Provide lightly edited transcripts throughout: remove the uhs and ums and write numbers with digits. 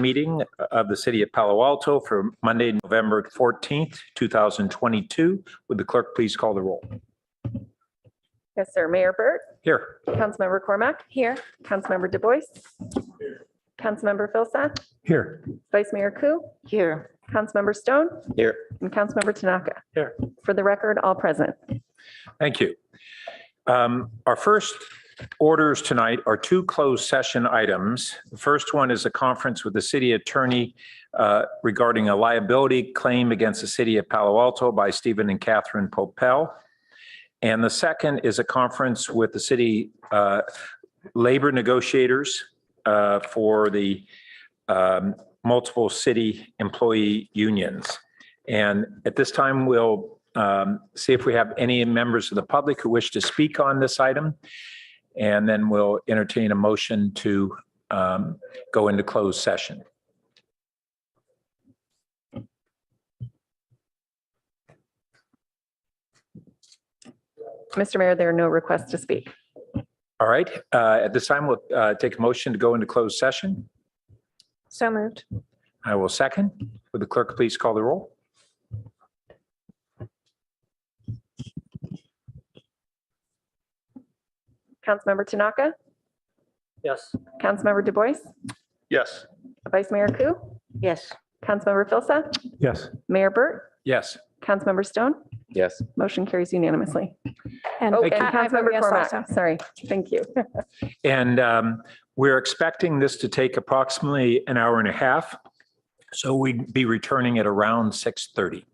meeting of the City of Palo Alto for Monday, November 14th, 2022. Would the clerk please call the roll? Yes, sir. Mayor Burt, Here. Councilmember Cormack. Here. Councilmember Du Bois. Here. Councilmember Filsa, Here. Vice Mayor Ku. Here. Councilmember Stone. Here. And Councilmember Tanaka. Here. For the record, all present. Thank you. Our first orders tonight are two closed session items. The first one is a conference with the city attorney regarding a liability claim against the city of Palo Alto by Stephen and Catherine Popel. And the second is a conference with the city labor negotiators for the multiple city employee unions. And at this time, we'll see if we have any members of the public who wish to speak on this item. And then we'll entertain a motion to go into closed session. Mr. Mayor, there are no requests to speak. All right. At this time, we'll take a motion to go into closed session. So moved. I will second. Would the clerk please call the roll? Councilmember Tanaka. Yes. Councilmember Du Bois. Yes. Vice Mayor Ku. Yes. Councilmember Filsa, Yes. Mayor Burt, Yes. Councilmember Stone. Yes. Motion carries unanimously. And Oh, and Thank you. Councilmember yes Cormack. also. Sorry. Thank you. And we're expecting this to take approximately an hour and a half. So we'd be returning at around 6:30.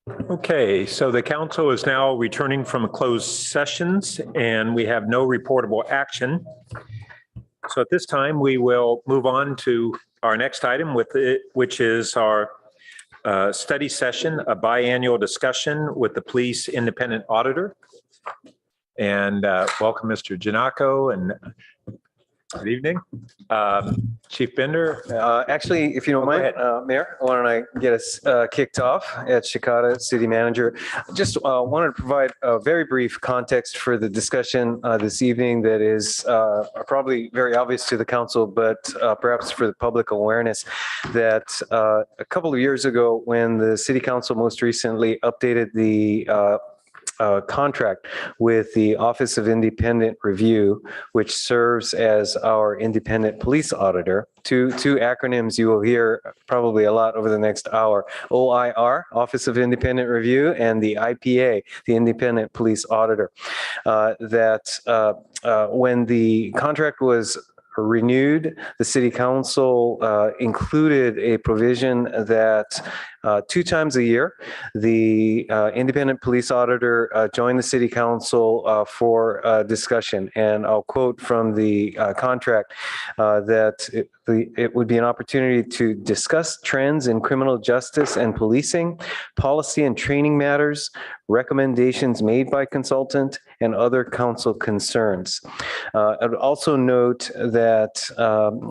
Okay, so the council is now returning from closed sessions and we have no reportable action. So at this time, we will move on to our next item which is our study session, a biannual discussion with the police independent auditor. And welcome, Mr. Giannaco, and good evening. Chief Bender. Actually, if you don't mind, Mayor, why don't I get us kicked off at Shikata City Manager? Just wanted to provide a very brief context for the discussion this evening that is probably very obvious to the council, but perhaps for the public awareness that a couple of years ago, when the city council most recently updated the contract with the Office of Independent Review, which serves as our independent police auditor. Two acronyms you will hear probably a lot over the next hour: OIR, Office of Independent Review, and the IPA, the Independent Police Auditor. When the contract was renewed, the city council included a provision that 2 times a year, the independent police auditor joined the city council for discussion. And I'll quote from the contract that it would be an opportunity to discuss trends in criminal justice and policing, policy and training matters, recommendations made by consultant, and other council concerns. I would also note that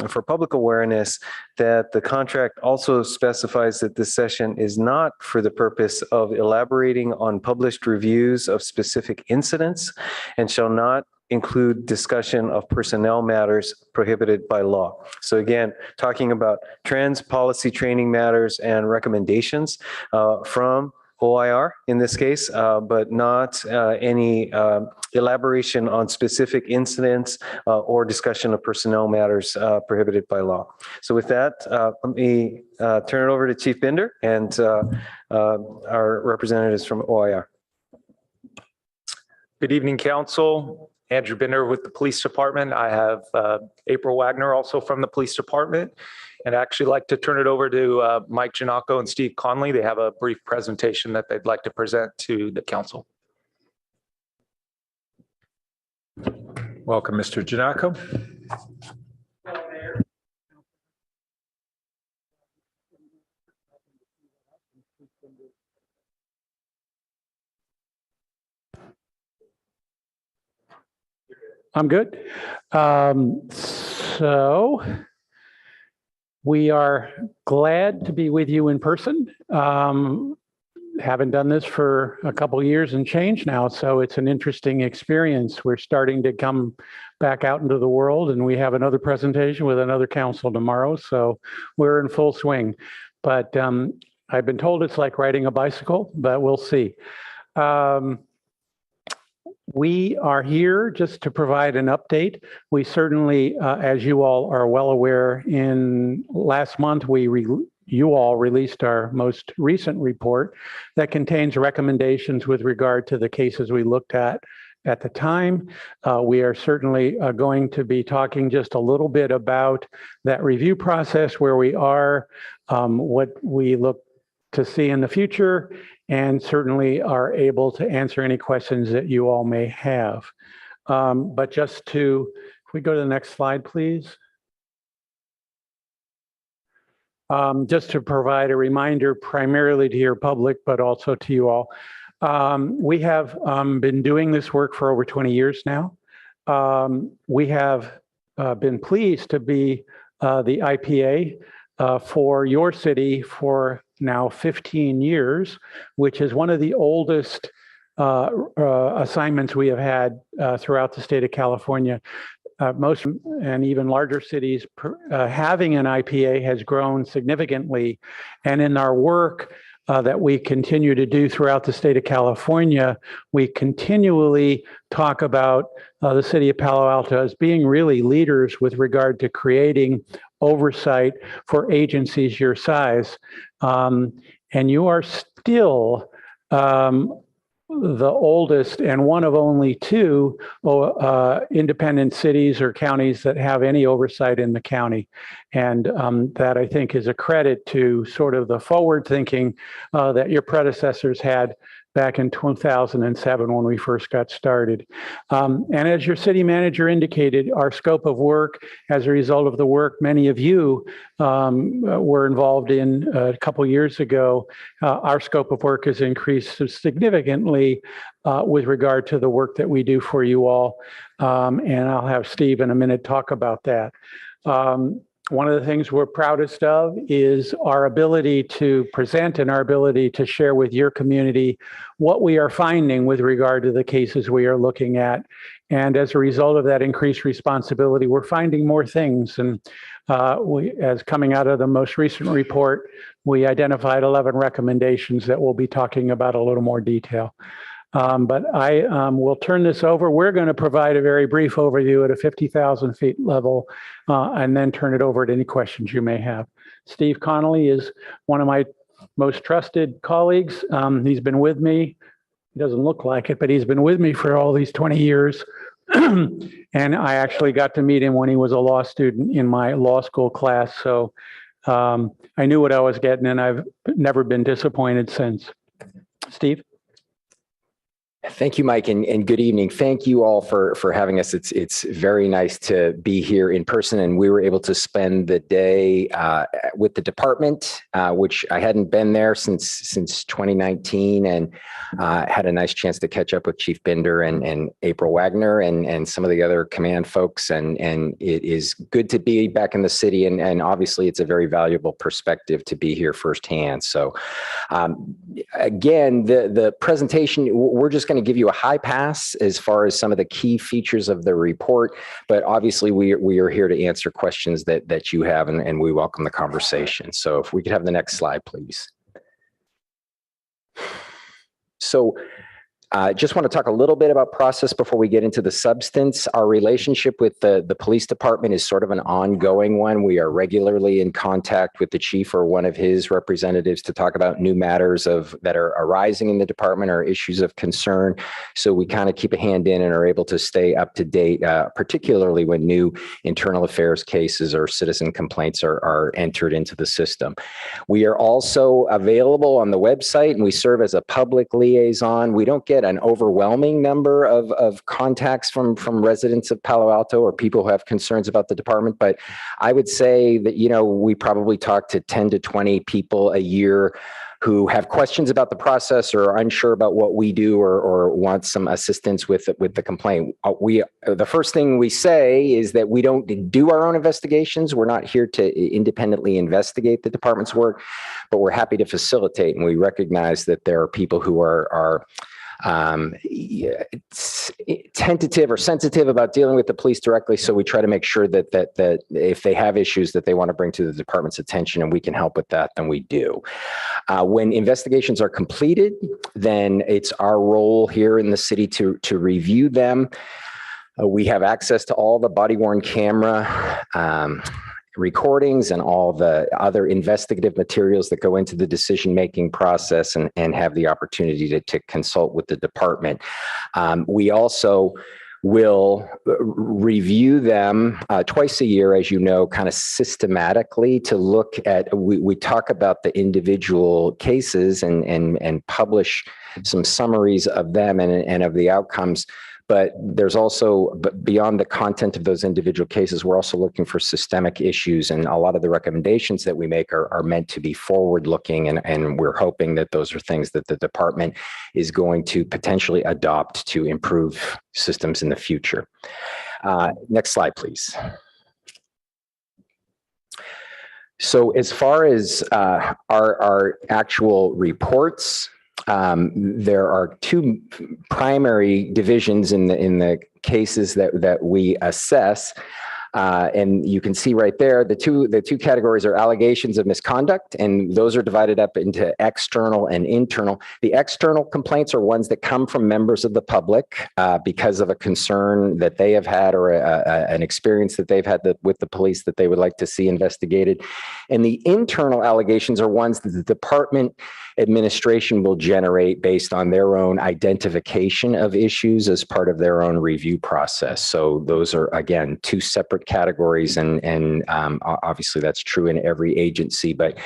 for public awareness, that the contract also specifies that this session is not for the purpose of elaborating on published reviews of specific incidents and shall not include discussion of personnel matters prohibited by law. So again, talking about trends, policy, training matters, and recommendations from OIR in this case, but not any elaboration on specific incidents or discussion of personnel matters prohibited by law. So with that, let me turn it over to Chief Binder and our representatives from OIR. Good evening, Council. Andrew Binder with the Police Department. I have April Wagner also from the Police Department. And I'd actually like to turn it over to Mike Giannaco and Steve Conley. They have a brief presentation that they'd like to present to the council. Welcome, Mr. Giannaco. I'm good. So we are glad to be with you in person. Haven't done this for a couple of years and change now, so it's an interesting experience. We're starting to come back out into the world, and we have another presentation with another council tomorrow, so we're in full swing. But I've been told it's like riding a bicycle, but we'll see. We are here just to provide an update. We certainly, as you all are well aware, in last month, you all released our most recent report that contains recommendations with regard to the cases we looked at the time. We are certainly going to be talking just a little bit about that review process, where we are, what we look to see in the future, and certainly are able to answer any questions that you all may have. But just to, if we go to the next slide, please. Just to provide a reminder primarily to your public, but also to you all. We have been doing this work for over 20 years now. We have been pleased to be the IPA for your city for now 15 years, which is one of the oldest assignments we have had throughout the state of California. Most and even larger cities having an IPA has grown significantly. And in our work that we continue to do throughout the state of California, we continually talk about the city of Palo Alto as being really leaders with regard to creating oversight for agencies your size. And you are still the oldest and one of only two independent cities or counties that have any oversight in the county. And that, I think, is a credit to sort of the forward thinking that your predecessors had back in 2007 when we first got started. And as your city manager indicated, our scope of work as a result of the work many of you were involved in a couple years ago, our scope of work has increased significantly with regard to the work that we do for you all. And I'll have Steve in a minute talk about that. One of the things we're proudest of is our ability to present and our ability to share with your community what we are finding with regard to the cases we are looking at. And as a result of that increased responsibility, we're finding more things. And as coming out of the most recent report, we identified 11 recommendations that we'll be talking about a little more detail. But I will turn this over. We're going to provide a very brief overview at a 50,000 feet level and then turn it over to any questions you may have. Steve Connolly is one of my most trusted colleagues. He's been with me. He doesn't look like it, but he's been with me for all these 20 years. And I actually got to meet him when he was a law student in my law school class. So I knew what I was getting, and I've never been disappointed since. Steve? Thank you, Mike, and good evening. Thank you all for having us. It's very nice to be here in person, and we were able to spend the day with the department, which I hadn't been there since 2019, and had a nice chance to catch up with Chief Binder and April Wagner and some of the other command folks. And it is good to be back in the city, and obviously it's a very valuable perspective to be here firsthand. So again, the presentation, we're just going to give you a high pass as far as some of the key features of the report, but obviously we are here to answer questions that you have, and we welcome the conversation. So if we could have the next slide, please. So just want to talk a little bit about process before we get into the substance. Our relationship with the police department is sort of an ongoing one. We are regularly in contact with the chief or one of his representatives to talk about new matters that are arising in the department or issues of concern. So we kind of keep a hand in and are able to stay up to date, particularly when new internal affairs cases or citizen complaints are entered into the system. We are also available on the website, and we serve as a public liaison. We don't get an overwhelming number of contacts from residents of Palo Alto or people who have concerns about the department, but I would say that, we probably talk to 10 to 20 people a year who have questions about the process or are unsure about what we do or want some assistance with the complaint. The first thing we say is that we don't do our own investigations. We're not here to independently investigate the department's work, but we're happy to facilitate, and we recognize that there are people who are tentative or sensitive about dealing with the police directly. So we try to make sure that if they have issues that they want to bring to the department's attention and we can help with that, then we do. When investigations are completed, then it's our role here in the city to review them. We have access to all the body-worn camera recordings and all the other investigative materials that go into the decision-making process, and have the opportunity to consult with the department. We also will review them twice a year, as you know, kind of systematically to look at, we talk about the individual cases and publish some summaries of them and of the outcomes. But there's also, beyond the content of those individual cases, we're also looking for systemic issues. And a lot of the recommendations that we make are meant to be forward-looking. And we're hoping that those are things that the department is going to potentially adopt to improve systems in the future. Next slide, please. So as far as our actual reports, there are two primary divisions in the cases that we assess. And you can see right there, the two categories are allegations of misconduct, and those are divided up into external and internal. The external complaints are ones that come from members of the public because of a concern that they have had or an experience that they've had with the police that they would like to see investigated. And the internal allegations are ones that the department administration will generate based on their own identification of issues as part of their own review process. So those are, again, two separate categories, and obviously that's true in every agency, but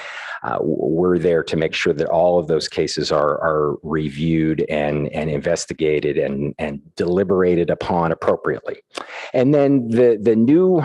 we're there to make sure that all of those cases are reviewed and investigated and deliberated upon appropriately. And then the new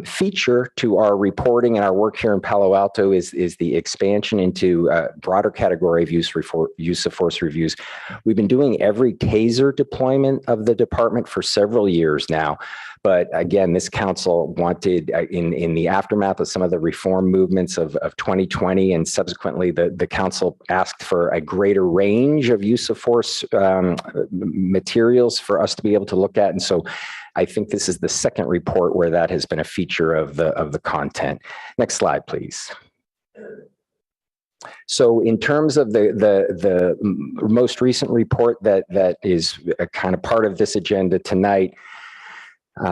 feature to our reporting and our work here in Palo Alto is the expansion into a broader category of use of force reviews. We've been doing every taser deployment of the department for several years now. But again, this council wanted, in the aftermath of some of the reform movements of 2020, and subsequently the council asked for a greater range of use of force materials for us to be able to look at. And so I think this is the second report where that has been a feature of the content. Next slide, please. So in terms of the most recent report that is a kind of part of this agenda tonight,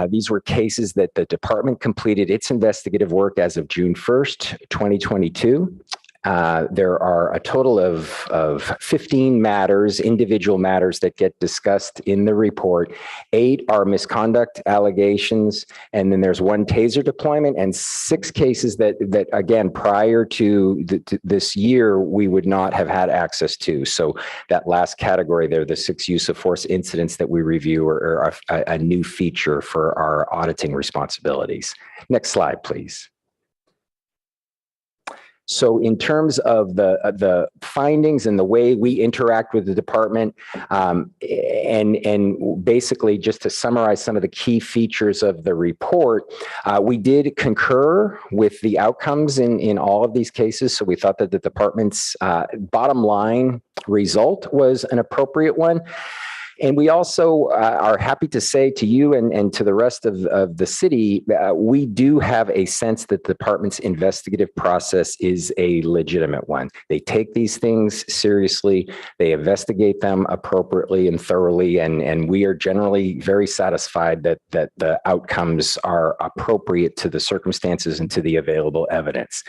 these were cases that the department completed its investigative work as of June 1st, 2022. There are a total of 15 matters, individual matters that get discussed in the report. 8 are misconduct allegations, and then there's 1 taser deployment, and 6 cases that again, prior to this year, we would not have had access to. So that last category there, the 6 use of force incidents that we review are a new feature for our auditing responsibilities. Next slide, please. So in terms of the findings and the way we interact with the department, and basically just to summarize some of the key features of the report, we did concur with the outcomes in all of these cases. So we thought that the department's bottom line result was an appropriate one. And we also are happy to say to you and to the rest of the city, we do have a sense that the department's investigative process is a legitimate one. They take these things seriously, they investigate them appropriately and thoroughly, and we are generally very satisfied that the outcomes are appropriate to the circumstances and to the available evidence.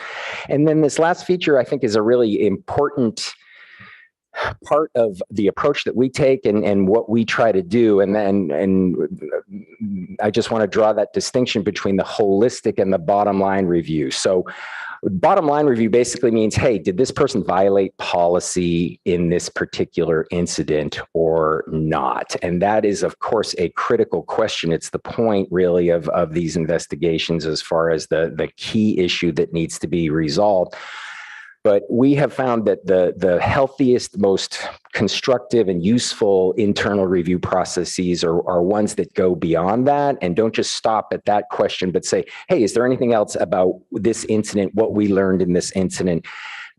And then this last feature, I think, is a really important part of the approach that we take and what we try to do. And I just want to draw that distinction between the holistic and the bottom line review. So bottom line review basically means, hey, did this person violate policy in this particular incident or not? And that is, of course, a critical question. It's the point really of these investigations as far as the key issue that needs to be resolved. But we have found that the healthiest, most constructive and useful internal review processes are ones that go beyond that and don't just stop at that question, but say, hey, is there anything else about this incident, what we learned in this incident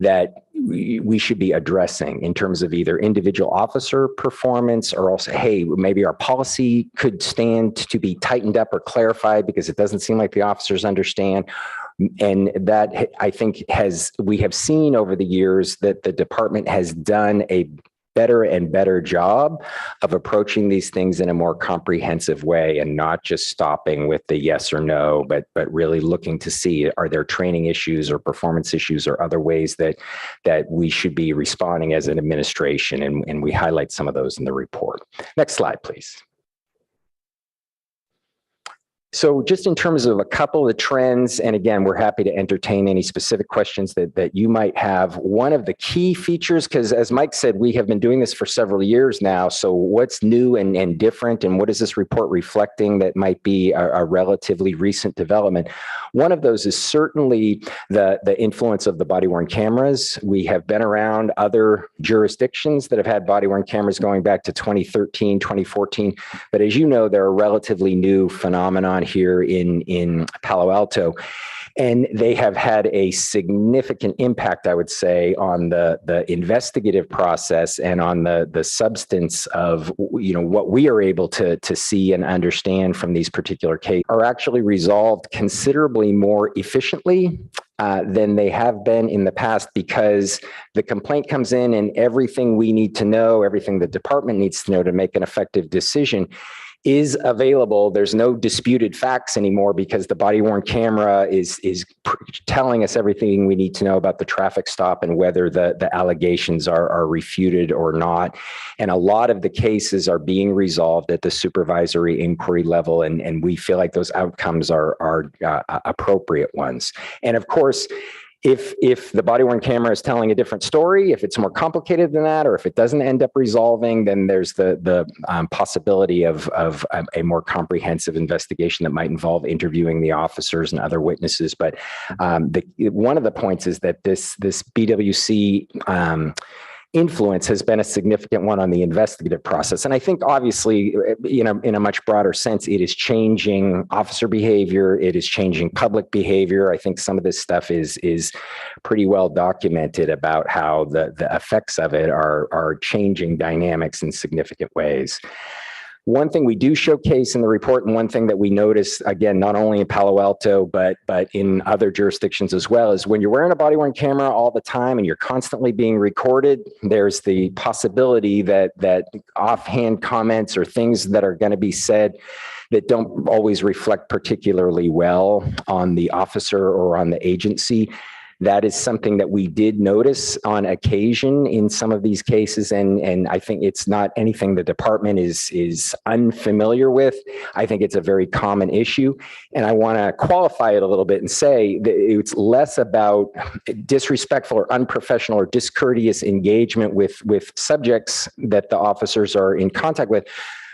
that we should be addressing in terms of either individual officer performance, or also, hey, maybe our policy could stand to be tightened up or clarified because it doesn't seem like the officers understand. And that, I think, we have seen over the years that the department has done a better and better job of approaching these things in a more comprehensive way and not just stopping with the yes or no, but really looking to see, are there training issues or performance issues or other ways that we should be responding as an administration, and we highlight some of those in the report. Next slide, please. So just in terms of a couple of the trends, and again, we're happy to entertain any specific questions that you might have. One of the key features, because as Mike said, we have been doing this for several years now. So what's new and different, and what is this report reflecting that might be a relatively recent development? One of those is certainly the influence of the body-worn cameras. We have been around other jurisdictions that have had body-worn cameras going back to 2013, 2014. But as you know, they're a relatively new phenomenon here in Palo Alto. And they have had a significant impact, I would say, on the investigative process and on the substance of, what we are able to see and understand from these particular cases are actually resolved considerably more efficiently than they have been in the past, because the complaint comes in and everything we need to know, everything the department needs to know to make an effective decision is available. There's no disputed facts anymore because the body-worn camera is telling us everything we need to know about the traffic stop and whether the allegations are refuted or not. And a lot of the cases are being resolved at the supervisory inquiry level, and we feel like those outcomes are appropriate ones. And of course, if the body-worn camera is telling a different story, if it's more complicated than that, or if it doesn't end up resolving, then there's the possibility of a more comprehensive investigation that might involve interviewing the officers and other witnesses. But one of the points is that this BWC influence has been a significant one on the investigative process. And I think obviously, in a much broader sense, it is changing officer behavior. It is changing public behavior. I think some of this stuff is pretty well documented about how the effects of it are changing dynamics in significant ways. One thing we do showcase in the report, and one thing that we notice, again, not only in Palo Alto, but in other jurisdictions as well, is when you're wearing a body-worn camera all the time and you're constantly being recorded, there's the possibility that offhand comments or things that are going to be said that don't always reflect particularly well on the officer or on the agency. That is something that we did notice on occasion in some of these cases, and I think it's not anything the department is unfamiliar with. I think it's a very common issue, and I want to qualify it a little bit and say that it's less about disrespectful or unprofessional or discourteous engagement with subjects that the officers are in contact with.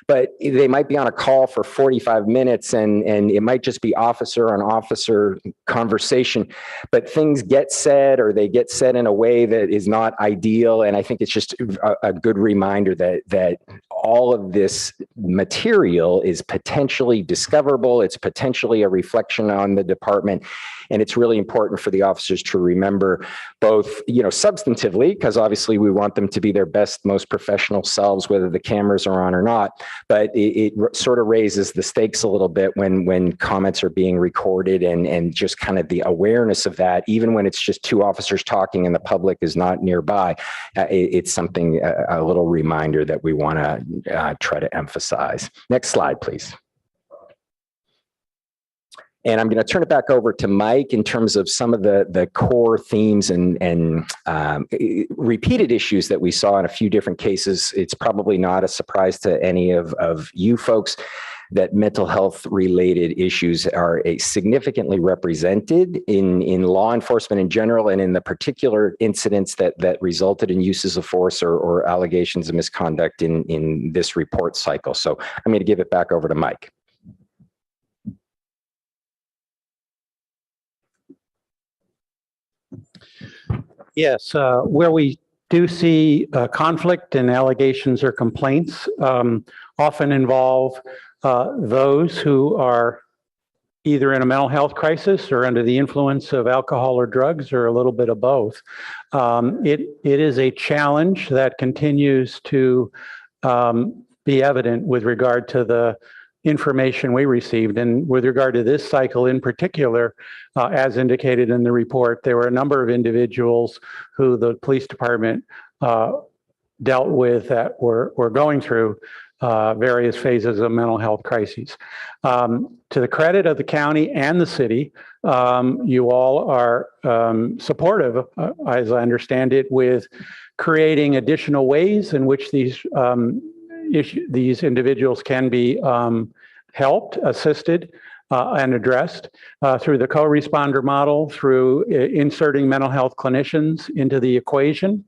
But they might be on a call for 45 minutes and it might just be officer on officer conversation, but things get said or they get said in a way that is not ideal. And I think it's just a good reminder that all of this material is potentially discoverable. It's potentially a reflection on the department. And it's really important for the officers to remember both, substantively, because obviously we want them to be their best, most professional selves, whether the cameras are on or not. But it sort of raises the stakes a little bit when comments are being recorded and just kind of the awareness of that, even when it's just two officers talking and the public is not nearby. It's something, a little reminder that we want to try to emphasize. Next slide, please. And I'm going to turn it back over to Mike in terms of some of the core themes and repeated issues that we saw in a few different cases. It's probably not a surprise to any of you folks that mental health related issues are significantly represented in law enforcement in general and in the particular incidents that resulted in uses of force or allegations of misconduct in this report cycle. So I'm going to give it back over to Mike. Yes, where we do see conflict and allegations or complaints often involve those who are either in a mental health crisis or under the influence of alcohol or drugs or a little bit of both. It is a challenge that continues to be evident with regard to the information we received. And with regard to this cycle in particular, as indicated in the report, there were a number of individuals who the police department dealt with that were going through various phases of mental health crises. To the credit of the county and the city, you all are supportive, as I understand it, with creating additional ways in which these individuals can be helped, assisted, and addressed through the co-responder model, through inserting mental health clinicians into the equation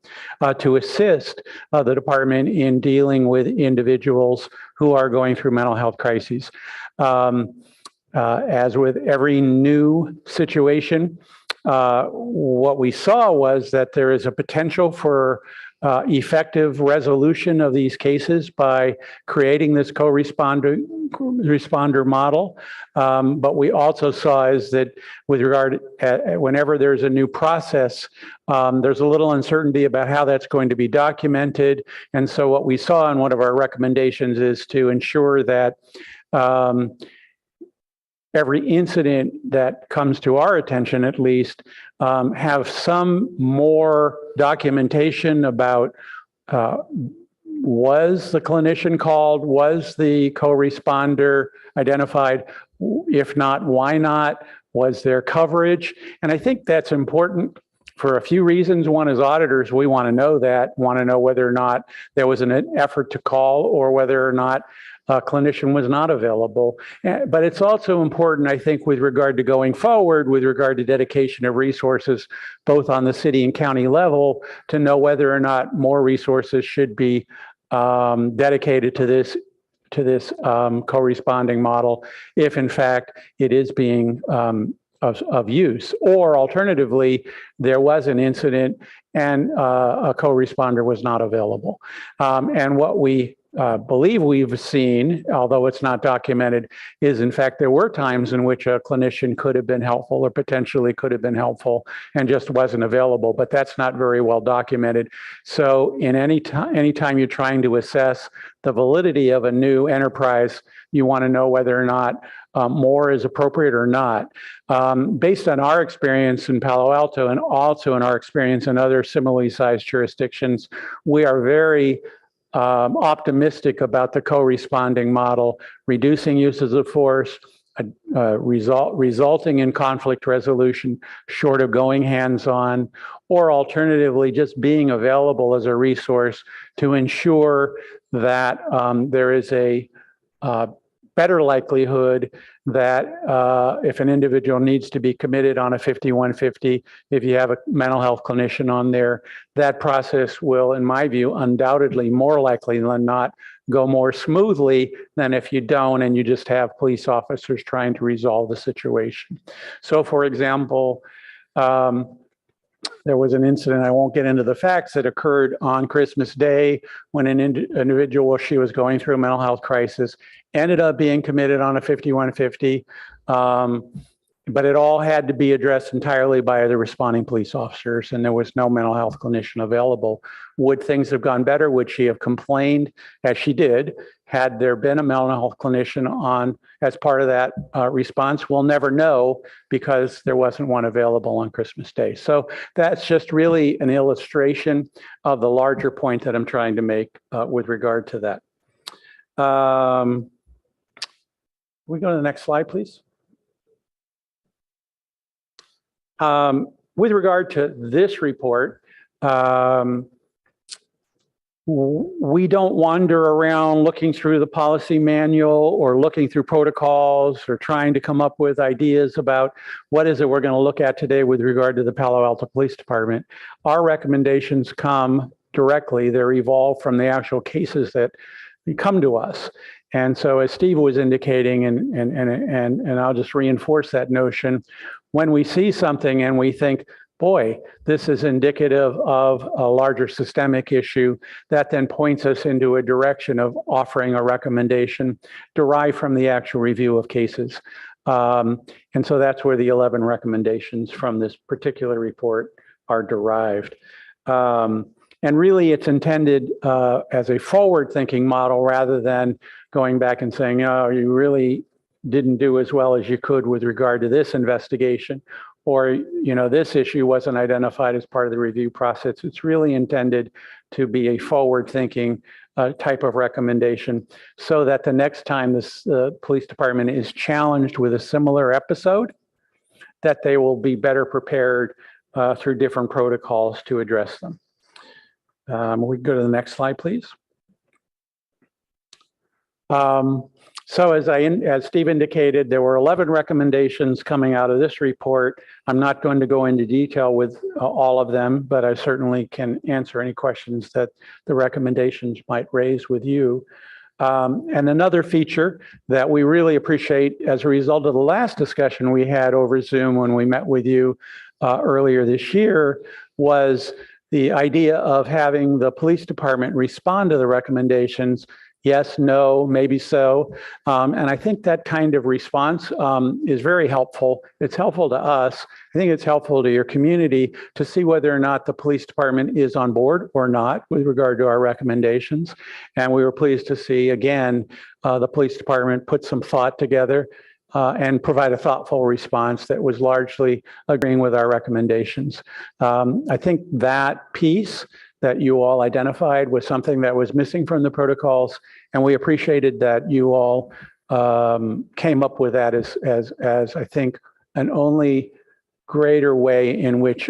to assist the department in dealing with individuals who are going through mental health crises. As with every new situation, what we saw was that there is a potential for effective resolution of these cases by creating this co-responder model. But we also saw is that with regard whenever there's a new process, there's a little uncertainty about how that's going to be documented. And so what we saw in one of our recommendations is to ensure that every incident that comes to our attention, at least, have some more documentation about Was the clinician called? Was the co-responder identified? If not, why not? Was there coverage? And I think that's important for a few reasons. One is auditors, we want to know that, want to know whether or not there was an effort to call or whether or not a clinician was not available. But it's also important, I think, with regard to going forward, with regard to dedication of resources, both on the city and county level, to know whether or not more resources should be dedicated to this co-responding model, if in fact it is being of use, or alternatively, there was an incident and a co-responder was not available. And what we believe we've seen, although it's not documented, is in fact there were times in which a clinician could have been helpful or potentially could have been helpful and just wasn't available, but that's not very well documented. So in anytime you're trying to assess the validity of a new enterprise, you want to know whether or not more is appropriate or not. Based on our experience in Palo Alto and also in our experience in other similarly sized jurisdictions, we are very optimistic about the co-responding model, reducing uses of force, resulting in conflict resolution short of going hands-on, or alternatively just being available as a resource to ensure that there is a better likelihood that if an individual needs to be committed on a 5150, if you have a mental health clinician on there, that process will, in my view, undoubtedly more likely than not go more smoothly than if you don't and you just have police officers trying to resolve the situation. So for example, there was an incident, I won't get into the facts, that occurred on Christmas Day when an individual, she was going through a mental health crisis, ended up being committed on a 5150, but it all had to be addressed entirely by the responding police officers, and there was no mental health clinician available. Would things have gone better? Would she have complained, as she did, had there been a mental health clinician on as part of that response? We'll never know because there wasn't one available on Christmas Day. So that's just really an illustration of the larger point that I'm trying to make with regard to that. We go to the next slide, please. With regard to this report, we don't wander around looking through the policy manual or looking through protocols or trying to come up with ideas about what is it we're going to look at today with regard to the Palo Alto Police Department. Our recommendations come directly. They're evolved from the actual cases that come to us. And so as Steve was indicating, and I'll just reinforce that notion, when we see something and we think, boy, this is indicative of a larger systemic issue, that then points us into a direction of offering a recommendation derived from the actual review of cases. And so that's where the 11 recommendations from this particular report are derived. And really, it's intended as a forward-thinking model rather than going back and saying, oh, you really didn't do as well as you could with regard to this investigation, or, you know, this issue wasn't identified as part of the review process. It's really intended to be a forward-thinking type of recommendation so that the next time this police department is challenged with a similar episode, that they will be better prepared through different protocols to address them. We can go to the next slide, please. So as Steve indicated, there were 11 recommendations coming out of this report. I'm not going to go into detail with all of them, but I certainly can answer any questions that the recommendations might raise with you. And another feature that we really appreciate as a result of the last discussion we had over Zoom when we met with you earlier this year was the idea of having the police department respond to the recommendations. Yes, no, maybe so. And I think that kind of response is very helpful. It's helpful to us. I think it's helpful to your community to see whether or not the police department is on board or not with regard to our recommendations. And we were pleased to see, again, the police department put some thought together and provide a thoughtful response that was largely agreeing with our recommendations. I think that piece that you all identified was something that was missing from the protocols. And we appreciated that you all came up with that as I think an only greater way in which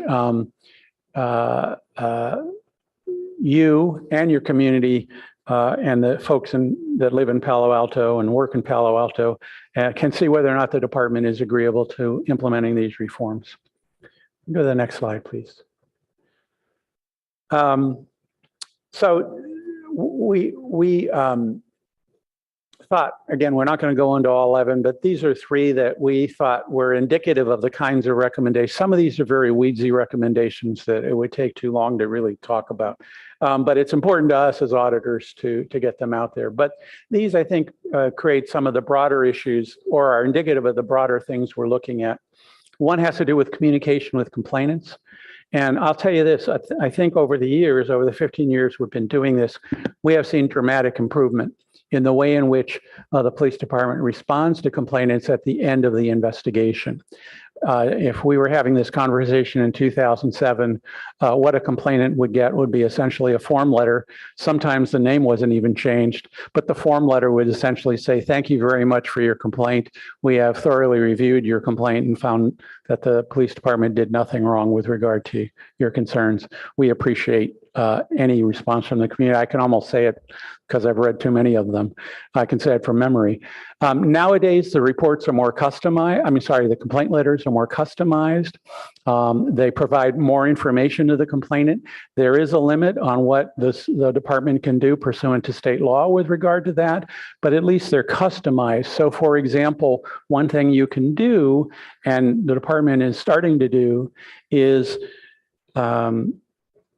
you and your community and the folks that live in Palo Alto and work in Palo Alto can see whether or not the department is agreeable to implementing these reforms. Go to the next slide, please. So we thought, again, we're not going to go into all 11, but these are 3 that we thought were indicative of the kinds of recommendations. Some of these are very weedsy recommendations that it would take too long to really talk about. But it's important to us as auditors to get them out there. But these, I think, create some of the broader issues or are indicative of the broader things we're looking at. One has to do with communication with complainants. And I'll tell you this, I think over the years, over the 15 years we've been doing this, we have seen dramatic improvement in the way in which the police department responds to complainants at the end of the investigation. If we were having this conversation in 2007, what a complainant would get would be essentially a form letter. Sometimes the name wasn't even changed, but the form letter would essentially say, thank you very much for your complaint. We have thoroughly reviewed your complaint and found that the police department did nothing wrong with regard to your concerns. We appreciate any response from the community. I can almost say it because I've read too many of them. I can say it from memory. Nowadays, the reports are more customized. The complaint letters are more customized. They provide more information to the complainant. There is a limit on what the department can do pursuant to state law with regard to that, but at least they're customized. So for example, one thing you can do, and the department is starting to do, is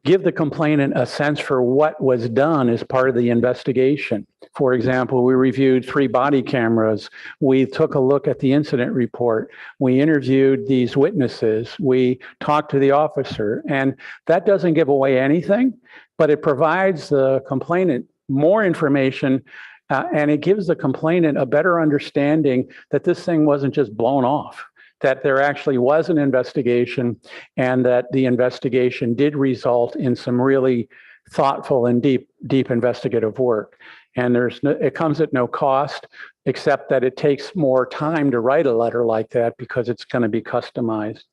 give the complainant a sense for what was done as part of the investigation. For example, we reviewed 3 body cameras. We took a look at the incident report. We interviewed these witnesses. We talked to the officer. And that doesn't give away anything, but it provides the complainant more information and it gives the complainant a better understanding that this thing wasn't just blown off, that there actually was an investigation and that the investigation did result in some really thoughtful and deep investigative work. And it comes at no cost, except that it takes more time to write a letter like that because it's going to be customized.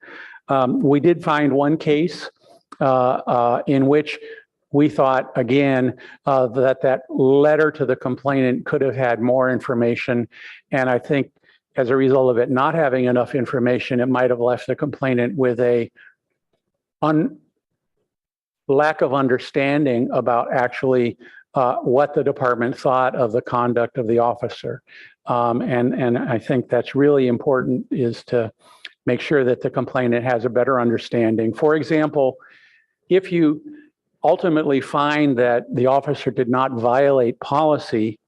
We did find one case in which we thought, again, that letter to the complainant could have had more information. And I think as a result of it not having enough information, it might have left the complainant with a lack of understanding about actually what the department thought of the conduct of the officer. And I think that's really important, is to make sure that the complainant has a better understanding. For example, if you ultimately find that the officer did not violate policy,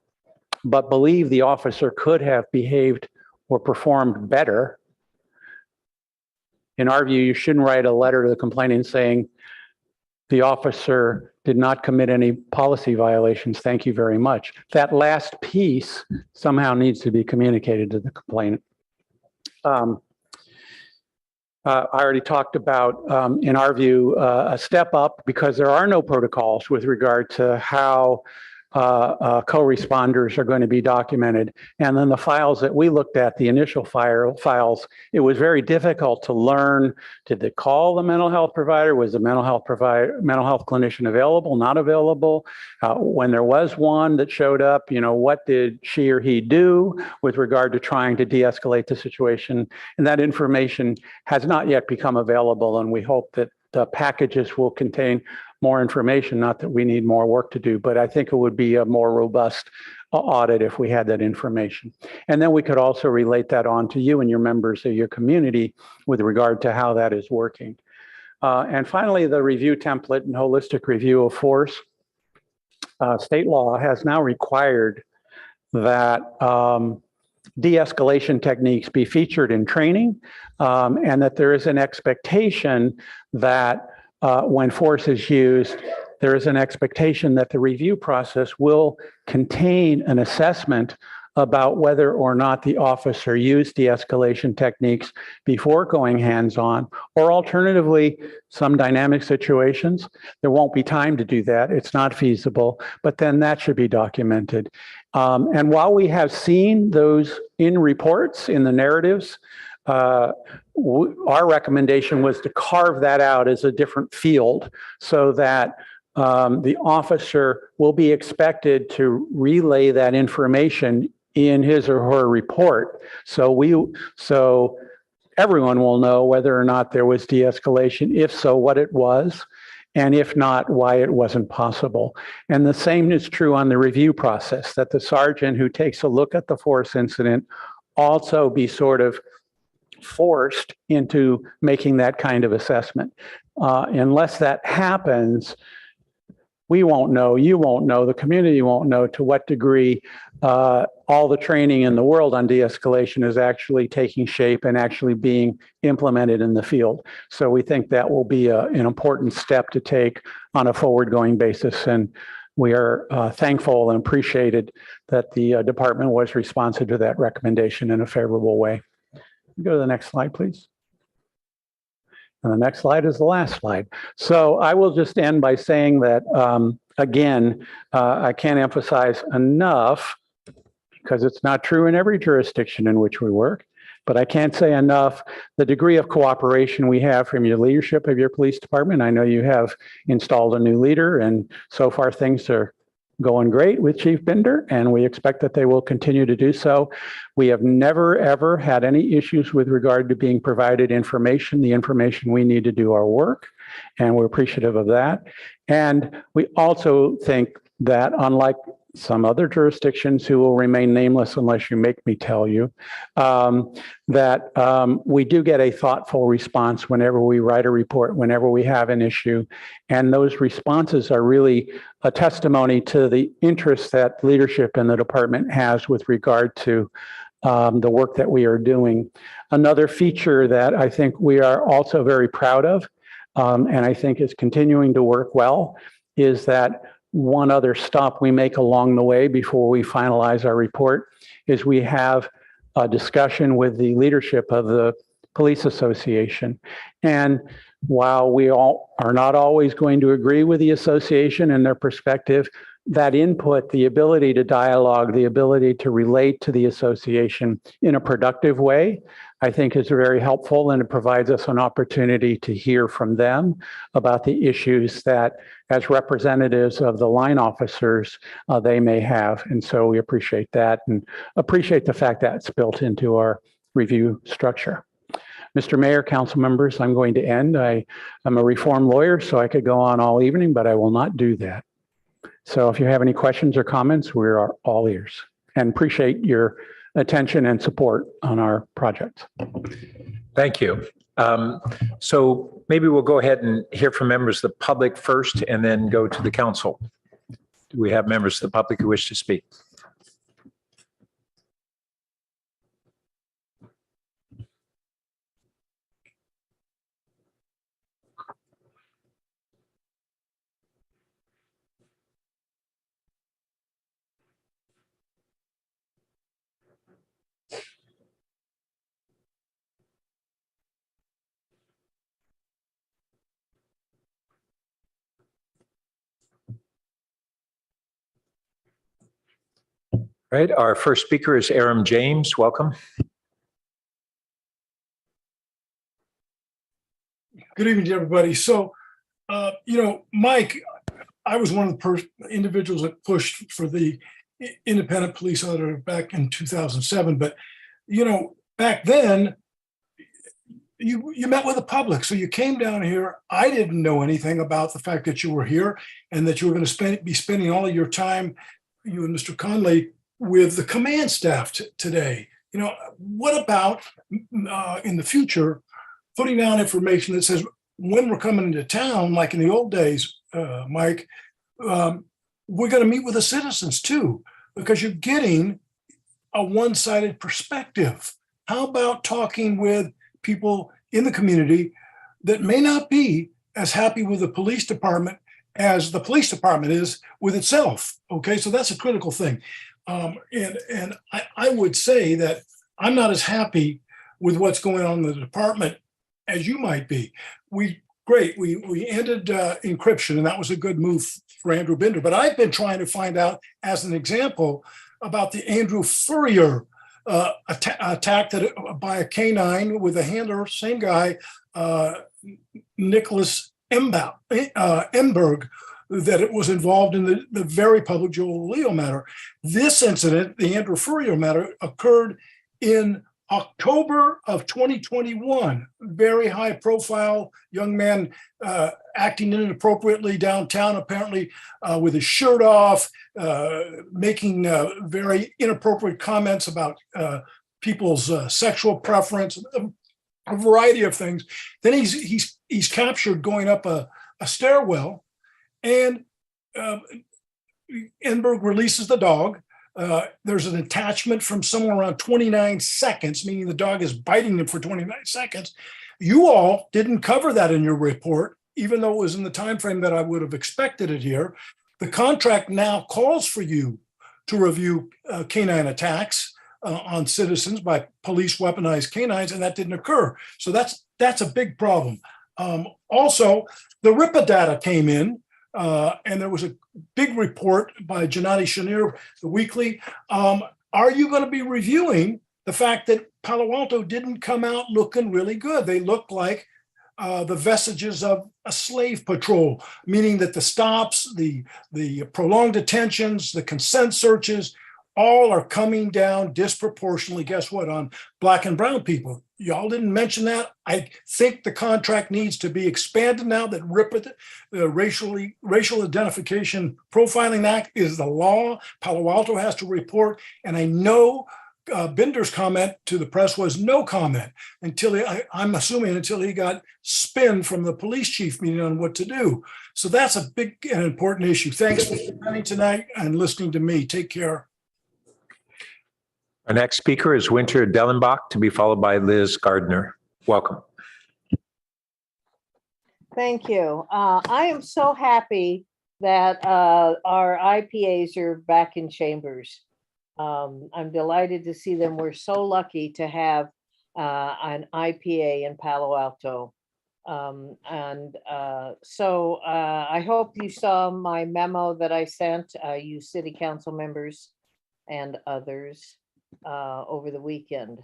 but believe the officer could have behaved or performed better, in our view, you shouldn't write a letter to the complainant saying the officer did not commit any policy violations. Thank you very much. That last piece somehow needs to be communicated to the complainant. I already talked about, in our view, a step up, because there are no protocols with regard to how co-responders are going to be documented. And then the files that we looked at, the initial files, it was very difficult to learn, did they call the mental health provider? Was the mental health clinician available, not available? When there was one that showed up, what did she or he do with regard to trying to de-escalate the situation? And that information has not yet become available, and we hope that the packages will contain more information. Not that we need more work to do, but I think it would be a more robust audit if we had that information. And then we could also relate that on to you and your members of your community with regard to how that is working. And finally, the review template and holistic review of force. State law has now required that de-escalation techniques be featured in training, and that there is an expectation that when force is used, there is an expectation that the review process will contain an assessment about whether or not the officer used de-escalation techniques before going hands-on, or alternatively, some dynamic situations, there won't be time to do that. It's not feasible, but then that should be documented. And while we have seen those in reports, in the narratives, our recommendation was to carve that out as a different field so that the officer will be expected to relay that information in his or her report. So everyone will know whether or not there was de-escalation, if so, what it was, and if not, why it wasn't possible. And the same is true on the review process, that the sergeant who takes a look at the force incident also be sort of forced into making that kind of assessment. Unless that happens, we won't know, you won't know, the community won't know to what degree all the training in the world on de-escalation is actually taking shape and actually being implemented in the field. So we think that will be an important step to take on a forward-going basis. And we are thankful and appreciated that the department was responsive to that recommendation in a favorable way. Go to the next slide, please. And the next slide is the last slide. So I will just end by saying that, again, I can't emphasize enough, because it's not true in every jurisdiction in which we work, but I can't say enough the degree of cooperation we have from your leadership of your police department. I know you have installed a new leader, and so far things are going great with Chief Binder, and we expect that they will continue to do so. We have never, ever had any issues with regard to being provided information, the information we need to do our work, and we're appreciative of that. And we also think that, unlike some other jurisdictions who will remain nameless unless you make me tell you, that we do get a thoughtful response whenever we write a report, whenever we have an issue. And those responses are really a testimony to the interest that leadership in the department has with regard to the work that we are doing. Another feature that I think we are also very proud of, and I think is continuing to work well, is that one other stop we make along the way before we finalize our report is we have a discussion with the leadership of the police association. And while we all are not always going to agree with the association and their perspective, that input, the ability to dialogue, the ability to relate to the association in a productive way, I think is very helpful, and it provides us an opportunity to hear from them about the issues that, as representatives of the line officers, they may have. And so we appreciate that and appreciate the fact that it's built into our review structure. Mr. Mayor, council members, I'm going to end. I'm a reformed lawyer, so I could go on all evening, but I will not do that. So if you have any questions or comments, we are all ears, and appreciate your attention and support on our project. Thank you. So maybe we'll go ahead and hear from members of the public first and then go to the council. Do we have members of the public who wish to speak? Right. Our first speaker is Aram James. Welcome. Good evening to everybody. So, Mike, I was one of the individuals that pushed for the independent police auditor back in 2007. But, back then, you met with the public. So you came down here. I didn't know anything about the fact that you were here and that you were going to be spending all of your time, you and Mr. Conley, with the command staff today. What about in the future putting down information that says when we're coming into town, like in the old days, Mike, we're going to meet with the citizens too, because you're getting a one-sided perspective. How about talking with people in the community that may not be as happy with the police department as the police department is with itself? Okay, so that's a critical thing. I would say that I'm not as happy with what's going on in the department as you might be. We ended encryption, and that was a good move for Andrew Binder. But I've been trying to find out, as an example, about the Andrew Furrier attack by a canine with a handler, same guy, Nicholas Emberg, that it was involved in the very public Joel Leo matter. This incident, the Andrew Furrier matter, occurred in October of 2021. Very high profile young man acting inappropriately downtown, apparently with his shirt off, making very inappropriate comments about people's sexual preference, a variety of things. Then he's captured going up a stairwell, and Enberg releases the dog. There's an attachment from somewhere around 29 seconds, meaning the dog is biting him for 29 seconds. You all didn't cover that in your report, even though it was in the time frame that I would have expected it here. The contract now calls for you to review canine attacks on citizens by police weaponized canines, and that didn't occur. So that's a big problem. Also, the RIPA data came in, and there was a big report by Gennady Shanir, the weekly. Are you going to be reviewing the fact that Palo Alto didn't come out looking really good? They look like the vestiges of a slave patrol, meaning that the stops, the prolonged detentions, the consent searches, all are coming down disproportionately, guess what, on Black and brown people. Y'all didn't mention that. I think the contract needs to be expanded now that RIPA, the Racial Identification Profiling Act, is the law. Palo Alto has to report. And I know Binder's comment to the press was no comment until I'm assuming until he got spin from the police chief meeting on what to do. So that's a big and important issue. Thanks for coming tonight and listening to me. Take care. Our next speaker is Winter Dellenbach, to be followed by Liz Gardner. Welcome. Thank you. I am so happy that our IPAs are back in chambers. I'm delighted to see them. We're so lucky to have an IPA in Palo Alto. So I hope you saw my memo that I sent you city council members and others over the weekend.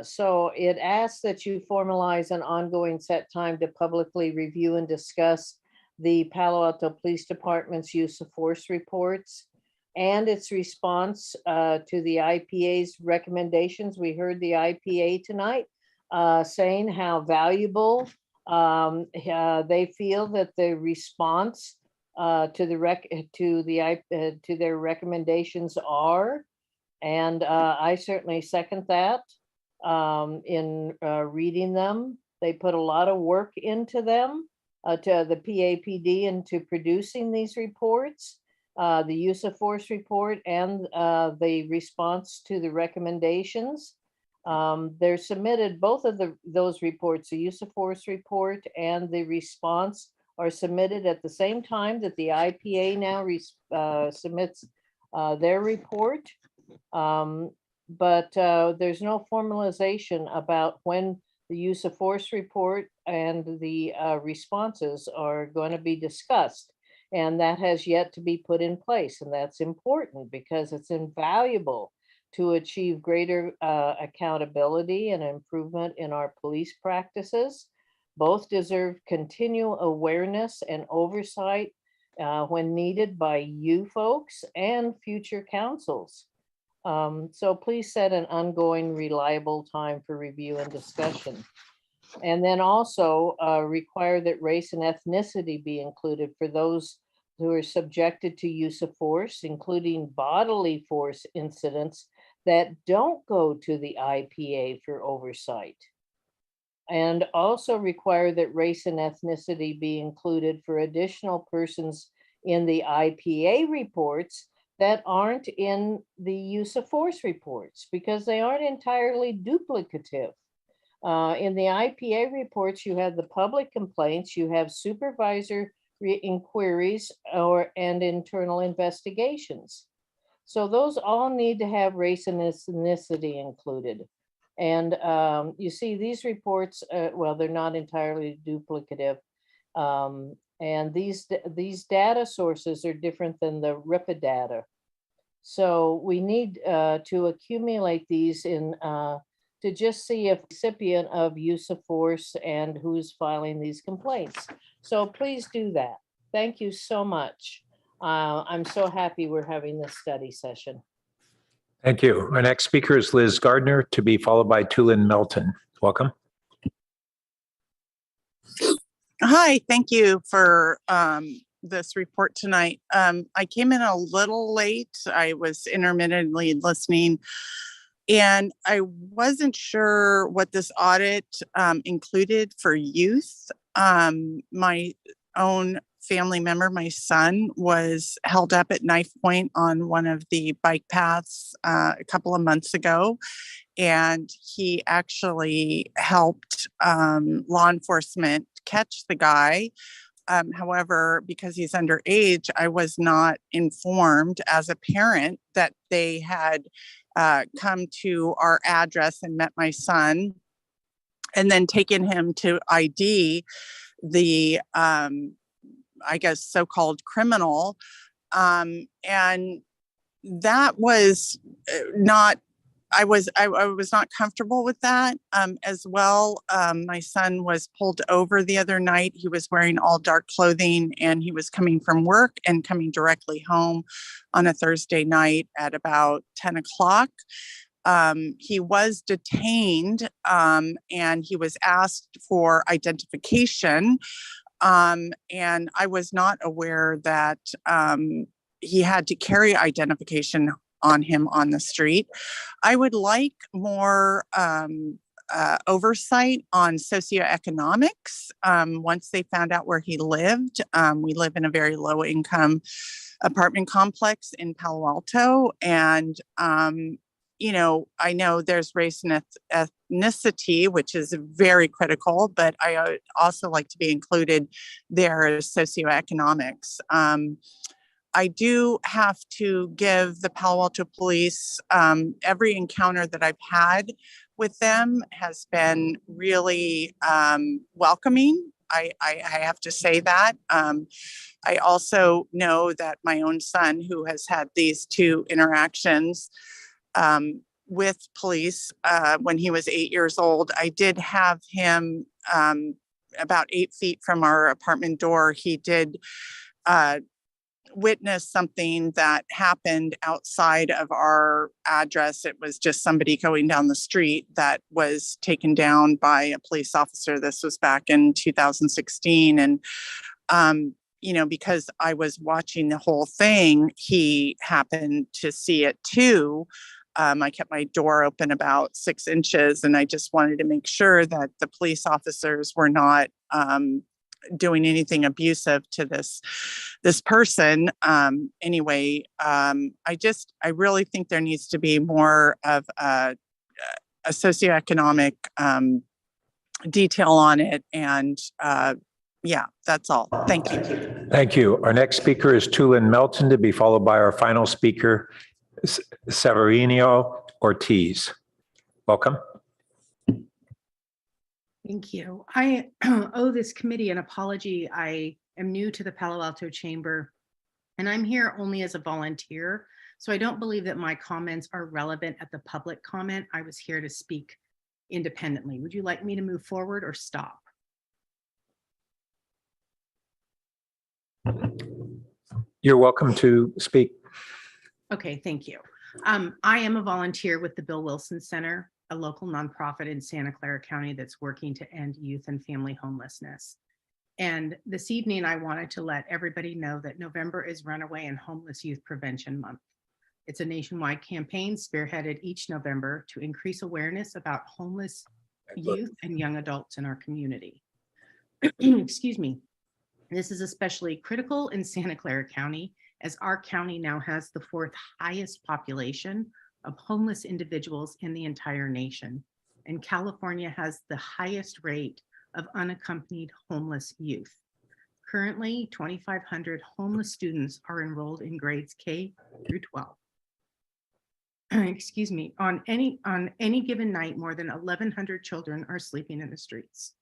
So it asks that you formalize an ongoing set time to publicly review and discuss the Palo Alto Police Department's use of force reports and its response to the IPA's recommendations. We heard the IPA tonight saying how valuable they feel that the response to their recommendations are. And I certainly second that in reading them. They put a lot of work into them, to the PAPD, into producing these reports, the use of force report and the response to the recommendations. They're submitted, both of those reports, the use of force report and the response, are submitted at the same time that the IPA now submits their report. But there's no formalization about when the use of force report and the responses are going to be discussed. And that has yet to be put in place. And that's important because it's invaluable to achieve greater accountability and improvement in our police practices. Both deserve continual awareness and oversight when needed by you folks and future councils. So please set an ongoing, reliable time for review and discussion. And then also require that race and ethnicity be included for those who are subjected to use of force, including bodily force incidents that don't go to the IPA for oversight. And also require that race and ethnicity be included for additional persons in the IPA reports that aren't in the use of force reports, because they aren't entirely duplicative. In the IPA reports, you have the public complaints, you have supervisor inquiries and internal investigations. So those all need to have race and ethnicity included. And you see these reports, well, they're not entirely duplicative. And these data sources are different than the RIPA data. So we need to accumulate these in to just see if recipient of use of force and who's filing these complaints. So please do that. Thank you so much. I'm so happy we're having this study session. Thank you. Our next speaker is Liz Gardner, to be followed by Tulin Melton. Welcome. Hi, thank you for this report tonight. I came in a little late. I was intermittently listening, and I wasn't sure what this audit included for youth. My own family member, my son, was held up at knife point on one of the bike paths a couple of months ago. And he actually helped law enforcement catch the guy. However, because he's underage, I was not informed as a parent that they had come to our address and met my son and then taken him to ID the, I guess, so-called criminal. And that was not, I was not comfortable with that as well. My son was pulled over the other night. He was wearing all dark clothing and he was coming from work and coming directly home on a Thursday night at about 10 o'clock. He was detained and he was asked for identification. And I was not aware that he had to carry identification on him on the street. I would like more oversight on socioeconomics. Once they found out where he lived, we live in a very low income apartment complex in Palo Alto. And, you know, I know there's race and ethnicity, which is very critical, but I would also like to be included there as socioeconomics. I do have to give the Palo Alto Police, every encounter that I've had with them has been really welcoming. I have to say that. I also know that my own son, who has had these two interactions with police when he was 8 years old, I did have him about 8 feet from our apartment door. He did witness something that happened outside of our address. It was just somebody going down the street that was taken down by a police officer. This was back in 2016. And, you know, because I was watching the whole thing, he happened to see it too. I kept my door open about 6 inches, and I just wanted to make sure that the police officers were not doing anything abusive to this person. Anyway, I really think there needs to be more of a socioeconomic detail on it. And yeah, that's all. Thank you. Thank you. Our next speaker is Tulin Melton, to be followed by our final speaker, Severino Ortiz. Welcome. Thank you. I owe this committee an apology. I am new to the Palo Alto Chamber, and I'm here only as a volunteer. So I don't believe that my comments are relevant at the public comment. I was here to speak independently. Would you like me to move forward or stop? You're welcome to speak. Okay, thank you. I am a volunteer with the Bill Wilson Center, a local nonprofit in Santa Clara County that's working to end youth and family homelessness. And this evening, I wanted to let everybody know that November is Runaway and Homeless Youth Prevention Month. It's a nationwide campaign spearheaded each November to increase awareness about homeless youth and young adults in our community. Excuse me. This is especially critical in Santa Clara County, as our county now has the 4th highest population of homeless individuals in the entire nation. And California has the highest rate of unaccompanied homeless youth. Currently, 2,500 homeless students are enrolled in grades K through 12. excuse me, on any given night, more than 1,100 children are sleeping in the streets.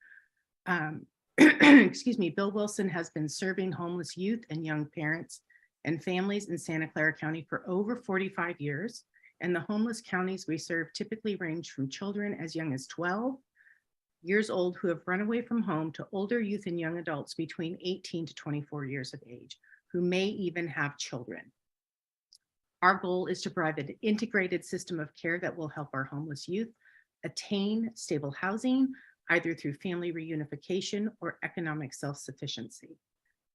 Excuse me, Bill Wilson has been serving homeless youth and young parents and families in Santa Clara County for over 45 years. And the homeless counties we serve typically range from children as young as 12 years old who have run away from home to older youth and young adults between 18 to 24 years of age, who may even have children. Our goal is to provide an integrated system of care that will help our homeless youth attain stable housing, either through family reunification or economic self-sufficiency.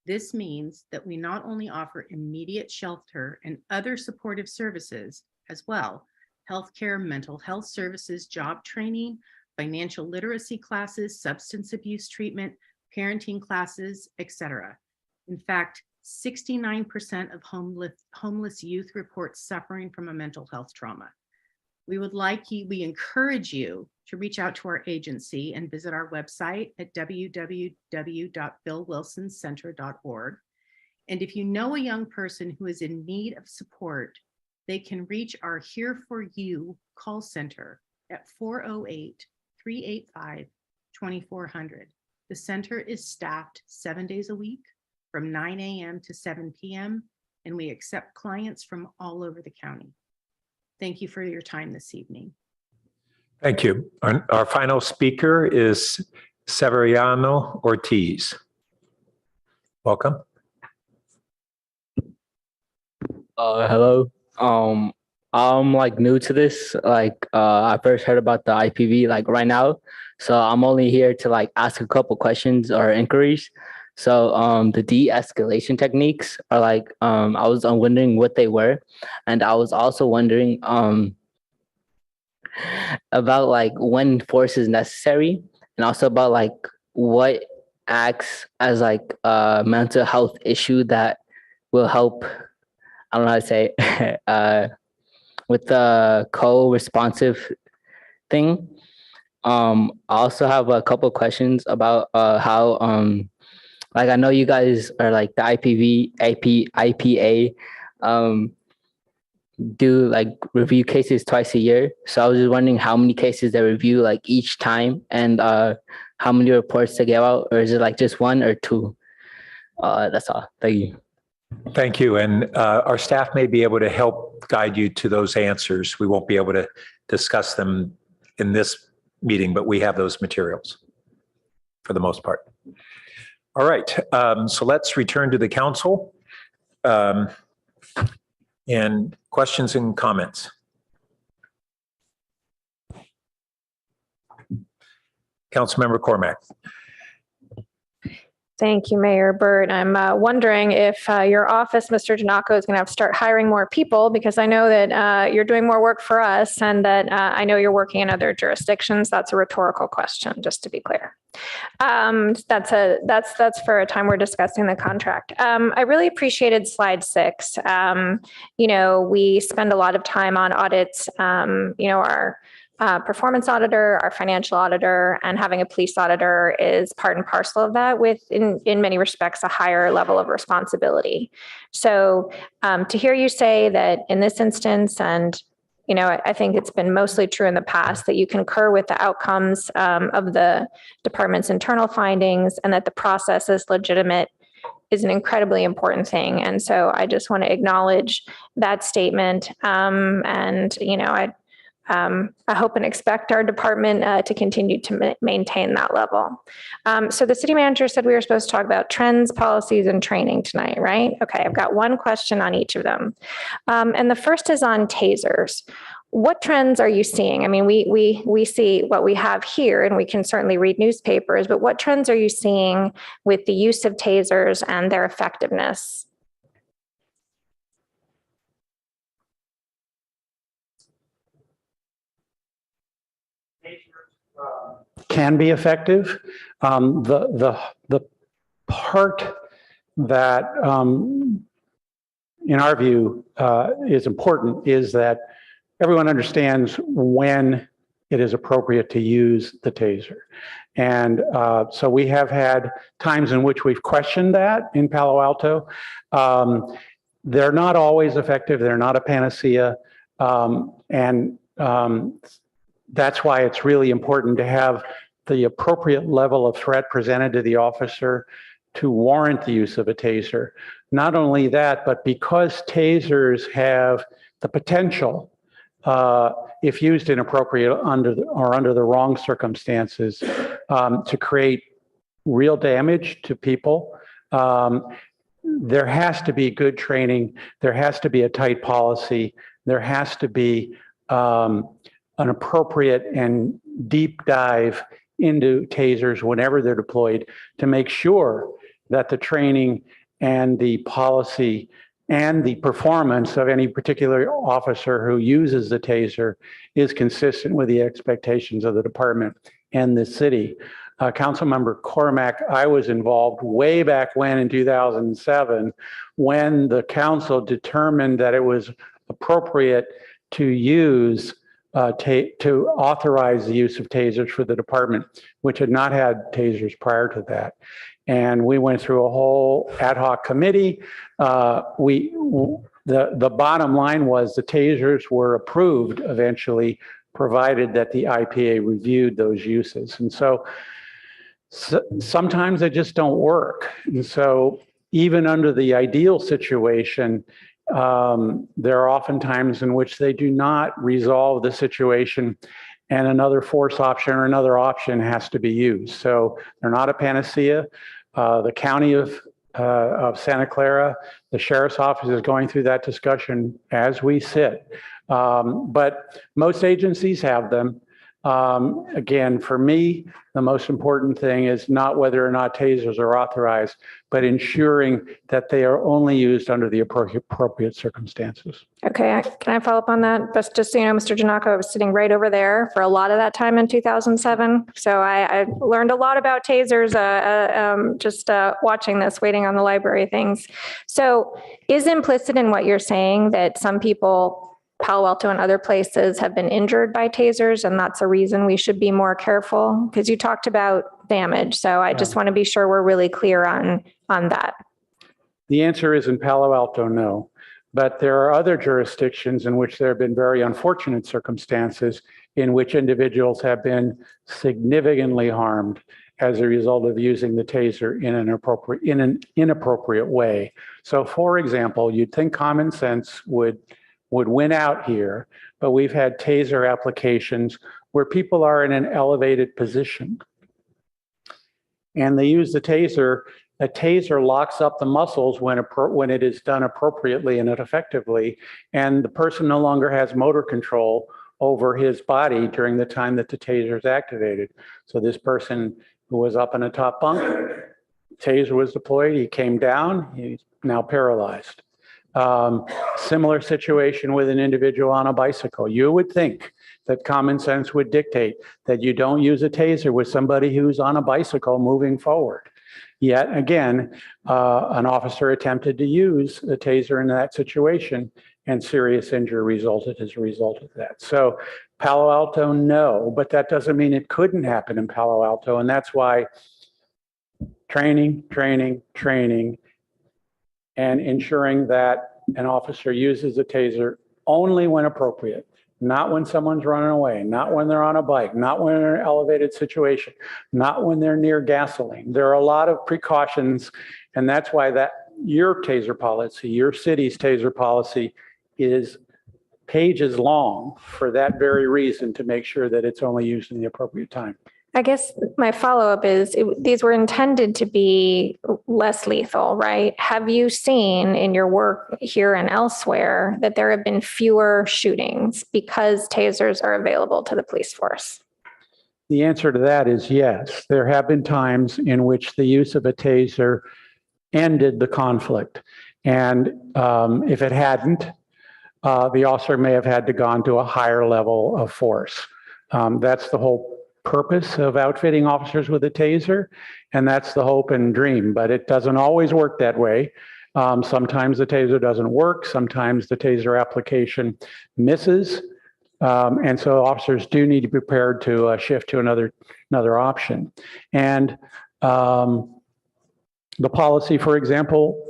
This means that we not only offer immediate shelter and other supportive services as well, healthcare, mental health services, job training, financial literacy classes, substance abuse treatment, parenting classes, etc. In fact, 69% of homeless youth report suffering from a mental health trauma. We encourage you to reach out to our agency and visit our website at www.billwilsoncenter.org. And if you know a young person who is in need of support, they can reach our Here For You call center at 408-385-2400. The center is staffed 7 days a week from 9 a.m. to 7 p.m. and we accept clients from all over the county. Thank you for your time this evening. Thank you. Our final speaker is Severiano Ortiz. Welcome. Hello. I'm like new to this. I first heard about the IPV like right now. So I'm only here to like ask a couple questions or inquiries. So the de-escalation techniques are like, I was wondering what they were. And I was also wondering about like when force is necessary, and also about like what acts as like a mental health issue that will help, I don't know how to say, with the co-responsive thing. I also have a couple of questions about how, like I know you guys are like the IPA do like review cases twice a year. So I was just wondering how many cases they review like each time, and how many reports they give out, or is it like just one or two? That's all. Thank you. Thank you. And our staff may be able to help guide you to those answers. We won't be able to discuss them in this meeting, but we have those materials for the most part. All right. So let's return to the council. And questions and comments. Councilmember Cormack. Thank you, Mayor Burt. I'm wondering if your office, Mr. Giannakko, is going to have to start hiring more people, because I know that you're doing more work for us, and that I know you're working in other jurisdictions. That's a rhetorical question, just to be clear. That's for a time we're discussing the contract. I really appreciated slide 6. We spend a lot of time on audits. Our performance auditor, our financial auditor, and having a police auditor is part and parcel of that, with in many respects a higher level of responsibility. So to hear you say that in this instance, and I think it's been mostly true in the past, that you concur with the outcomes of the department's internal findings, and that the process is legitimate, is an incredibly important thing. And so I just want to acknowledge that statement. I hope and expect our department to continue to maintain that level. So the city manager said we were supposed to talk about trends, policies, and training tonight, right? Okay, I've got one question on each of them. And the first is on tasers. What trends are you seeing? I mean, we see what we have here, and we can certainly read newspapers, but what trends are you seeing with the use of tasers and their effectiveness? Can be effective. The part that, in our view, is important is that everyone understands when it is appropriate to use the taser. And so we have had times in which we've questioned that in Palo Alto. They're not always effective. They're not a panacea. That's why it's really important to have the appropriate level of threat presented to the officer to warrant the use of a taser. Not only that, but because tasers have the potential, if used inappropriate under the wrong circumstances, to create real damage to people. There has to be good training. There has to be a tight policy. There has to be an appropriate and deep dive into tasers whenever they're deployed to make sure that the training and the policy and the performance of any particular officer who uses the taser is consistent with the expectations of the department and the city. Councilmember Cormack, I was involved way back when in 2007 when the council determined that it was appropriate to use to authorize the use of tasers for the department, which had not had tasers prior to that. And we went through a whole ad hoc committee. The bottom line was the tasers were approved eventually, provided that the IPA reviewed those uses. And so sometimes they just don't work. And so even under the ideal situation, there are often times in which they do not resolve the situation and another force option or another option has to be used. So they're not a panacea. The county of Santa Clara, the sheriff's office is going through that discussion as we sit. But most agencies have them. Again, for me, the most important thing is not whether or not tasers are authorized, but ensuring that they are only used under the appropriate circumstances. Okay, can I follow up on that? But just so you know, Mr. Janako was sitting right over there for a lot of that time in 2007. So I learned a lot about tasers just watching this, waiting on the library things. So is implicit in what you're saying that some people, Palo Alto and other places, have been injured by tasers, and that's a reason we should be more careful? Because you talked about damage. So I just want to be sure we're really clear on that. The answer is in Palo Alto, no. But there are other jurisdictions in which there have been very unfortunate circumstances in which individuals have been significantly harmed as a result of using the taser in an inappropriate way. So for example, you'd think common sense would win out here, but we've had taser applications where people are in an elevated position and they use the taser. A taser locks up the muscles when it is done appropriately and effectively, and the person no longer has motor control over his body during the time that the taser is activated. So this person who was up in a top bunk, taser was deployed, he came down, he's now paralyzed. Similar situation with an individual on a bicycle. You would think that common sense would dictate that you don't use a taser with somebody who's on a bicycle moving forward. Yet again, an officer attempted to use a taser in that situation and serious injury resulted as a result of that. So Palo Alto, no, but that doesn't mean it couldn't happen in Palo Alto. And that's why training, and ensuring that an officer uses a taser only when appropriate, not when someone's running away, not when they're on a bike, not when they're in an elevated situation, not when they're near gasoline. There are a lot of precautions, and that's why your taser policy, your city's taser policy is pages long for that very reason, to make sure that it's only used in the appropriate time. I guess my follow-up is these were intended to be less lethal, right? Have you seen in your work here and elsewhere that there have been fewer shootings because tasers are available to the police force? The answer to that is yes. There have been times in which the use of a taser ended the conflict. And if it hadn't, the officer may have had to gone to a higher level of force. That's the whole purpose of outfitting officers with a taser, and that's the hope and dream, but it doesn't always work that way. Sometimes the taser doesn't work. Sometimes the taser application misses. And so officers do need to be prepared to shift to another option. And the policy, for example,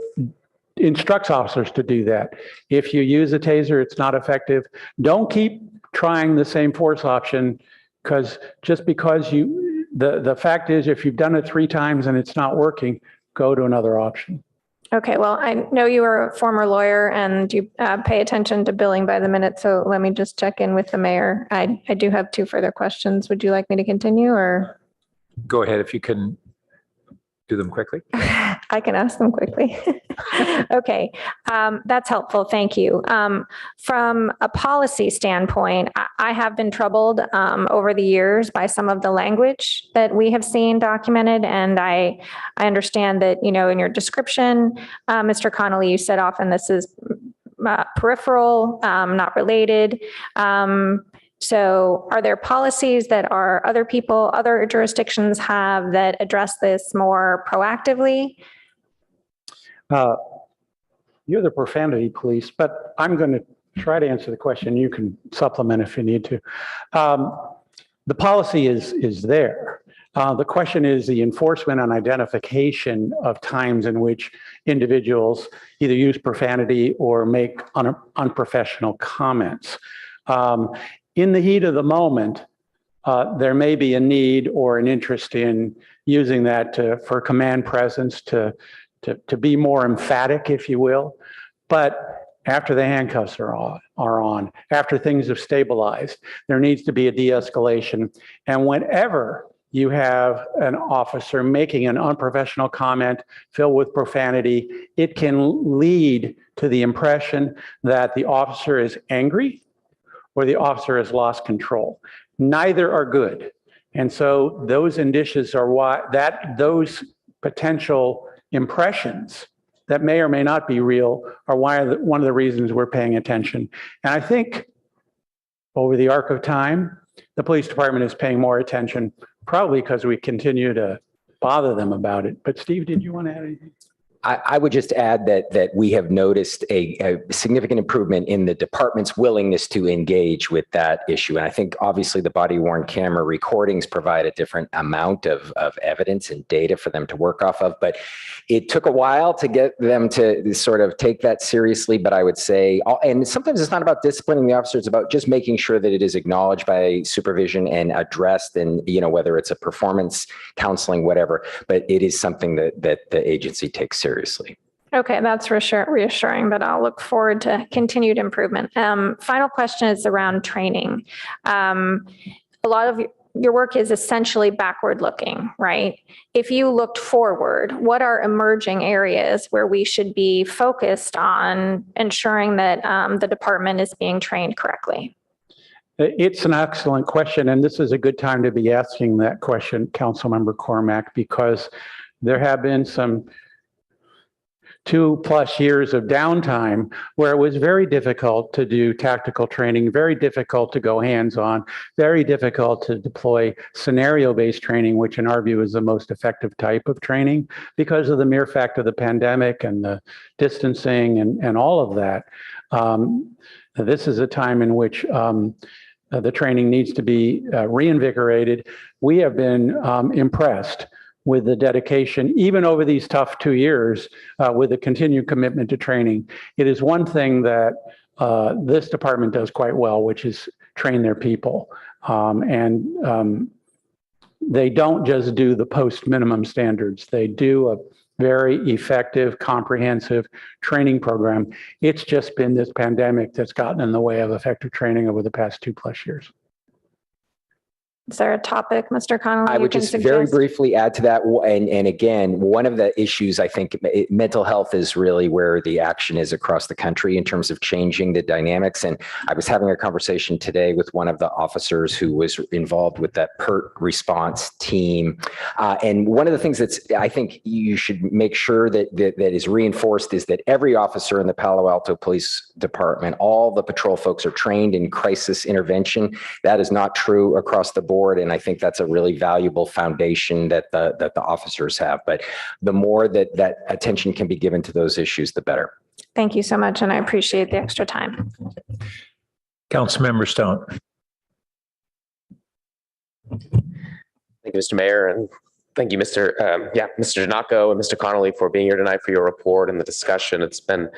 instructs officers to do that. If you use a taser, it's not effective. Don't keep trying the same force option, because just because the fact is, if you've done it 3 times and it's not working, go to another option. Okay, well, I know you are a former lawyer and you pay attention to billing by the minute, so let me just check in with the mayor. I do have 2 further questions. Would you like me to continue, or? Go ahead if you can do them quickly. I can ask them quickly. Okay, that's helpful. Thank you. From a policy standpoint, I have been troubled over the years by some of the language that we have seen documented, and I understand that, you know, in your description, Mr. Connolly, you said often this is peripheral, not related. So are there policies that other jurisdictions have that address this more proactively? You're the profanity police, but I'm going to try to answer the question. You can supplement if you need to. The policy is there. The question is the enforcement and identification of times in which individuals either use profanity or make unprofessional comments. In the heat of the moment, there may be a need or an interest in using that for command presence to be more emphatic, if you will. But after the handcuffs are on, after things have stabilized, there needs to be a de-escalation. And whenever you have an officer making an unprofessional comment filled with profanity, it can lead to the impression that the officer is angry or the officer has lost control. Neither are good. And so those indicias are why those potential impressions that may or may not be real are one of the reasons we're paying attention. And I think over the arc of time, the police department is paying more attention, probably because we continue to bother them about it. But Steve, did you want to add anything? I would just add that we have noticed a significant improvement in the department's willingness to engage with that issue. And I think obviously the body-worn camera recordings provide a different amount of evidence and data for them to work off of. But it took a while to get them to sort of take that seriously. But I would say, and sometimes it's not about disciplining the officer, it's about just making sure that it is acknowledged by supervision and addressed, and, you know, whether it's a performance counseling, whatever, but it is something that the agency takes seriously. Okay, that's reassuring, but I'll look forward to continued improvement. Final question is around training. A lot of your work is essentially backward looking, right? If you looked forward, what are emerging areas where we should be focused on ensuring that the department is being trained correctly? It's an excellent question, and this is a good time to be asking that question, Councilmember Cormack, because there have been some 2+ years of downtime where it was very difficult to do tactical training, very difficult to go hands-on, very difficult to deploy scenario-based training, which in our view is the most effective type of training because of the mere fact of the pandemic and the distancing and all of that. This is a time in which the training needs to be reinvigorated. We have been impressed with the dedication, even over these tough 2 years, with the continued commitment to training. It is one thing that this department does quite well, which is train their people. They don't just do the post minimum standards. They do a very effective, comprehensive training program. It's just been this pandemic that's gotten in the way of effective training over the past 2+ years. Is there a topic, Mr. Connolly? I would just very briefly add to that. And again, one of the issues, I think mental health is really where the action is across the country in terms of changing the dynamics. And I was having a conversation today with one of the officers who was involved with that PERT response team. And one of the things that's, I think you should make sure that is reinforced is that every officer in the Palo Alto Police Department, all the patrol folks are trained in crisis intervention. That is not true across the board. And I think that's a really valuable foundation that the officers have. But the more that attention can be given to those issues, the better. Thank you so much. And I appreciate the extra time. Councilmember Stone. Thank you, Mr. Mayor, and Thank you, Mr. Janako and Mr. Connolly for being here tonight for your report and the discussion. It's been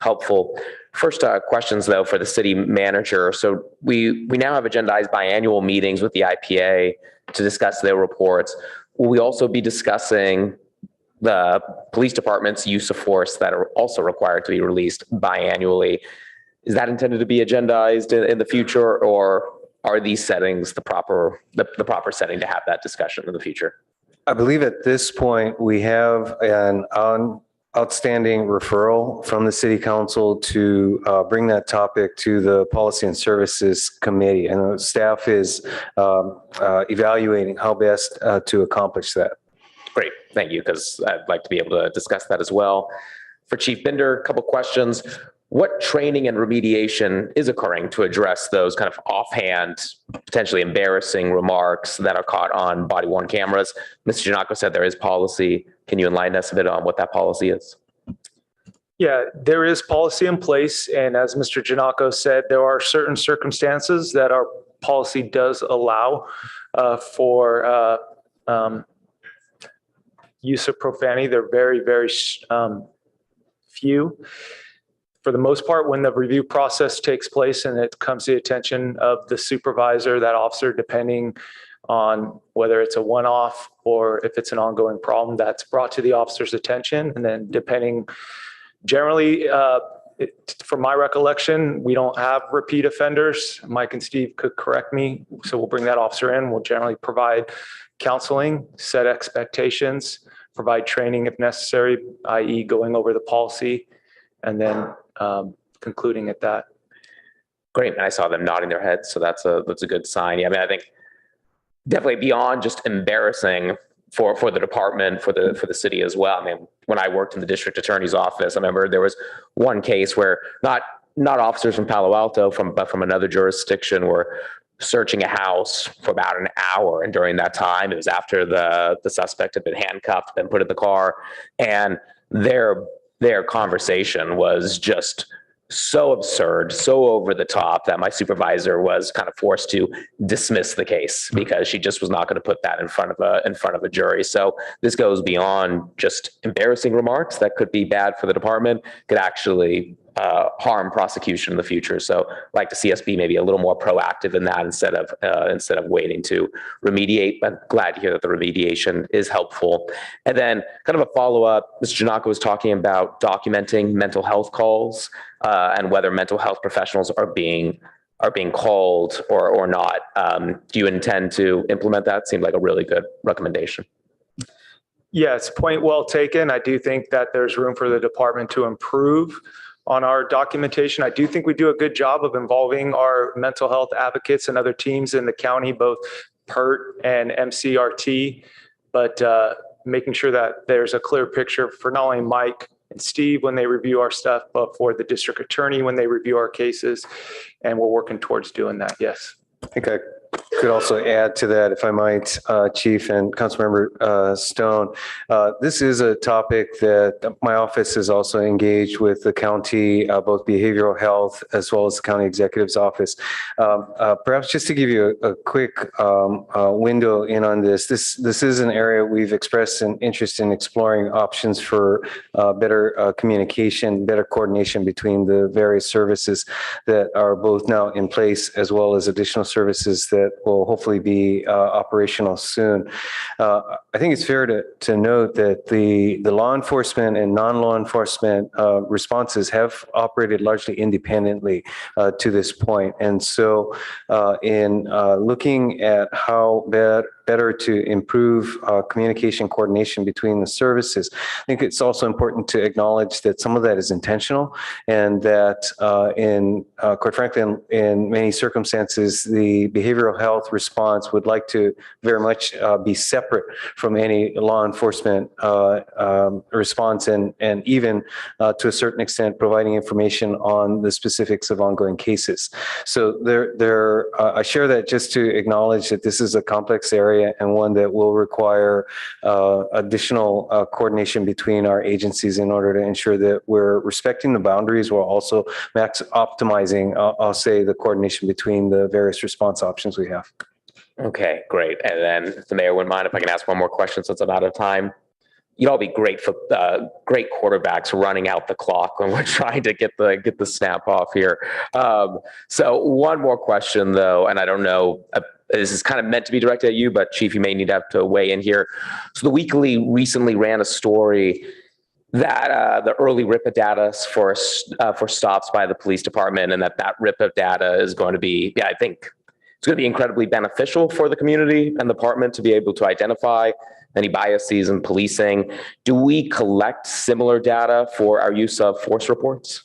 helpful. First questions though for the city manager. So we now have agendized biannual meetings with the IPA to discuss their reports. Will we also be discussing the police department's use of force that are also required to be released biannually? Is that intended to be agendized in the future, or are these settings the proper setting to have that discussion in the future? I believe at this point, we have an outstanding referral from the city council to bring that topic to the Policy and Services Committee. And the staff is evaluating how best to accomplish that. Great, thank you, because I'd like to be able to discuss that as well. For Chief Binder, a couple questions. What training and remediation is occurring to address those kind of offhand, potentially embarrassing remarks that are caught on body-worn cameras? Mr. Janako said there is policy. Can you enlighten us a bit on what that policy is? Yeah, there is policy in place. And as Mr. Janako said, there are certain circumstances that our policy does allow for use of profanity. They're very, very few. For the most part, when the review process takes place and it comes to the attention of the supervisor, that officer, depending on whether it's a one-off or if it's an ongoing problem, that's brought to the officer's attention. And then depending, generally, from my recollection, we don't have repeat offenders. Mike and Steve could correct me. So we'll bring that officer in. We'll generally provide counseling, set expectations, provide training if necessary, i.e. going over the policy, and then concluding at that. Great, and I saw them nodding their heads, so that's a good sign. Yeah, I mean, I think definitely beyond just embarrassing for the department, for the city as well. I mean, when I worked in the district attorney's office, I remember there was one case where not officers from Palo Alto, but from another jurisdiction were searching a house for about an hour, and during that time, it was after the suspect had been handcuffed, been put in the car, and their conversation was just so absurd, so over the top that my supervisor was kind of forced to dismiss the case because she just was not going to put that in front of a jury. So this goes beyond just embarrassing remarks that could be bad for the department, could actually harm prosecution in the future. So I'd like to see us be maybe a little more proactive in that instead of waiting to remediate. I'm glad to hear that the remediation is helpful. And then kind of a follow-up, Mr. Janako was talking about documenting mental health calls and whether mental health professionals are being called or not. Do you intend to implement that? Seemed like a really good recommendation. Yes, point well taken. I do think that there's room for the department to improve on our documentation. I do think we do a good job of involving our mental health advocates and other teams in the county, both PERT and MCRT, but making sure that there's a clear picture for not only Mike and Steve when they review our stuff, but for the district attorney when they review our cases. And we're working towards doing that, yes. I think I could also add to that, if I might, Chief and Councilmember Stone. This is a topic that my office is also engaged with the county, both behavioral health as well as the county executive's office. Perhaps just to give you a quick window in on this is an area we've expressed an interest in exploring options for better communication, better coordination between the various services that are both now in place as well as additional services that will hopefully be operational soon. I think it's fair to note that the law enforcement and non-law enforcement responses have operated largely independently to this point. And so in looking at how better to improve communication coordination between the services, I think it's also important to acknowledge that some of that is intentional and that quite frankly, in many circumstances, the behavioral health response would like to very much be separate from any law enforcement response and even to a certain extent providing information on the specifics of ongoing cases. So I share that just to acknowledge that this is a complex area and one that will require additional coordination between our agencies in order to ensure that we're respecting the boundaries while also optimizing, I'll say, the coordination between the various response options we have. Okay, great. And then if the mayor wouldn't mind if I can ask one more question since I'm out of time. You'd all be great for great quarterbacks running out the clock when we're trying to get the snap off here. So one more question though, and I don't know, this is kind of meant to be directed at you, but Chief, you may need to have to weigh in here. So the Weekly recently ran a story that the early RIPA data for stops by the police department, and that RIPA data is going to be, I think it's going to be incredibly beneficial for the community and the department to be able to identify any biases in policing. Do we collect similar data for our use of force reports?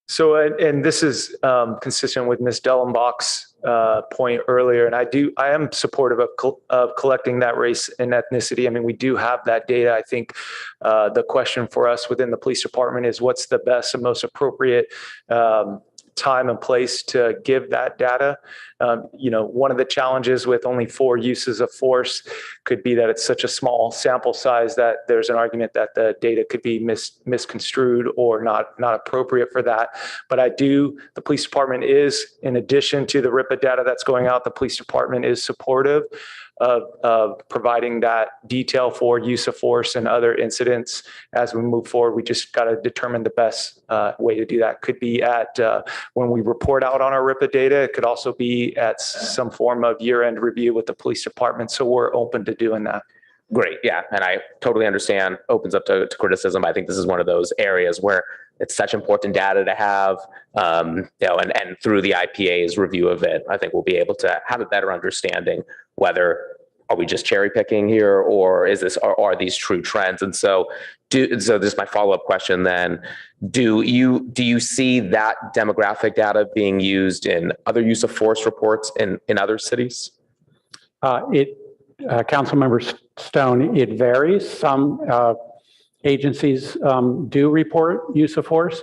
So, and this is consistent with Ms. Dellenbach's point earlier, and I am supportive of collecting that race and ethnicity. I mean, we do have that data. I think the question for us within the police department is what's the best and most appropriate time and place to give that data. One of the challenges with only 4 uses of force could be that it's such a small sample size that there's an argument that the data could be misconstrued or not appropriate for that. But the police department is, in addition to the RIPA data that's going out, the police department is supportive of providing that detail for use of force and other incidents as we move forward. We just got to determine the best way to do that. Could be at when we report out on our RIPA data. It could also be at some form of year-end review with the police department. So we're open to doing that. Great. Yeah. And I totally understand, opens up to criticism. I think this is one of those areas where it's such important data to have, and through the IPA's review of it, I think we'll be able to have a better understanding whether are we just cherry picking here, or are these true trends? And so this is my follow-up question then. Do you see that demographic data being used in other use of force reports in other cities? Councilmember Stone, it varies. Some agencies do report use of force.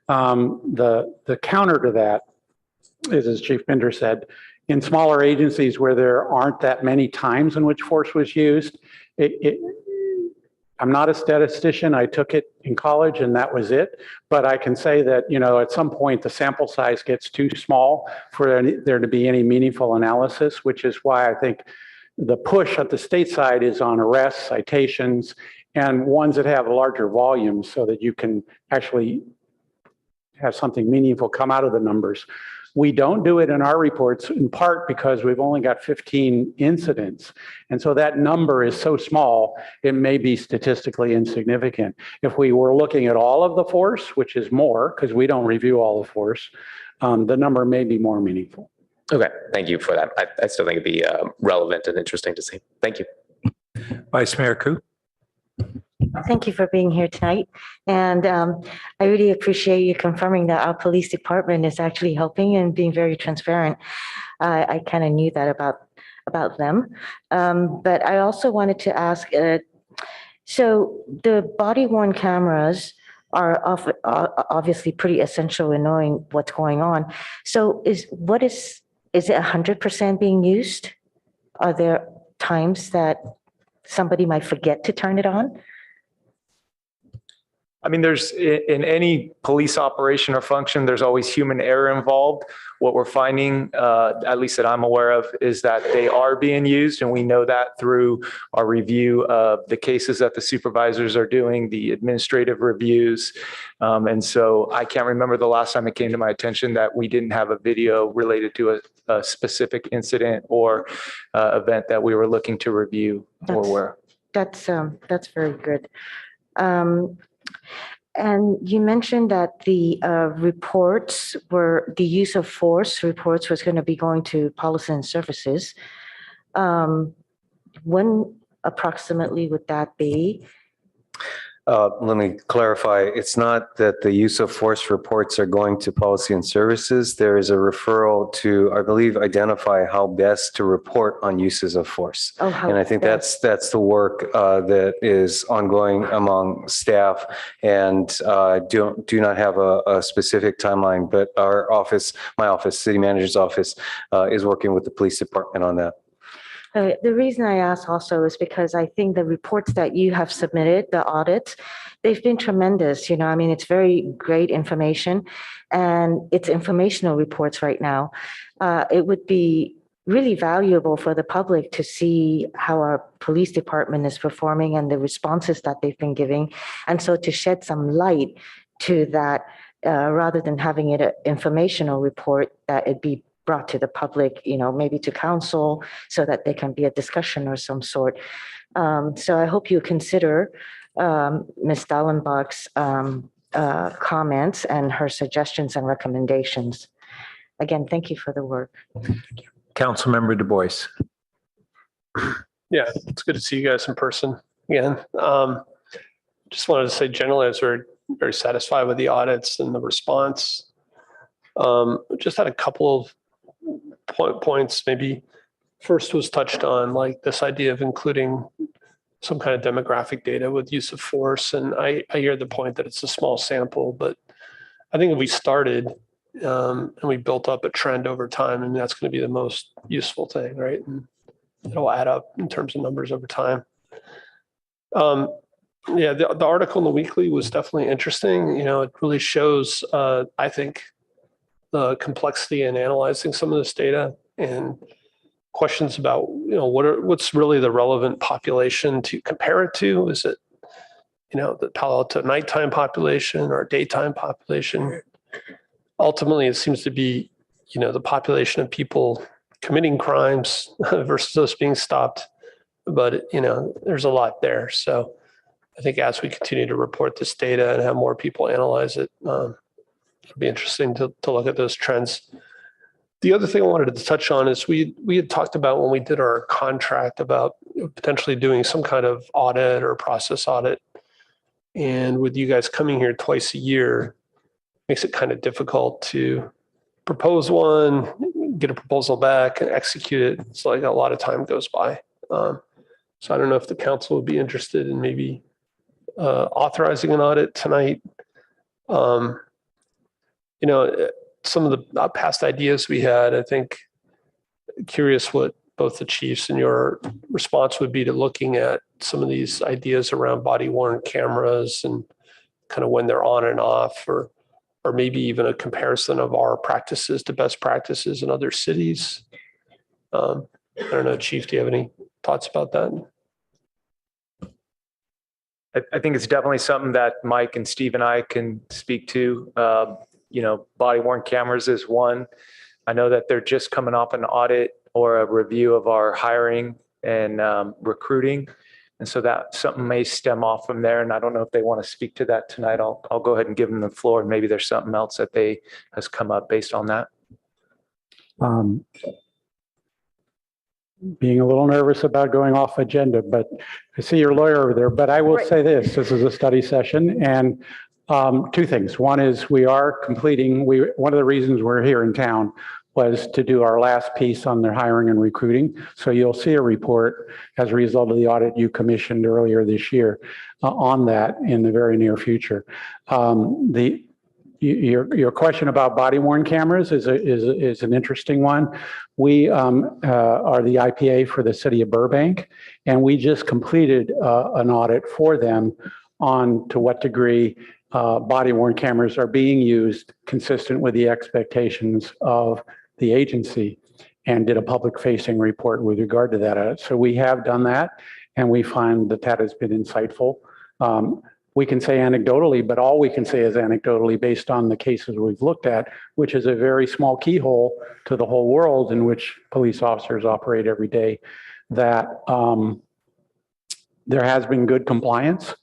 The counter to that is, as Chief Binder said, in smaller agencies where there aren't that many times in which force was used, I'm not a statistician. I took it in college and that was it. But I can say that, at some point the sample size gets too small for there to be any meaningful analysis, which is why I think the push at the state side is on arrests, citations, and ones that have larger volumes so that you can actually have something meaningful come out of the numbers. We don't do it in our reports in part because we've only got 15 incidents. And so that number is so small, it may be statistically insignificant. If we were looking at all of the force, which is more because we don't review all the force, the number may be more meaningful. Okay, thank you for that. I still think it'd be relevant and interesting to see. Thank you. Vice Mayor Koo. Thank you for being here tonight. And I really appreciate you confirming that our police department is actually helping and being very transparent. I kind of knew that about them. But I also wanted to ask, so the body-worn cameras are obviously pretty essential in knowing what's going on. So is it 100% being used? Are there times that somebody might forget to turn it on? I mean, there's in any police operation or function, there's always human error involved. What we're finding, at least that I'm aware of, is that they are being used. And we know that through our review of the cases that the supervisors are doing, the administrative reviews. And so I can't remember the last time it came to my attention that we didn't have a video related to a specific incident or event that we were looking to review or where. That's very good. And you mentioned that the use of force reports was going to be going to policy and services. When approximately would that be? Let me clarify. It's not that the use of force reports are going to policy and services. There is a referral to, I believe, identify how best to report on uses of force. Oh, and I think that's the work that is ongoing among staff, and do not have a specific timeline, but our office, my office, city manager's office, is working with the police department on that. The reason I ask also is because I think the reports that you have submitted, the audits, they've been tremendous. You know, I mean, it's very great information, and it's informational reports right now. It would be really valuable for the public to see how our police department is performing and the responses that they've been giving. And so to shed some light to that, rather than having it an informational report, that it be brought to the public, you know, maybe to council, so that there can be a discussion or some sort. So I hope you consider Ms. Dallenbach's comments and her suggestions and recommendations. Again, thank you for the work. Councilmember Du Bois. Yeah, it's good to see you guys in person again. Just wanted to say generally, I was very satisfied with the audits and the response. Just had a couple of points. Maybe first was touched on, like this idea of including some kind of demographic data with use of force. And I hear the point that it's a small sample, but I think if we started and we built up a trend over time, and that's going to be the most useful thing, right? And it'll add up in terms of numbers over time. Yeah, the article in the weekly was definitely interesting. You know, it really shows, I think, the complexity in analyzing some of this data and questions about, you know, what's really the relevant population to compare it to. Is it, you know, the Palo Alto nighttime population or daytime population? Ultimately, it seems to be, you know, the population of people committing crimes versus those being stopped. But, you know, there's a lot there. So I think as we continue to report this data and have more people analyze it, it'll be interesting to look at those trends. The other thing I wanted to touch on is we had talked about when we did our contract about potentially doing some kind of audit or process audit. And with you guys coming here twice a year, makes it kind of difficult to propose one, get a proposal back and execute it. It's like a lot of time goes by. So I don't know if the council would be interested in maybe authorizing an audit tonight. You know, some of the past ideas we had, I think, curious what both the chiefs and your response would be to looking at some of these ideas around body worn cameras and kind of when they're on and off, or maybe even a comparison of our practices to best practices in other cities. I don't know, Chief, do you have any thoughts about that? I think it's definitely something that Mike and Steve and I can speak to. You know, body worn cameras is one. I know that they're just coming off an audit or a review of our hiring and recruiting. And so that something may stem off from there. And I don't know if they want to speak to that tonight. I'll go ahead and give them the floor. And maybe there's something else that has come up based on that. Being a little nervous about going off agenda, but I see your lawyer over there. But I will say this is a study session, and two things. One is we are completing, one of the reasons we're here in town was to do our last piece on their hiring and recruiting. So you'll see a report as a result of the audit you commissioned earlier this year on that in the very near future. Your question about body worn cameras is an interesting one. We are the IPA for the city of Burbank, and we just completed an audit for them on to what degree body worn cameras are being used consistent with the expectations of the agency, and did a public facing report with regard to that. So we have done that, and we find that has been insightful. We can say anecdotally, but all we can say is anecdotally based on the cases we've looked at, which is a very small keyhole to the whole world in which police officers operate every day, that there has been good compliance.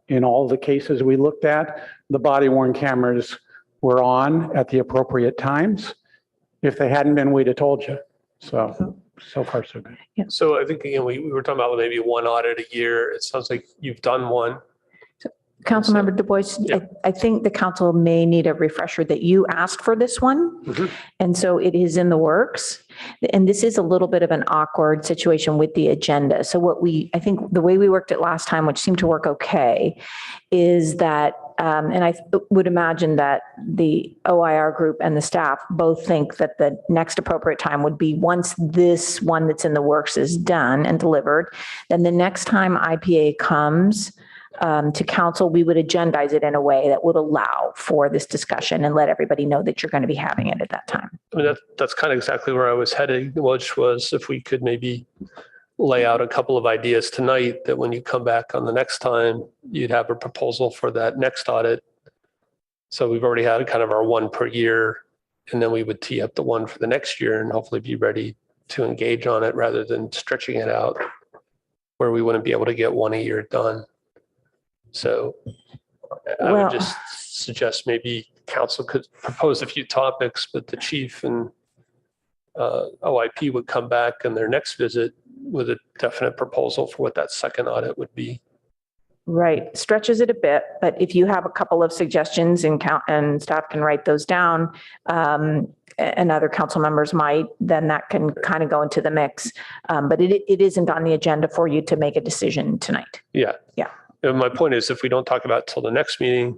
In all the cases we looked at, the body worn cameras were on at the appropriate times. If they hadn't been, we'd have told you. So far, so good. Yeah. So I think, again, we were talking about maybe one audit a year. It sounds like you've done one. Councilmember Du Bois, Yeah. I think the council may need a refresher that you asked for this one. Mm-hmm. And so it is in the works. And this is a little bit of an awkward situation with the agenda. So I think the way we worked it last time, which seemed to work okay, is that and I would imagine that the OIR group and the staff both think that the next appropriate time would be once this one that's in the works is done and delivered, then the next time IPA comes to council, we would agendize it in a way that would allow for this discussion and let everybody know that you're going to be having it at that time. I mean, that's kind of exactly where I was heading, which was if we could maybe lay out a couple of ideas tonight that when you come back on the next time, you'd have a proposal for that next audit. So we've already had kind of our one per year, and then we would tee up the one for the next year and hopefully be ready to engage on it rather than stretching it out where we wouldn't be able to get one a year done. So I would just suggest maybe council could propose a few topics, but the chief and OIP would come back in their next visit with a definite proposal for what that second audit would be. Right, stretches it a bit, but if you have a couple of suggestions and staff can write those down, and other council members might, then that can kind of go into the mix. But it isn't on the agenda for you to make a decision tonight. Yeah. Yeah. And my point is, if we don't talk about it till the next meeting,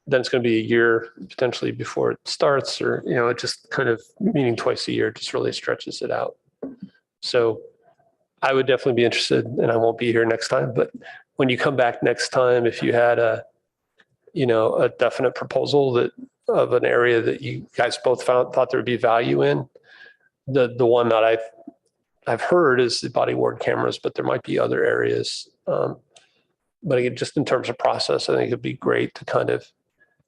then it's going to be a year potentially before it starts, or, it just kind of meeting twice a year just really stretches it out. So I would definitely be interested, and I won't be here next time, but when you come back next time, if you had a definite proposal that of an area that you guys both thought there would be value in, the one that I've heard is the body worn cameras, but there might be other areas. But again, just in terms of process, I think it'd be great to kind of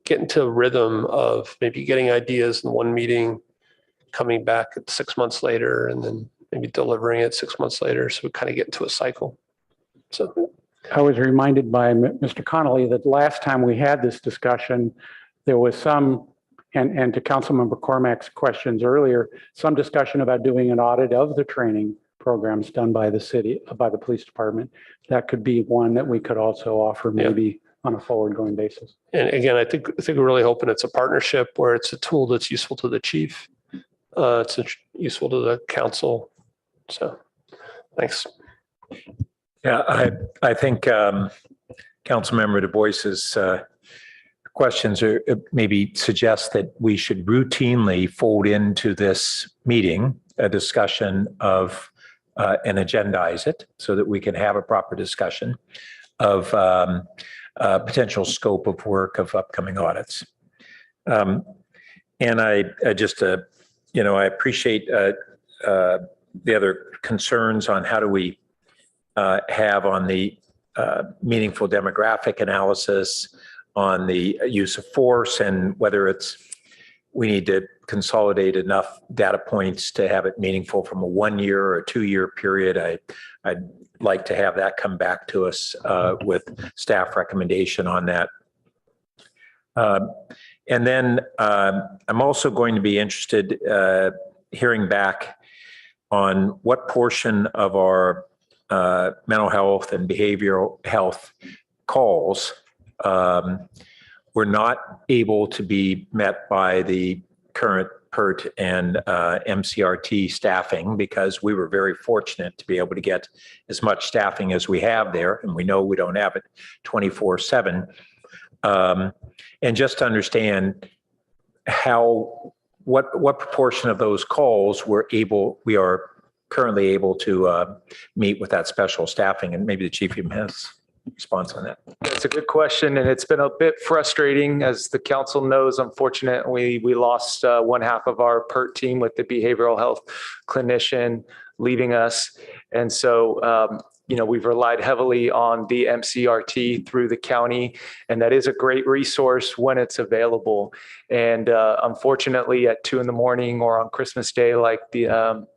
get into a rhythm of maybe getting ideas in one meeting, coming back 6 months later, and then maybe delivering it 6 months later. So we kind of get into a cycle. So I was reminded by Mr. Connolly that last time we had this discussion, there was some, and to Councilmember Cormack's questions earlier, some discussion about doing an audit of the training programs done by the city, by the police department. That could be one that we could also offer maybe on a forward going basis. And again, I think we're really hoping it's a partnership where it's a tool that's useful to the chief. It's useful to the council. So thanks. Yeah, I think Councilmember Du Bois's questions maybe suggest that we should routinely fold into this meeting a discussion of and agendize it so that we can have a proper discussion of potential scope of work of upcoming audits. And I just, I appreciate the other concerns on how do we have on the meaningful demographic analysis, on the use of force, and whether we need to consolidate enough data points to have it meaningful from a 1 year or a 2 year period. I'd like to have that come back to us with staff recommendation on that. And then I'm also going to be interested hearing back on what portion of our mental health and behavioral health calls were not able to be met by the current PERT and MCRT staffing, because we were very fortunate to be able to get as much staffing as we have there, and we know we don't have it 24/7. And just to understand what proportion of those calls we are currently able to meet with that special staffing, and maybe the chief even has response on that. That's a good question, and it's been a bit frustrating. As the council knows, unfortunately, we lost one half of our PERT team with the behavioral health clinician leaving us. And so, we've relied heavily on the MCRT through the county, and that is a great resource when it's available. And unfortunately, at 2 a.m. or on Christmas Day, like the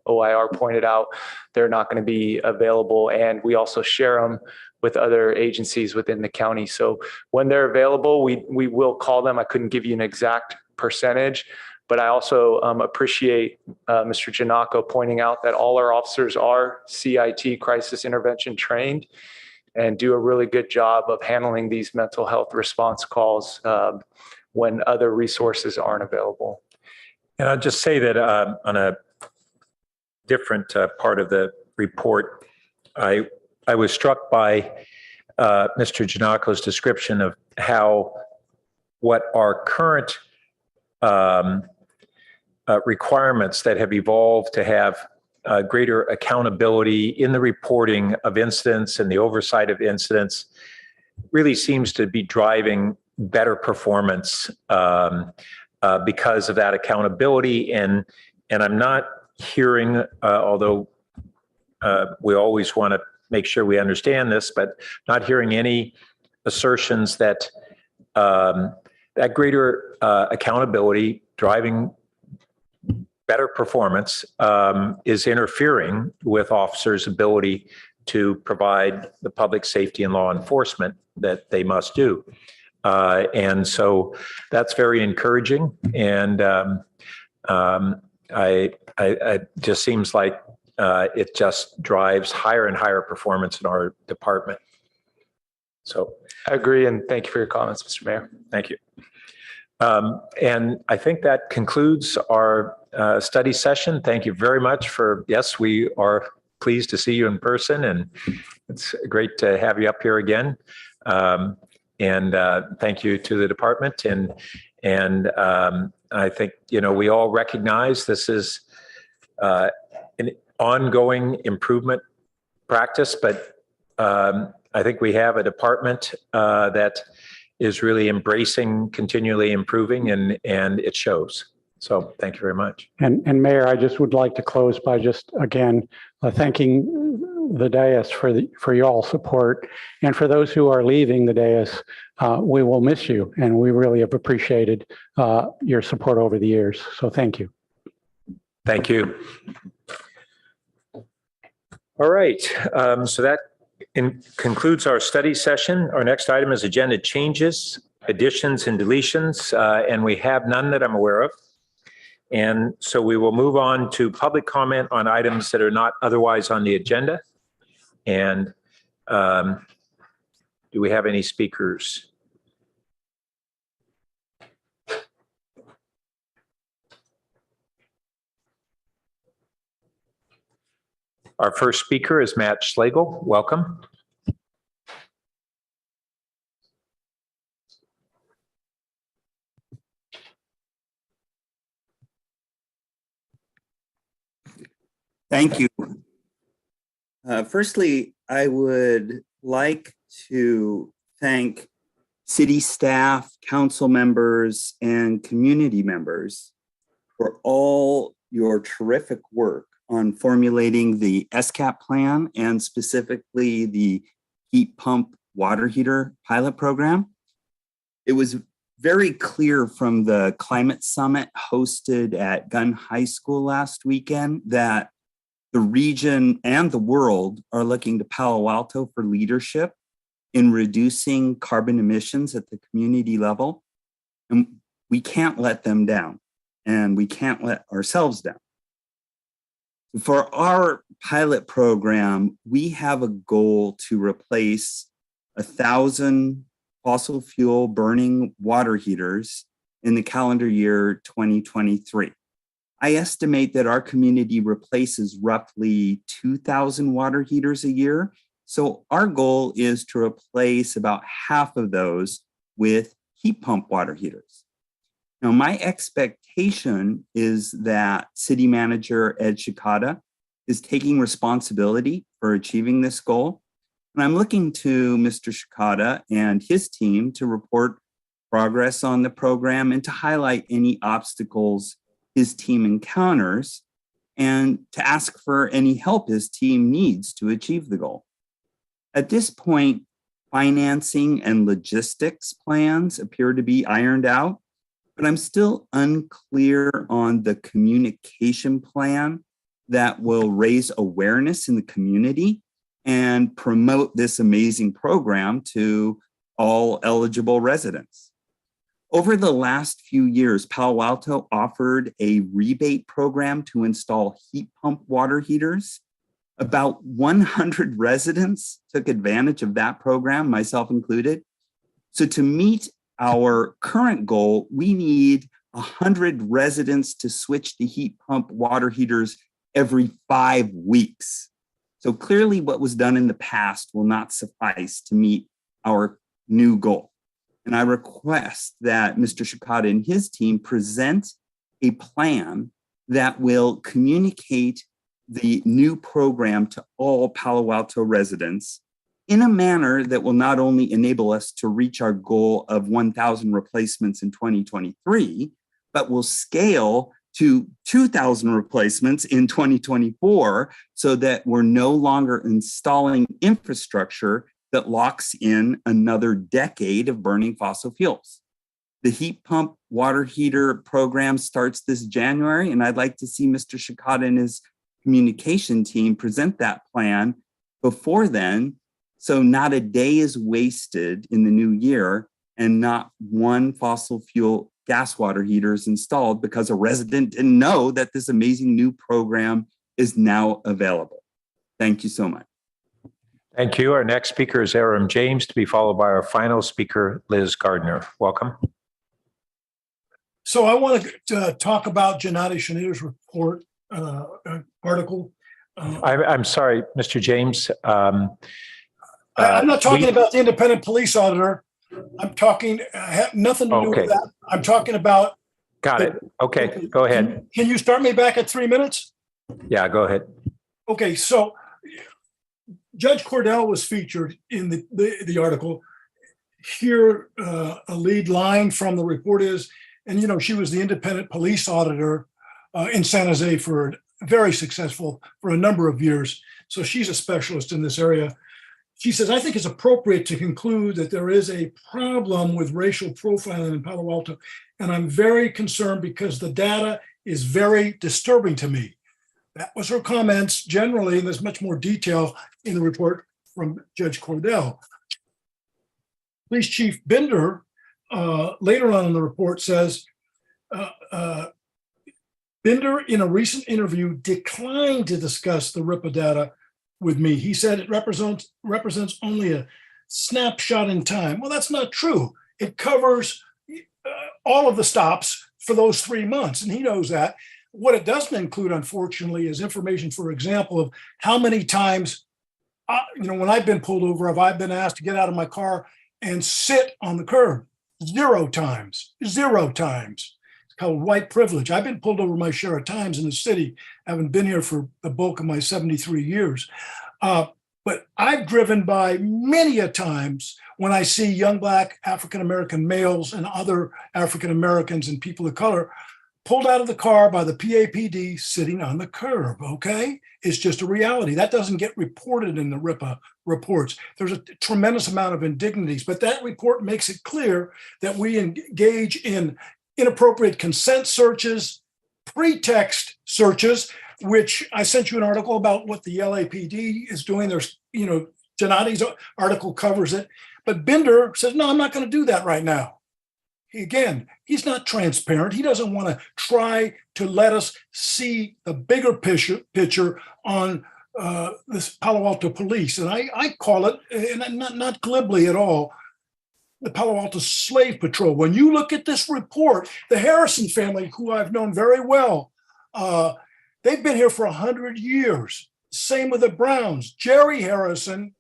OIR pointed out, they're not going to be available. And we also share them with other agencies within the county. So when they're available, we will call them. I couldn't give you an exact percentage, but I also appreciate Mr. Giannacco pointing out that all our officers are CIT, crisis intervention trained, and do a really good job of handling these mental health response calls when other resources aren't available. And I'll just say that on a different part of the report, I was struck by Mr. Giannacco's description of how what our current requirements that have evolved to have greater accountability in the reporting of incidents and the oversight of incidents really seems to be driving better performance because of that accountability. And I'm not hearing, although we always want to make sure we understand this, but not hearing any assertions that that greater accountability driving better performance is interfering with officers' ability to provide the public safety and law enforcement that they must do. And so that's very encouraging. And it just seems like it just drives higher and higher performance in our department. So I agree, and thank you for your comments, Mr. Mayor. thank you. And I think that concludes our study session. Thank you very much for, yes, we are pleased to see you in person, and it's great to have you up here again. And thank you to the department. And I think, we all recognize this is an ongoing improvement practice, but I think we have a department that is really embracing continually improving, and it shows. So thank you very much. And Mayor, I just would like to close by just again thanking the dais for y'all support, and for those who are leaving the dais, we will miss you, and we really have appreciated your support over the years. So thank you. Thank you. All right. So that concludes our study session. Our next item is agenda changes, additions, and deletions, and we have none that I'm aware of. And so we will move on to public comment on items that are not otherwise on the agenda. And do we have any speakers? Our first speaker is Matt Schlegel. Welcome. Thank you. Firstly, I would like to thank city staff, council members, and community members for all your terrific work on formulating the SCAP plan, and specifically the heat pump water heater pilot program. It was very clear from the climate summit hosted at Gunn High School last weekend that the region and the world are looking to Palo Alto for leadership in reducing carbon emissions at the community level. And we can't let them down, and we can't let ourselves down. For our pilot program, we have a goal to replace 1,000 fossil fuel burning water heaters in the calendar year 2023. I estimate that our community replaces roughly 2,000 water heaters a year. So our goal is to replace about half of those with heat pump water heaters. Now, my expectation is that City Manager Ed Shikata is taking responsibility for achieving this goal. And I'm looking to Mr. Shikata and his team to report progress on the program and to highlight any obstacles his team encounters and to ask for any help his team needs to achieve the goal. At this point, financing and logistics plans appear to be ironed out, but I'm still unclear on the communication plan that will raise awareness in the community and promote this amazing program to all eligible residents. Over the last few years, Palo Alto offered a rebate program to install heat pump water heaters. About 100 residents took advantage of that program, myself included. So to meet our current goal, we need 100 residents to switch to heat pump water heaters every 5 weeks. So clearly what was done in the past will not suffice to meet our new goal. And I request that Mr. Shikata and his team present a plan that will communicate the new program to all Palo Alto residents in a manner that will not only enable us to reach our goal of 1,000 replacements in 2023, but will scale to 2,000 replacements in 2024 so that we're no longer installing infrastructure that locks in another decade of burning fossil fuels. The heat pump water heater program starts this January, and I'd like to see Mr. Shikata and his communication team present that plan before then, so not a day is wasted in the new year and not one fossil fuel gas water heater is installed because a resident didn't know that this amazing new program is now available. Thank you so much. Thank you. Our next speaker is Aram James, to be followed by our final speaker, Liz Gardner. Welcome. So I want to talk about Gennady Schneider's report article. I'm sorry, Mr. James. I'm not talking about the independent police auditor. I'm talking, I have nothing to do with that. I'm talking about. Got it. Okay, go ahead. Can you start me back at 3 minutes? Yeah, go ahead. Okay, so Judge Cordell was featured in the article. Here, a lead line from the report is, and you know, she was the independent police auditor in San Jose very successful for a number of years. So she's a specialist in this area. She says, I think it's appropriate to conclude that there is a problem with racial profiling in Palo Alto. And I'm very concerned because the data is very disturbing to me. That was her comments generally, and there's much more detail in the report from Judge Cordell. Police Chief Binder, later on in the report, says, Binder, in a recent interview, declined to discuss the RIPA data with me. He said it represents only a snapshot in time. Well, that's not true. It covers all of the stops for those 3 months, and he knows that. What it doesn't include, unfortunately, is information, for example, of how many times, when I've been pulled over, have I been asked to get out of my car and sit on the curb? 0 times. 0 times. Called white privilege. I've been pulled over my share of times in the city. I haven't been here for the bulk of my 73 years. But I've driven by many a times when I see young Black African-American males and other African-Americans and people of color pulled out of the car by the PAPD sitting on the curb, okay? It's just a reality. That doesn't get reported in the RIPA reports. There's a tremendous amount of indignities, but that report makes it clear that we engage in inappropriate consent searches, pretext searches, which I sent you an article about what the LAPD is doing. There's, Gennady's article covers it, but Binder says, no, I'm not going to do that right now. Again, he's not transparent. He doesn't want to try to let us see the bigger picture on this Palo Alto police. And I call it, and not glibly at all, the Palo Alto Slave Patrol. When you look at this report, the Harrison family, who I've known very well, they've been here for 100 years. Same with the Browns. Jerry Harrison,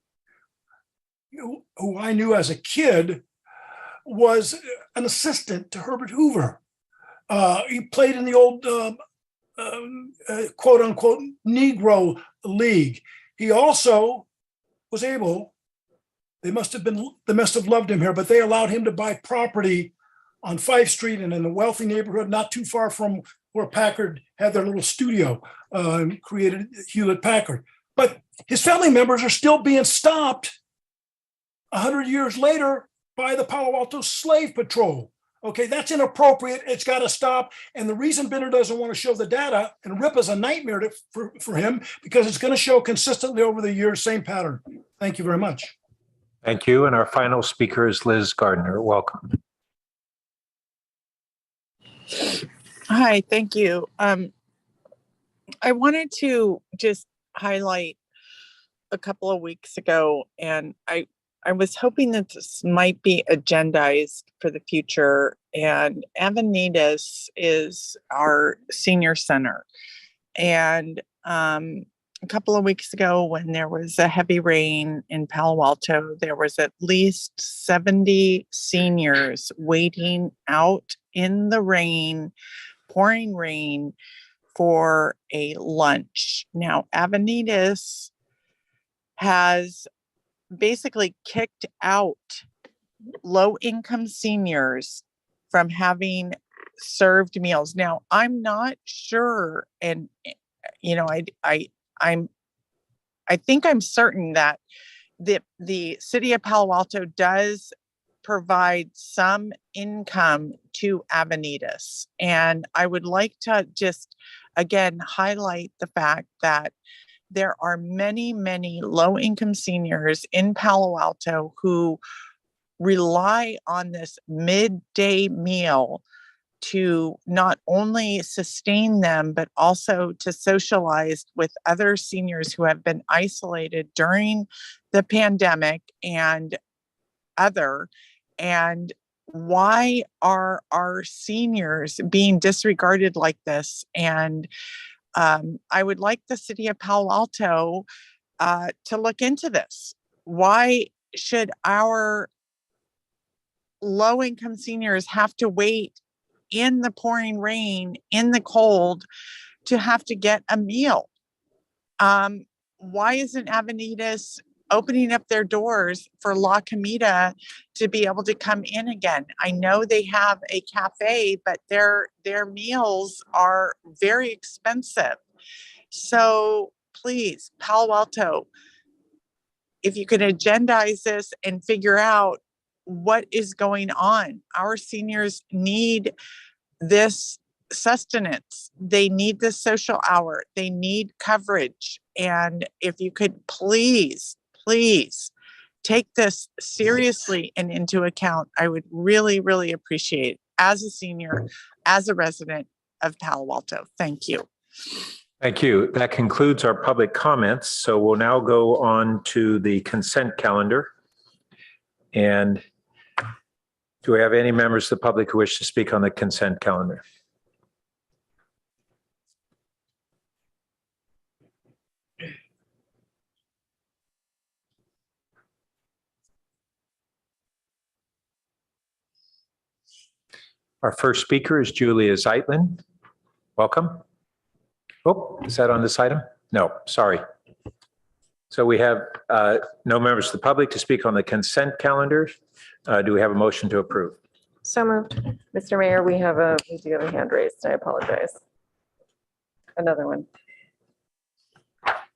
who I knew as a kid, was an assistant to Herbert Hoover. He played in the old quote unquote Negro League. He also was able, they must have loved him here, but they allowed him to buy property on 5th Street and in a wealthy neighborhood not too far from where Packard had their little studio and created Hewlett Packard. But his family members are still being stopped 100 years later by the Palo Alto Slave Patrol. Okay, that's inappropriate. It's got to stop. And the reason Binder doesn't want to show the data, and RIPA is a nightmare for him, because it's going to show consistently over the years, same pattern. Thank you very much. Thank you. And our final speaker is Liz Gardner. Welcome. Hi, thank you. I wanted to just highlight a couple of weeks ago, and I was hoping that this might be agendized for the future. And Avenidas is our senior center. And a couple of weeks ago when there was a heavy rain in Palo Alto, there was at least 70 seniors waiting out in the rain, pouring rain, for a lunch. Now, Avenidas has basically kicked out low-income seniors from having served meals. Now, I'm not sure, and I think I'm certain that the city of Palo Alto does provide some income to Avenidas. And I would like to just, again, highlight the fact that there are many, many low-income seniors in Palo Alto who rely on this midday meal to not only sustain them, but also to socialize with other seniors who have been isolated during the pandemic and and why are our seniors being disregarded like this? And I would like the city of Palo Alto to look into this. Why should our low-income seniors have to wait in the pouring rain, in the cold, to have to get a meal? Why isn't Avenidas opening up their doors for La Comida to be able to come in again? I know they have a cafe, but their meals are very expensive. So please, Palo Alto, if you could agendize this and figure out what is going on. Our seniors need this sustenance. They need this social hour. They need coverage. And if you could please take this seriously and into account, I would really, really appreciate it as a senior, as a resident of Palo Alto. Thank you. Thank you. That concludes our public comments. So we'll now go on to the consent calendar. And do we have any members of the public who wish to speak on the consent calendar? Our first speaker is Julia Zeitlin. Welcome. Oh, is that on this item? No, sorry. So we have no members of the public to speak on the consent calendar. Do we have a motion to approve? So moved. Mr. Mayor, we do have a hand raised. I apologize. Another one.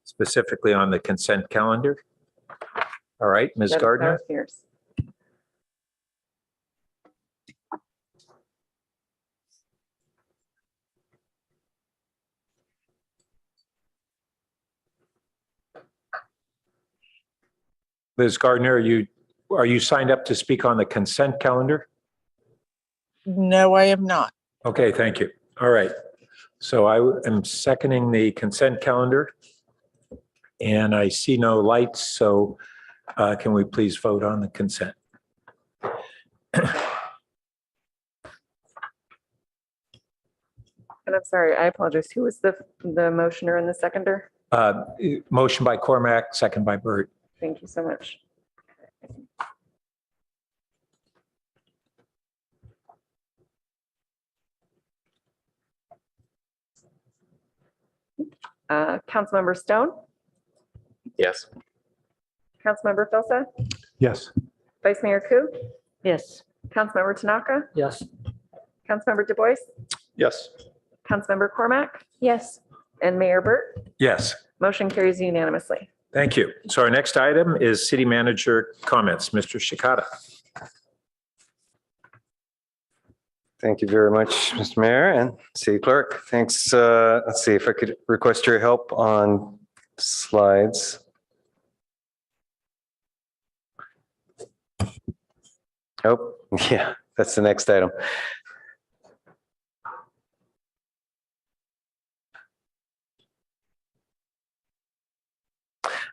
Specifically on the consent calendar? All right, Ms. Gardner. That was Pierce. Ms. Gardner, are you signed up to speak on the consent calendar? No, I am not. Okay, thank you. All right. So I am seconding the consent calendar and I see no lights. So can we please vote on the consent? And I'm sorry, I apologize. Who was the motioner and the seconder? Motion by Cormac, second by Burt. Thank you so much. Councilmember Stone, Yes. Councilmember Filsa, Yes. Vice Mayor Ku, Yes. Councilmember Tanaka, Yes. Councilmember Du Bois, Yes. Councilmember Cormac, Yes. and Mayor Burt. Yes. Motion carries unanimously. Thank you. So our next item is city manager comments. Mr. Shikata. Thank you very much, Mr. Mayor and City Clerk. Thanks. Let's see if I could request your help on slides. Oh, yeah, that's the next item.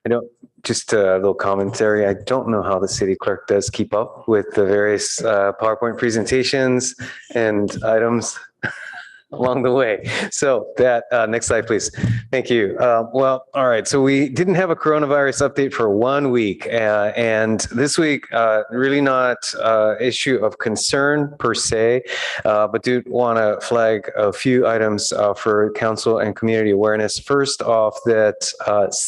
I don't, just a little commentary. I don't know how the city clerk does keep up with the various PowerPoint presentations and items. along the way. So that, next slide, please. Thank you. Well, all right. So we didn't have a coronavirus update for 1 week. And this week, really not issue of concern per se, but do want to flag a few items for council and community awareness. First off, that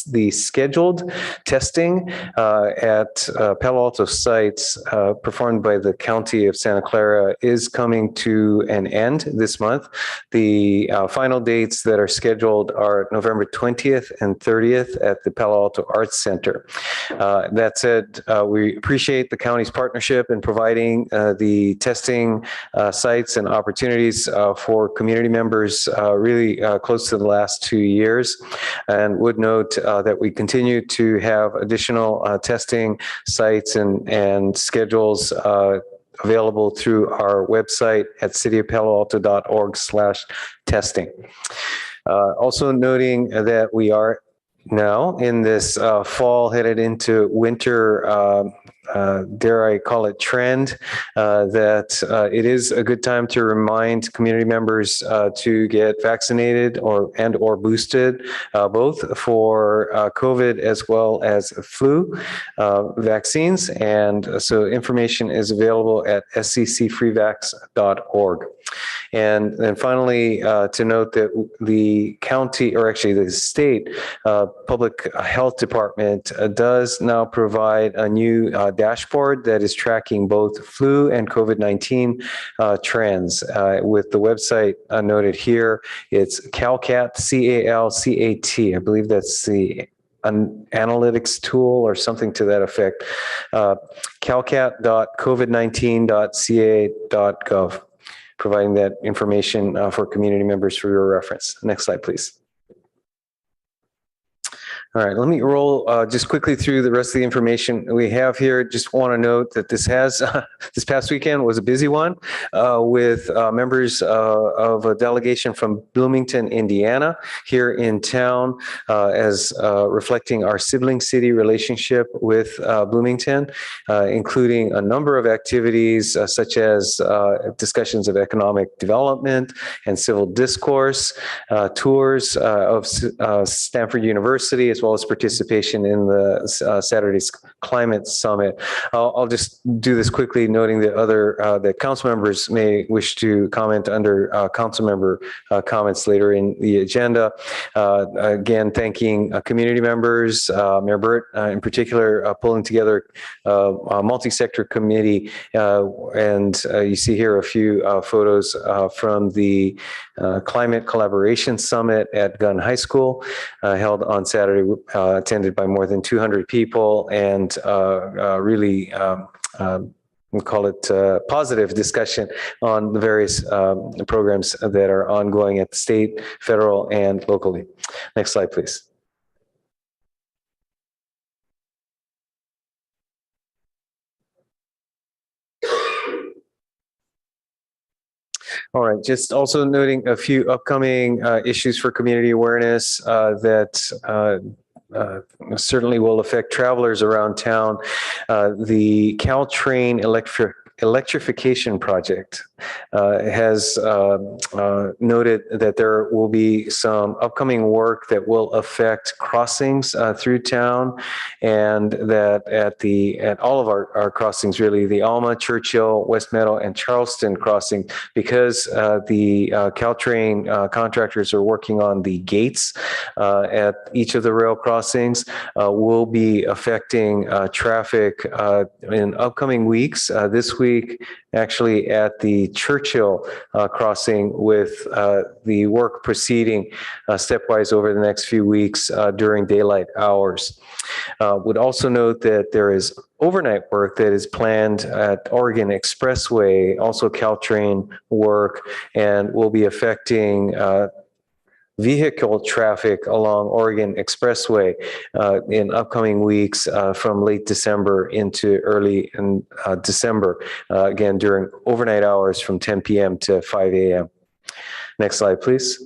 the scheduled testing at Palo Alto sites performed by the County of Santa Clara is coming to an end this month. The final dates that are scheduled are November 20th and 30th at the Palo Alto Arts Center. That said, we appreciate the county's partnership in providing the testing sites and opportunities for community members really close to the last 2 years, and would note that we continue to have additional testing sites and schedules available through our website at cityofpaloalto.org/testing. Also noting that we are now in this fall headed into winter, dare I call it trend, that it is a good time to remind community members to get vaccinated or boosted, both for COVID as well as flu vaccines. And so information is available at sccfreevax.org. And then finally, to note that the county, or actually the state public health department does now provide a new dashboard that is tracking both flu and COVID-19 trends. With the website noted here, it's CalCat, CALCAT. I believe that's the an analytics tool or something to that effect. calcat.covid19.ca.gov. Providing that information for community members for your reference. Next slide, please. All right, let me roll just quickly through the rest of the information we have here. Just want to note that this past weekend was a busy one with members of a delegation from Bloomington, Indiana, here in town, as reflecting our sibling city relationship with Bloomington, including a number of activities such as discussions of economic development and civil discourse, tours of Stanford University, as well as participation in the Saturday's Climate Summit. I'll just do this quickly, noting that that council members may wish to comment under council member comments later in the agenda. Again, thanking community members, Mayor Burt in particular, pulling together a multi-sector committee. And you see here a few photos from the Climate Collaboration Summit at Gunn High School, held on Saturday, attended by more than 200 people, and really we call it positive discussion on the various programs that are ongoing at the state, federal, and locally. Next slide, please. All right, just also noting a few upcoming issues for community awareness that certainly will affect travelers around town. The Caltrain electrification project has noted that there will be some upcoming work that will affect crossings through town, and that at all of our crossings, really, the Alma, Churchill, West Meadow, and Charleston crossing, because the Caltrain contractors are working on the gates at each of the rail crossings, will be affecting traffic in upcoming weeks. This week, actually, at the Churchill crossing, with the work proceeding stepwise over the next few weeks during daylight hours. Would also note that there is overnight work that is planned at Oregon Expressway, also Caltrain work, and will be affecting vehicle traffic along Oregon Expressway in upcoming weeks from late December into early December, again, during overnight hours from 10 p.m. to 5 a.m. Next slide, please.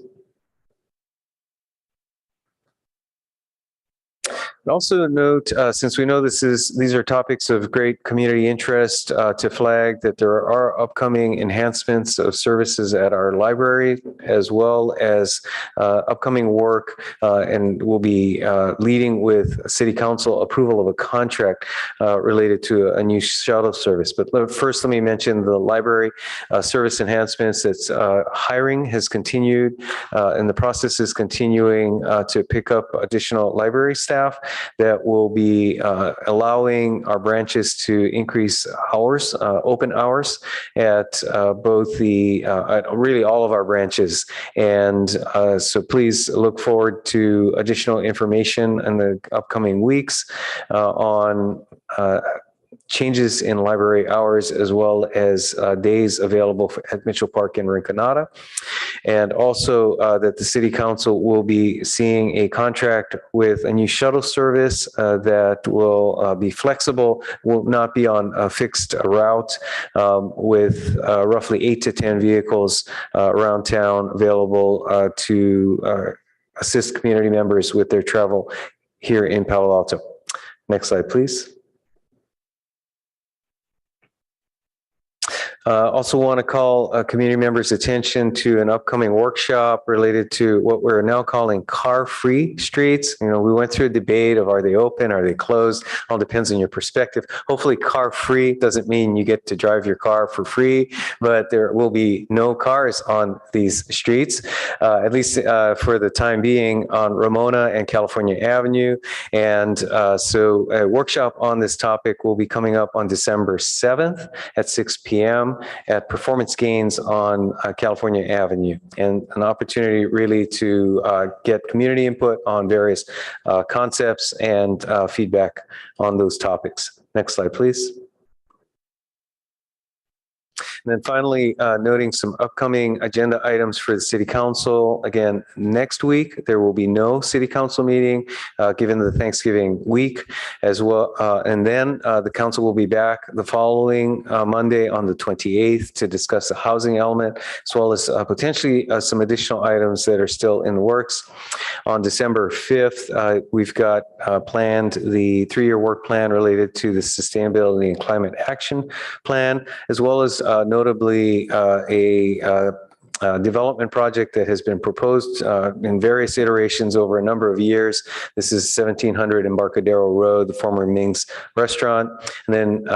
I'd also note, since we know these are topics of great community interest, to flag that there are upcoming enhancements of services at our library, as well as upcoming work, and we'll be leading with City Council approval of a contract related to a new shuttle service. But first, let me mention the library service enhancements. It's hiring has continued, and the process is continuing to pick up additional library staff that will be allowing our branches to increase hours, open hours at both at really all of our branches. And so please look forward to additional information in the upcoming weeks on changes in library hours, as well as days available at Mitchell Park and Rinconada. And also that the City Council will be seeing a contract with a new shuttle service that will be flexible, will not be on a fixed route, with roughly 8 to 10 vehicles around town available to assist community members with their travel here in Palo Alto. Next slide, please. Also want to call community members' attention to an upcoming workshop related to what we're now calling car-free streets. You know, we went through a debate of are they open, are they closed? All depends on your perspective. Hopefully car-free doesn't mean you get to drive your car for free, but there will be no cars on these streets, at least for the time being, on Ramona and California Avenue. And so a workshop on this topic will be coming up on December 7th at 6 p.m. at Performance Gains on California Avenue, and an opportunity really to get community input on various concepts and feedback on those topics. Next slide, please. And then finally, noting some upcoming agenda items for the City Council. Again, next week, there will be no City Council meeting given the Thanksgiving week as well. And then the Council will be back the following Monday on the 28th to discuss the housing element, as well as potentially some additional items that are still in the works. On December 5th, we've got planned the 3-year work plan related to the Sustainability and Climate Action Plan, as well as notably a development project that has been proposed in various iterations over a number of years. This is 1700 Embarcadero Road, the former Ming's restaurant. And then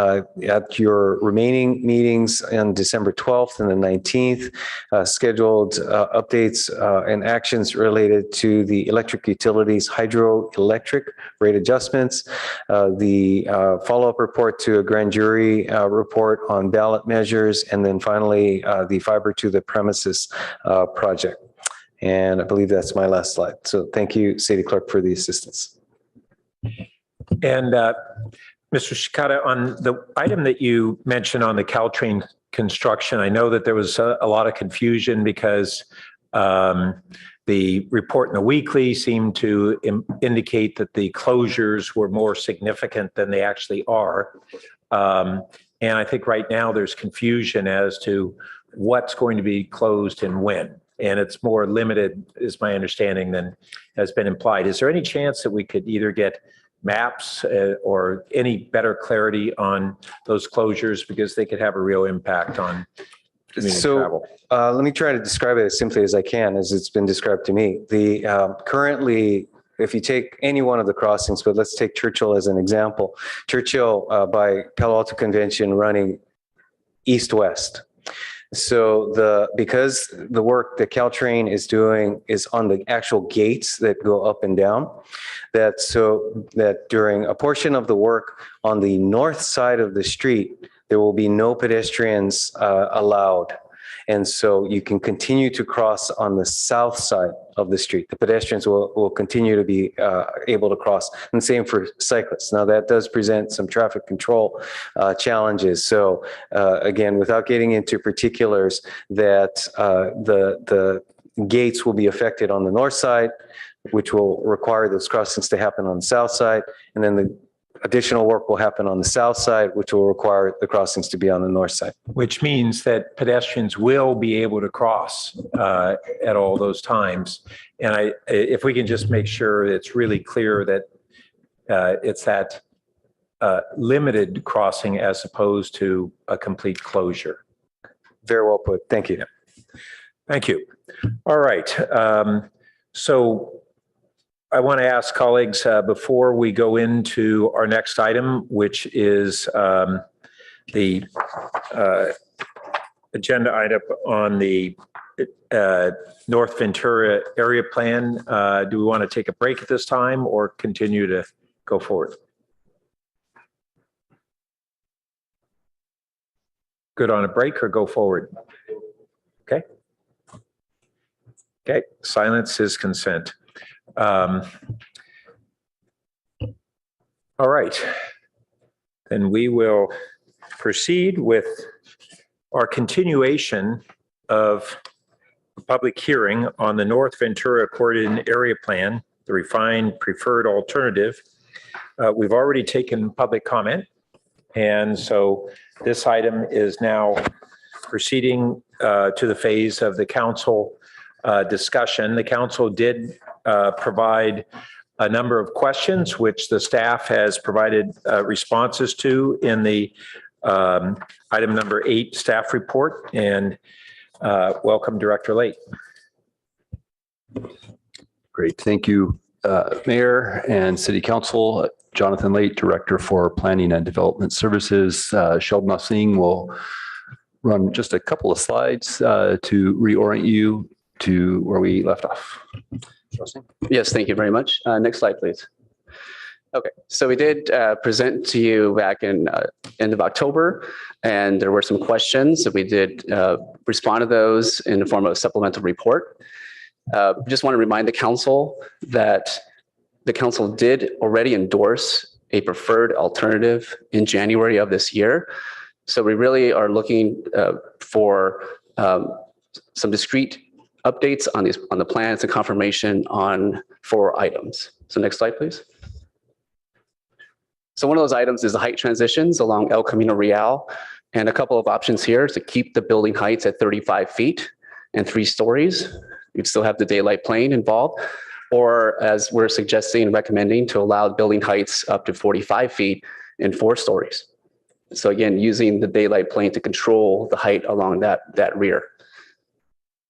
at your remaining meetings on December 12th and the 19th, scheduled updates and actions related to the electric utilities hydroelectric rate adjustments, the follow-up report to a grand jury report on ballot measures, and then finally the fiber to the premises project. And I believe that's my last slide. So thank you, City Clerk, for the assistance. And Mr. Shikata, on the item that you mentioned on the Caltrain construction, I know that there was a lot of confusion because the report in the weekly seemed to indicate that the closures were more significant than they actually are. And I think right now there's confusion as to what's going to be closed and when. And it's more limited, is my understanding, than has been implied. Is there any chance that we could either get maps or any better clarity on those closures, because they could have a real impact on community travel? Let me try to describe it as simply as I can, as it's been described to me. Currently, if you take any one of the crossings, but let's take Churchill as an example. Churchill by Palo Alto Convention running east-west. So because the work that Caltrain is doing is on the actual gates that go up and down, that during a portion of the work on the north side of the street, there will be no pedestrians allowed. And so you can continue to cross on the south side of the street. The pedestrians will continue to be able to cross, and same for cyclists. Now that does present some traffic control challenges. So again, without getting into particulars, that the gates will be affected on the north side, which will require those crossings to happen on the south side, and then the additional work will happen on the south side, which will require the crossings to be on the north side. Which means that pedestrians will be able to cross at all those times. And if we can just make sure it's really clear that It's that limited crossing as opposed to a complete closure. Very well put. Thank you. Thank you. All right. So I want to ask colleagues before we go into our next item, which is the agenda item on the North Ventura area plan. Do we want to take a break at this time or continue to go forward? Good on a break or go forward? Okay. Okay. Silence is consent. All right. Then we will proceed with our continuation of a public hearing on the North Ventura Accordion Area Plan, the refined preferred alternative. We've already taken public comment, and so this item is now proceeding to the phase of the council discussion. The council did provide a number of questions, which the staff has provided responses to in the item number 8 staff report. And welcome, Director Late. Great. Thank you, Mayor and City Council. Jonathan Late, Director for Planning and Development Services. Sheldon Singh will run just a couple of slides to reorient you to where we left off. Yes, thank you very much. Next slide, please. Okay, so we did present to you back in end of October, and there were some questions that we did respond to those in the form of a supplemental report. Just want to remind the council that the council did already endorse a preferred alternative in January of this year. So we really are looking for some discrete updates on the plans and confirmation on 4 items. So next slide, please. So one of those items is the height transitions along El Camino Real, and a couple of options here is to keep the building heights at 35 feet and 3 stories. You'd still have the daylight plane involved, or as we're suggesting and recommending, to allow building heights up to 45 feet and 4 stories. So again, using the daylight plane to control the height along that rear.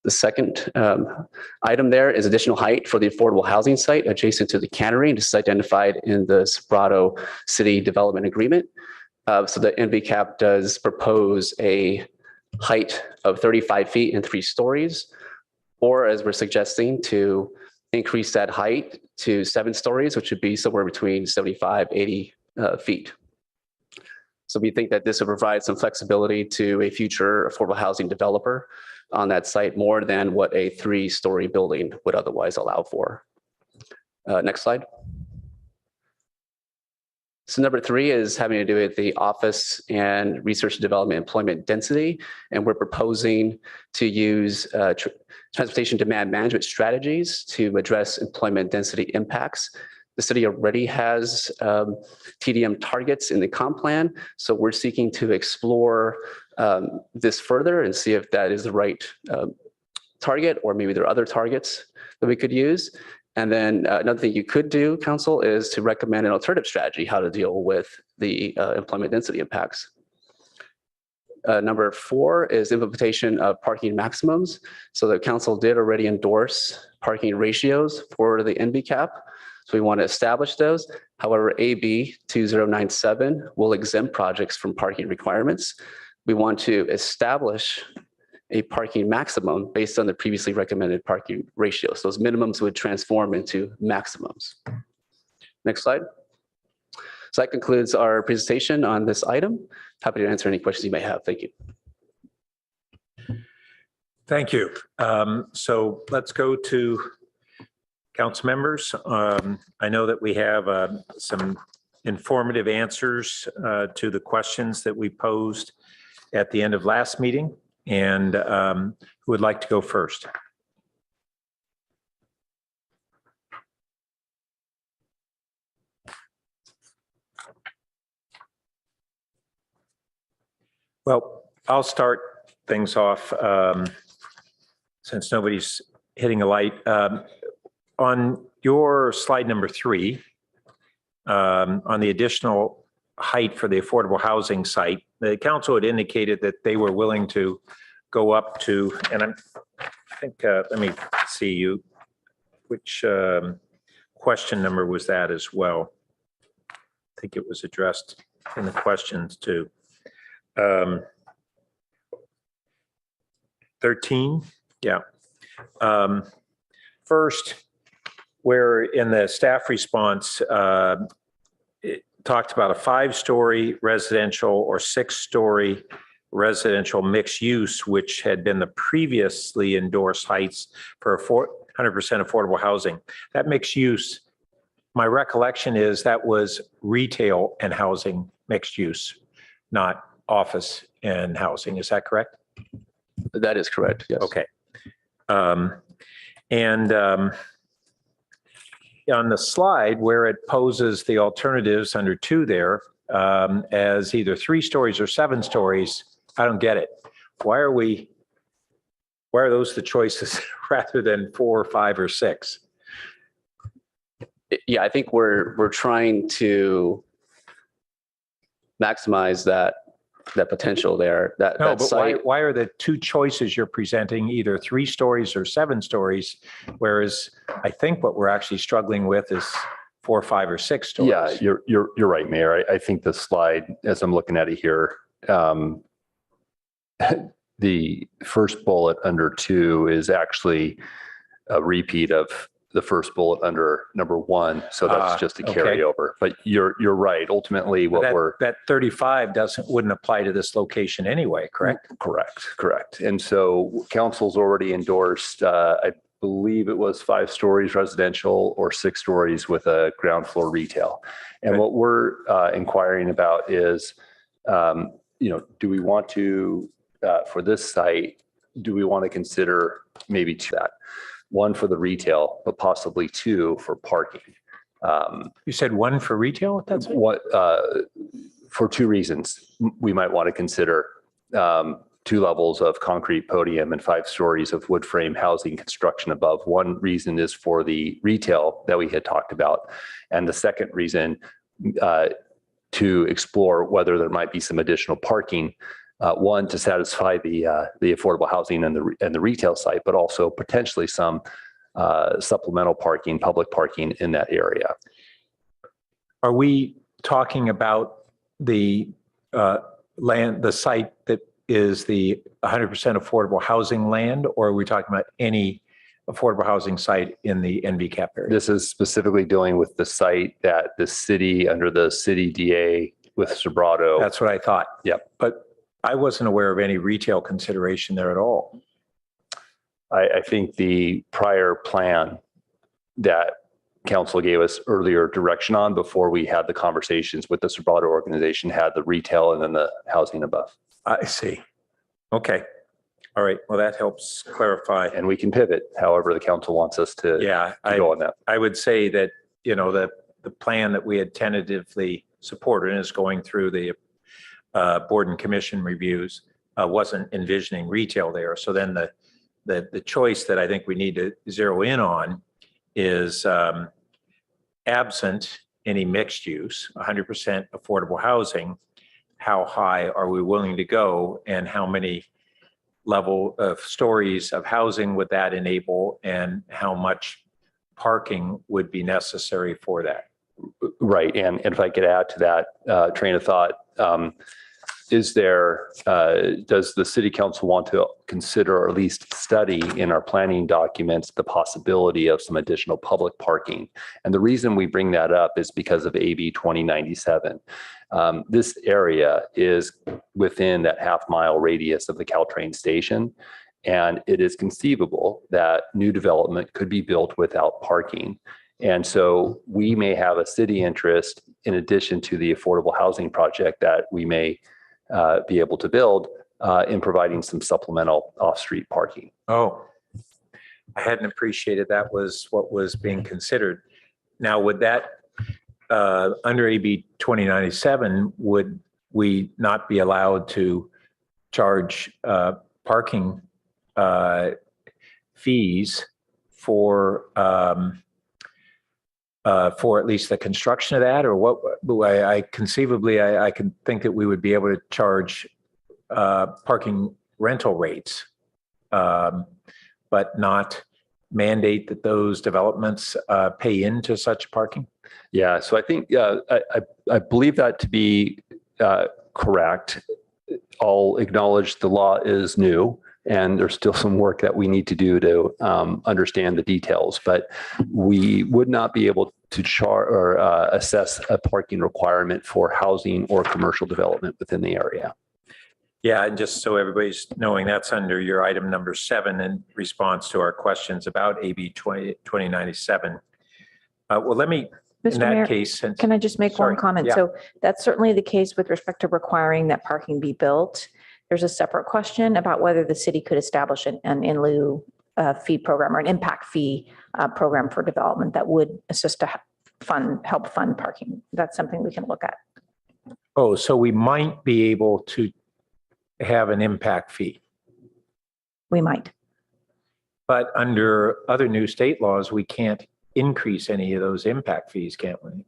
The second item there is additional height for the affordable housing site adjacent to the cannery. This is identified in the Sobrato City Development Agreement. So the NVCAP does propose a height of 35 feet and 3 stories, or as we're suggesting, to increase that height to 7 stories, which would be somewhere between 75, 80 feet. So we think that this would provide some flexibility to a future affordable housing developer on that site, more than what a 3-story building would otherwise allow for. Next slide. So number 3 is having to do with the office and research and development employment density. And we're proposing to use transportation demand management strategies to address employment density impacts. The city already has TDM targets in the comp plan. So we're seeking to explore this further and see if that is the right target, or maybe there are other targets that we could use. And then another thing you could do, council, is to recommend an alternative strategy, how to deal with the employment density impacts. Number 4 is implementation of parking maximums. So the council did already endorse parking ratios for the NVCAP. So we want to establish those. However, AB 2097 will exempt projects from parking requirements. We want to establish a parking maximum based on the previously recommended parking ratios. Those minimums would transform into maximums. Next slide. So that concludes our presentation on this item. Happy to answer any questions you may have. Thank you. Thank you. So let's go to council members. I know that we have some informative answers to the questions that we posed at the end of last meeting. And who would like to go first? Well, I'll start things off since nobody's hitting a light. On your slide number 3, on the additional height for the affordable housing site. The council had indicated that they were willing to go up to, and I think, let me see you, which question number was that as well? I think it was addressed in the questions too. 13, yeah. First, where in the staff response, it talked about a 5-story residential or 6-story residential mixed use, which had been the previously endorsed heights for 100% affordable housing. That mixed use, my recollection is that was retail and housing mixed use, not office and housing. Is that correct? That is correct, yes. Okay. On the slide where it poses the alternatives under 2 there as either 3 stories or 7 stories, I don't get it. Why are those the choices rather than 4, 5, or 6? Yeah, I think we're trying to maximize that potential there. No, but why are the 2 choices you're presenting either 3 stories or 7 stories, whereas I think what we're actually struggling with is 4, 5, or 6 stories? Yeah, you're right, Mayor. I think the slide, as I'm looking at it here, the first bullet under 2 is actually a repeat of the first bullet under number 1. So that's just a carryover. But you're right. Ultimately, that 35 wouldn't apply to this location anyway, correct? Correct. And so council's already endorsed, I believe it was 5 stories residential or 6 stories with a ground floor retail. And what we're inquiring about is, do we want to, for this site, do we want to consider maybe 2 that? 1 for the retail, but possibly 2 for parking. You said 1 for retail? That's what for 2 reasons. We might want to consider 2 levels of concrete podium and 5 stories of wood frame housing construction above. One reason is for the retail that we had talked about. And the second reason to explore whether there might be some additional parking. 1, to satisfy the affordable housing and the retail site, but also potentially some supplemental parking, public parking in that area. Are we talking about the land, the site that is the 100% affordable housing land, or are we talking about any affordable housing site in the NBCAP area? This is specifically dealing with the site that the city, under the city DA with Sobrato. That's what I thought. Yep. But I wasn't aware of any retail consideration there at all. I think the prior plan that council gave us earlier direction on before we had the conversations with the Sobrato organization had the retail and then the housing above. I see. Okay. All right. Well, that helps clarify. And we can pivot however the council wants us to, go on that. I would say that, the plan that we had tentatively supported and is going through the board and commission reviews wasn't envisioning retail there. So then the choice that I think we need to zero in on is absent any mixed use, 100% affordable housing, how high are we willing to go and how many level of stories of housing would that enable and how much parking would be necessary for that? Right. And if I could add to that train of thought, does the city council want to consider or at least study in our planning documents the possibility of some additional public parking? And the reason we bring that up is because of AB 2097. This area is within that half-mile radius of the Caltrain station, and it is conceivable that new development could be built without parking. And so we may have a city interest in addition to the affordable housing project that we may be able to build in providing some supplemental off-street parking. Oh, I hadn't appreciated that was what was being considered. Now, would that, under AB 2097, would we not be allowed to charge parking fees for for at least the construction of that, or what? I conceivably, I can think that we would be able to charge parking rental rates, but not mandate that those developments pay into such parking? Yeah, so I think I believe that to be correct. I'll acknowledge the law is new and there's still some work that we need to do to understand the details, but we would not be able to charge or assess a parking requirement for housing or commercial development within the area. Yeah, and just so everybody's knowing, that's under your item number 7 in response to our questions about AB 2097. Well, let me, in Mr. that Mayor, case, since, can I just make sorry, one comment? yeah. So that's certainly the case with respect to requiring that parking be built. There's a separate question about whether the city could establish an in lieu fee program or an impact fee program for development that would assist to help fund parking. That's something we can look at. Oh, so we might be able to have an impact fee. We might. But under other new state laws, we can't increase any of those impact fees, can't we?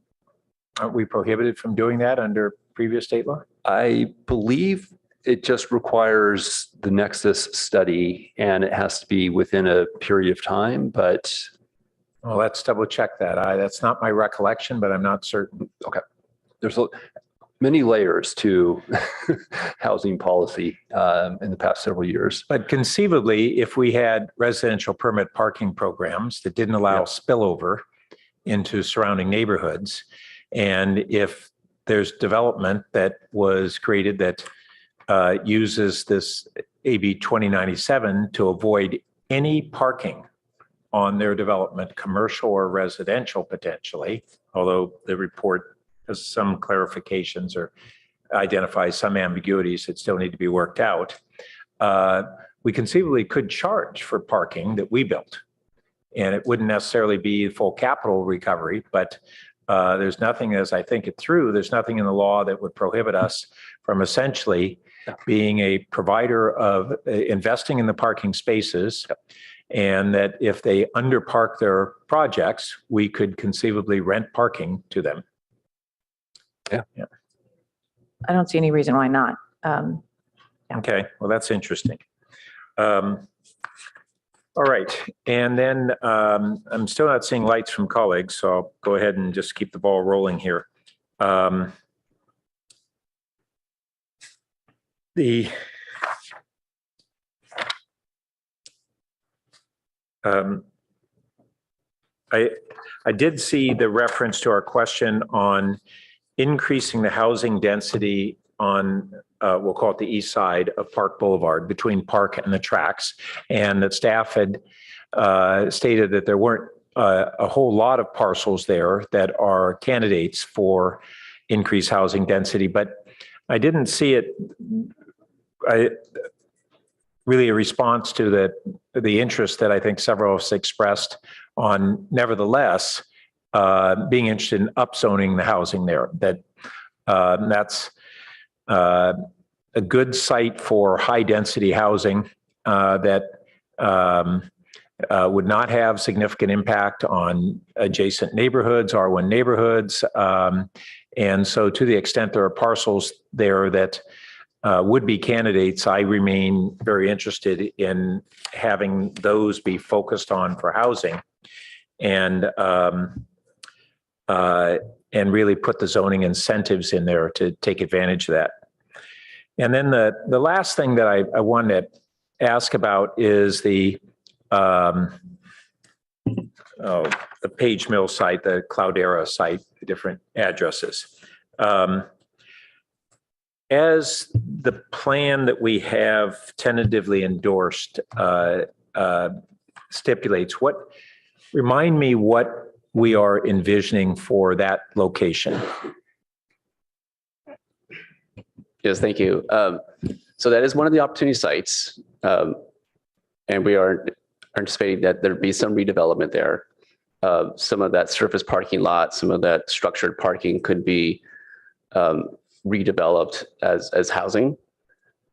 Aren't we prohibited from doing that under previous state law? I believe it just requires the nexus study and it has to be within a period of time, but. Well, let's double check that. That's not my recollection, but I'm not certain. Okay. There's many layers to housing policy in the past several years. But conceivably, if we had residential permit parking programs that didn't allow spillover into surrounding neighborhoods, and if there's development that was created that uses this AB 2097 to avoid any parking on their development, commercial or residential potentially, although the report has some clarifications or identifies some ambiguities that still need to be worked out. We conceivably could charge for parking that we built. And it wouldn't necessarily be full capital recovery, but there's nothing, as I think it through, there's nothing in the law that would prohibit us from essentially being a provider of investing in the parking spaces. And that if they underpark their projects, we could conceivably rent parking to them. Yeah. I don't see any reason why not. Okay, well, that's interesting. All right, and then I'm still not seeing lights from colleagues, so I'll go ahead and just keep the ball rolling here. I did see the reference to our question on increasing the housing density on, we'll call it the east side of Park Boulevard, between Park and the tracks, and that staff had stated that there weren't a whole lot of parcels there that are candidates for increased housing density, but I didn't see it really a response to the interest that I think several of us expressed on, nevertheless, being interested in upzoning the housing there. That's a good site for high density housing that would not have significant impact on adjacent neighborhoods, R1 neighborhoods. And so to the extent there are parcels there that would be candidates, I remain very interested in having those be focused on for housing and really put the zoning incentives in there to take advantage of that. And then the last thing that I wanted to ask about is the Page Mill site, the Cloudera site, the different addresses. As the plan that we have tentatively endorsed stipulates, remind me what we are envisioning for that location. Yes, thank you. So that is one of the opportunity sites. And we are anticipating that there'd be some redevelopment there. Some of that surface parking lot, some of that structured parking could be redeveloped as housing.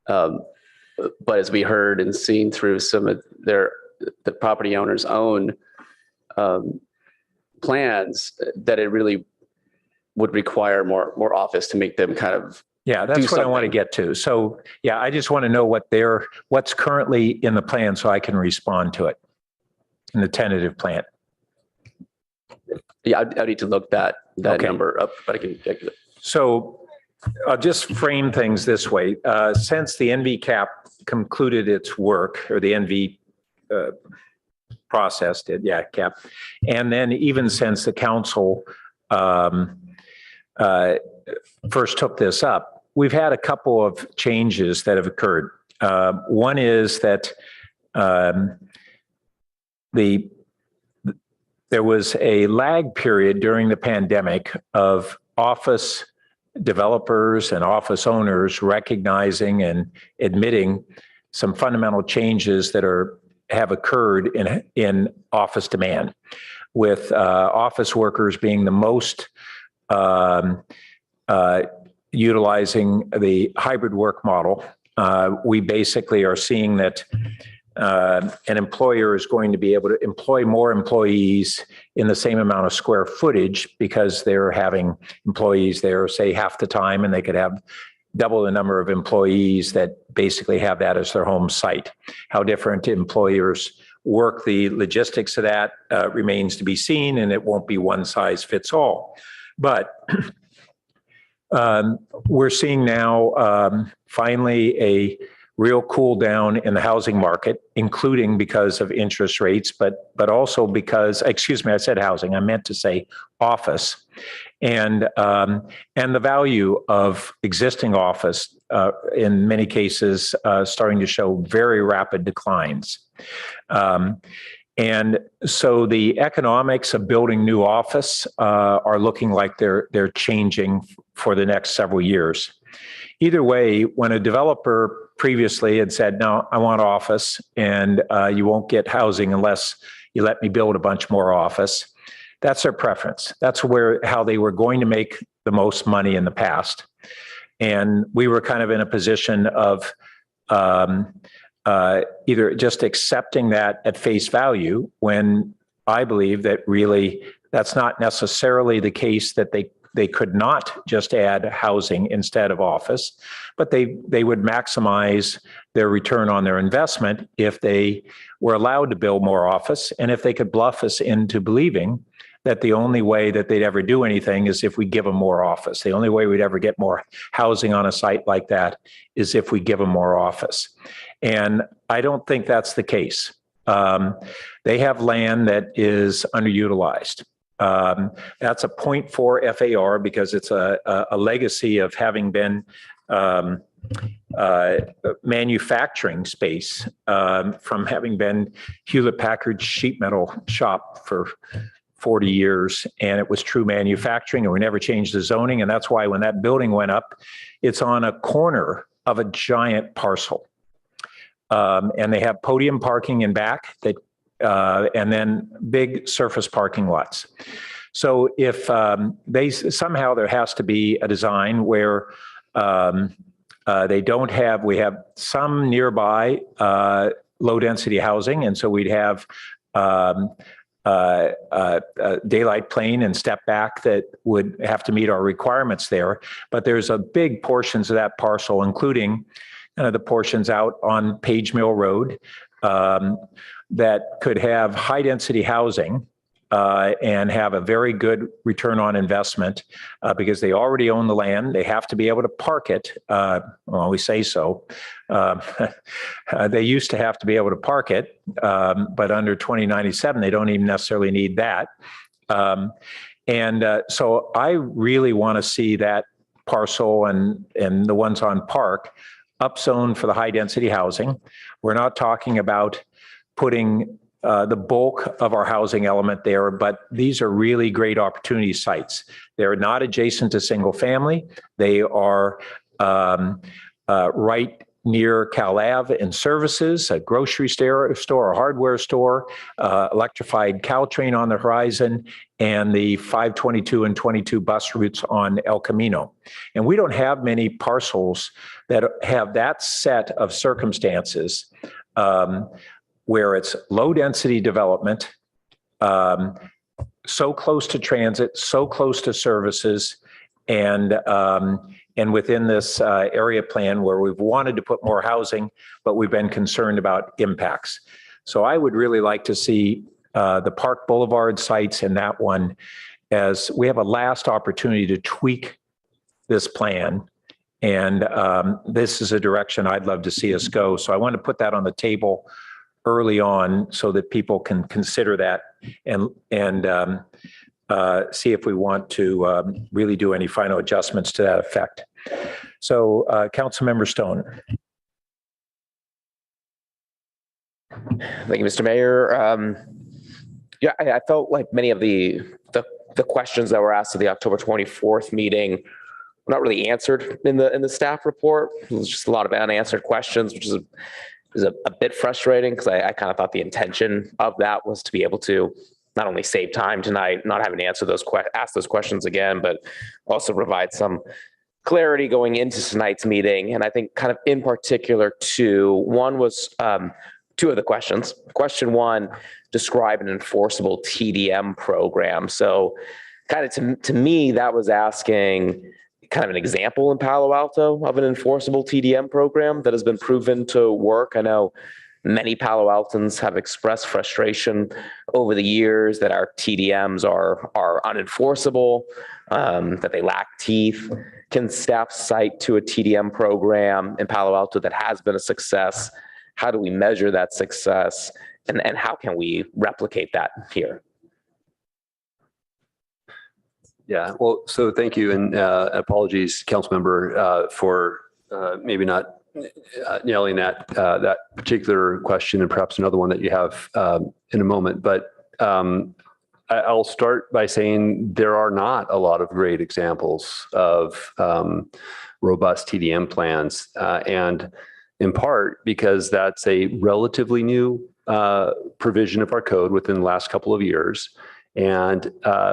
But as we heard and seen through some of the property owners' own plans that it really would require more office to make them kind of Yeah, that's what I want to get to. So yeah, I just want to know what's currently in the plan so I can respond to it in the tentative plan. Yeah, I need to look that number up, but I can. So I'll just frame things this way. Since the NVCAP concluded its work, or the NV process did, CAP, and then even since the council first took this up, we've had a couple of changes that have occurred. One is that there was a lag period during the pandemic of office developers and office owners recognizing and admitting some fundamental changes that have occurred in office demand, with office workers being the most utilizing the hybrid work model. We basically are seeing that an employer is going to be able to employ more employees in the same amount of square footage because they're having employees there, say, half the time, and they could have double the number of employees that basically have that as their home site. How different employers work the logistics of that remains to be seen, and it won't be one size fits all. But we're seeing now finally a real cool down in the housing market, including because of interest rates, but also because, excuse me, I said housing, I meant to say office, and the value of existing office in many cases starting to show very rapid declines. And so the economics of building new office are looking like they're changing for the next several years. Either way, when a developer previously had said, no, I want office, and you won't get housing unless you let me build a bunch more office, that's their preference. That's how they were going to make the most money in the past. And we were kind of in a position of either just accepting that at face value, when I believe that really that's not necessarily the case, that they could not just add housing instead of office, but they would maximize their return on their investment if they were allowed to build more office, and if they could bluff us into believing that the only way that they'd ever do anything is if we give them more office. The only way we'd ever get more housing on a site like that is if we give them more office. And I don't think that's the case. They have land that is underutilized. That's a 0.4 FAR because it's a legacy of having been manufacturing space from having been Hewlett-Packard sheet metal shop for 40 years, and it was true manufacturing, and we never changed the zoning. And that's why when that building went up, it's on a corner of a giant parcel. And they have podium parking in back, and then big surface parking lots. So if somehow there has to be a design where they don't have, we have some nearby low density housing, and so we'd have daylight plane and step back that would have to meet our requirements there. But there's a big portions of that parcel, including the portions out on Page Mill Road, that could have high density housing and have a very good return on investment because they already own the land. They have to be able to park it. Well, we say so. They used to have to be able to park it, but under 2097, they don't even necessarily need that. So I really want to see that parcel and the ones on Park upzoned for the high density housing. We're not talking about putting the bulk of our housing element there, but these are really great opportunity sites. They're not adjacent to single family. They are right near Cal Ave and services, a grocery store, a hardware store, electrified Caltrain on the horizon, and the 522 and 22 bus routes on El Camino. And we don't have many parcels that have that set of circumstances where it's low density development, so close to transit, so close to services, and within this area plan where we've wanted to put more housing, but we've been concerned about impacts. So I would really like to see the Park Boulevard sites and that one, as we have a last opportunity to tweak this plan. And this is a direction I'd love to see us go. So I want to put that on the table early on so that people can consider that and see if we want to really do any final adjustments to that effect. So Councilmember Stone. Thank you, Mr. Mayor. Yeah, I felt like many of the questions that were asked at the October 24th meeting were not really answered in the staff report. It was just a lot of unanswered questions, which is a bit frustrating because I kind of thought the intention of that was to be able to not only save time tonight, not having to ask those questions again, but also provide some clarity going into tonight's meeting. And I think kind of in particular one was two of the questions. Question one, describe an enforceable TDM program. So kind of to me, that was asking kind of an example in Palo Alto of an enforceable TDM program that has been proven to work. I know many Palo Altans have expressed frustration over the years that our TDMs are unenforceable, that they lack teeth. Can staff cite to a TDM program in Palo Alto that has been a success? How do we measure that success? And how can we replicate that here? Yeah, well, so thank you, and apologies, Councilmember, for maybe not nailing that particular question, and perhaps another one that you have in a moment. But I'll start by saying there are not a lot of great examples of robust TDM plans, and in part because that's a relatively new provision of our code within the last couple of years. And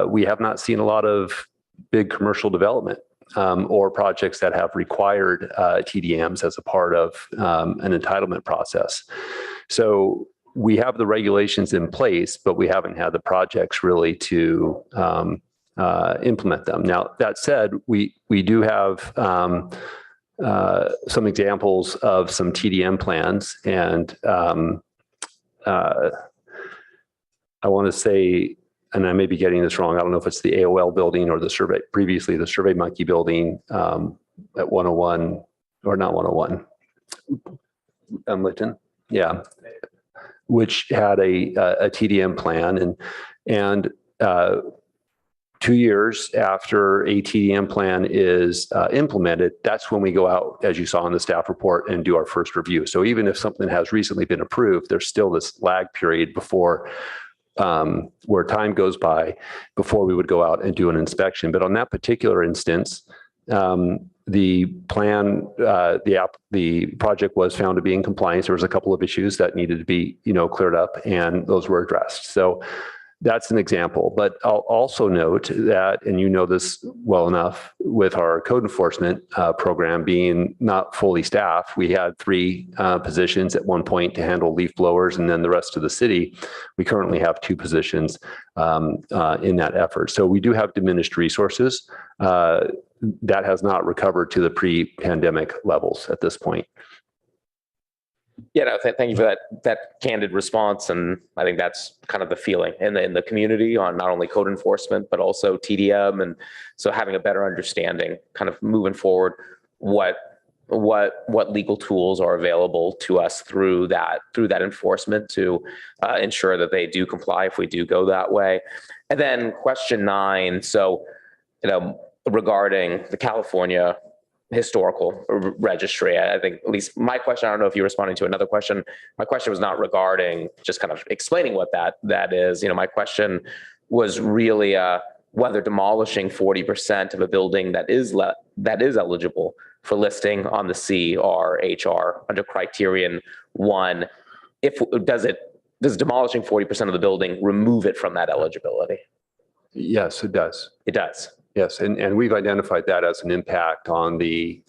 we have not seen a lot of big commercial development or projects that have required TDMs as a part of an entitlement process. So we have the regulations in place, but we haven't had the projects really to implement them. Now, that said, we do have some examples of some TDM plans, and I want to say, and I may be getting this wrong, I don't know if it's the AOL building or previously the Survey Monkey building at 101, or not 101, Lytton, yeah, which had a TDM plan, and 2 years after a TDM plan is implemented, that's when we go out, as you saw in the staff report, and do our first review. So even if something has recently been approved, there's still this lag period before where time goes by before we would go out and do an inspection. But on that particular instance, the plan, the project was found to be in compliance. There was a couple of issues that needed to be, cleared up, and those were addressed. So that's an example. But I'll also note that, and you know this well enough, with our code enforcement program being not fully staffed, we had 3 positions at one point to handle leaf blowers, and then the rest of the city, we currently have 2 positions in that effort. So we do have diminished resources. That has not recovered to the pre-pandemic levels at this point. Yeah, no, thank you for that candid response, and I think that's kind of the feeling in the community on not only code enforcement but also TDM, and so having a better understanding, kind of moving forward, what legal tools are available to us through that enforcement to ensure that they do comply if we do go that way. And then question 9, so regarding the California historical registry, I think at least my question, I don't know if you're responding to another question. My question was not regarding just kind of explaining what that is. My question was really whether demolishing 40% of a building that is eligible for listing on the CRHR under criterion 1, does demolishing 40% of the building remove it from that eligibility? Yes, it does. It does. Yes, and we've identified that as an impact on the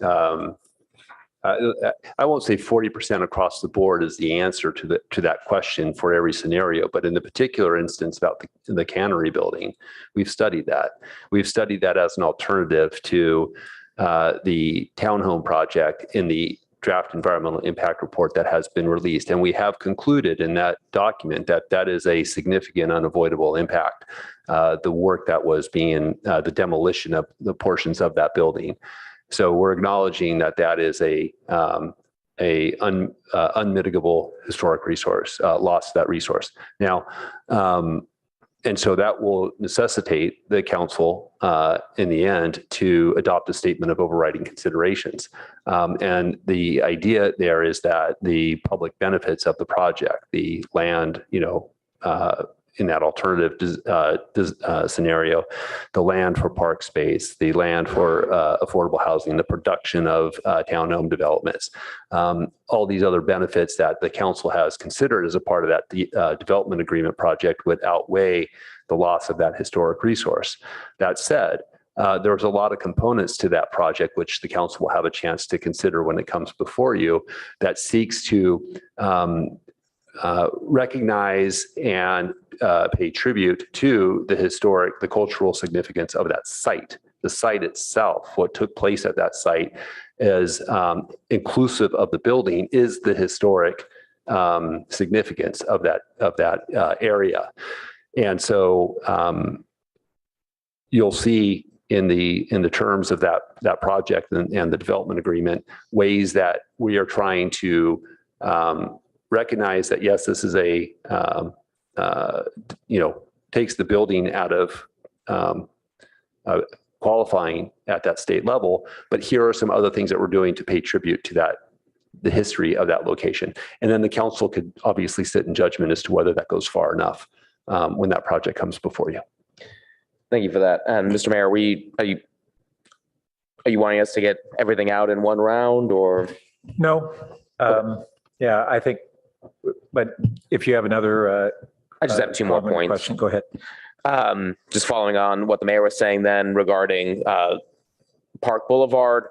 I won't say 40% across the board is the answer to that question for every scenario, but in the particular instance about the cannery building, we've studied that. We've studied that as an alternative to the townhome project in the draft environmental impact report that has been released. And we have concluded in that document that that is a significant unavoidable impact, the work that was being, the demolition of the portions of that building. So we're acknowledging that that is a unmitigable historic resource, loss of that resource. Now, and so that will necessitate the council in the end to adopt a statement of overriding considerations. And the idea there is that the public benefits of the project, the land, in that alternative scenario, the land for park space, the land for affordable housing, the production of townhome developments, all these other benefits that the council has considered as a part of that development agreement project would outweigh the loss of that historic resource. That said, there's a lot of components to that project, which the council will have a chance to consider when it comes before you, that seeks to recognize and pay tribute to the cultural significance of that site. The site itself, what took place at that site, is inclusive of the building, is the historic significance of that area. And so you'll see in the terms of that project and the development agreement ways that we are trying to recognize that, yes, this is takes the building out of qualifying at that state level, but here are some other things that we're doing to pay tribute to the history of that location. And then the council could obviously sit in judgment as to whether that goes far enough when that project comes before you. Thank you for that. And Mr. Mayor, are you wanting us to get everything out in one round, or? No. Yeah, I think, but if you have another I just have two more points. Question, go ahead. Just following on what the mayor was saying then regarding Park Boulevard,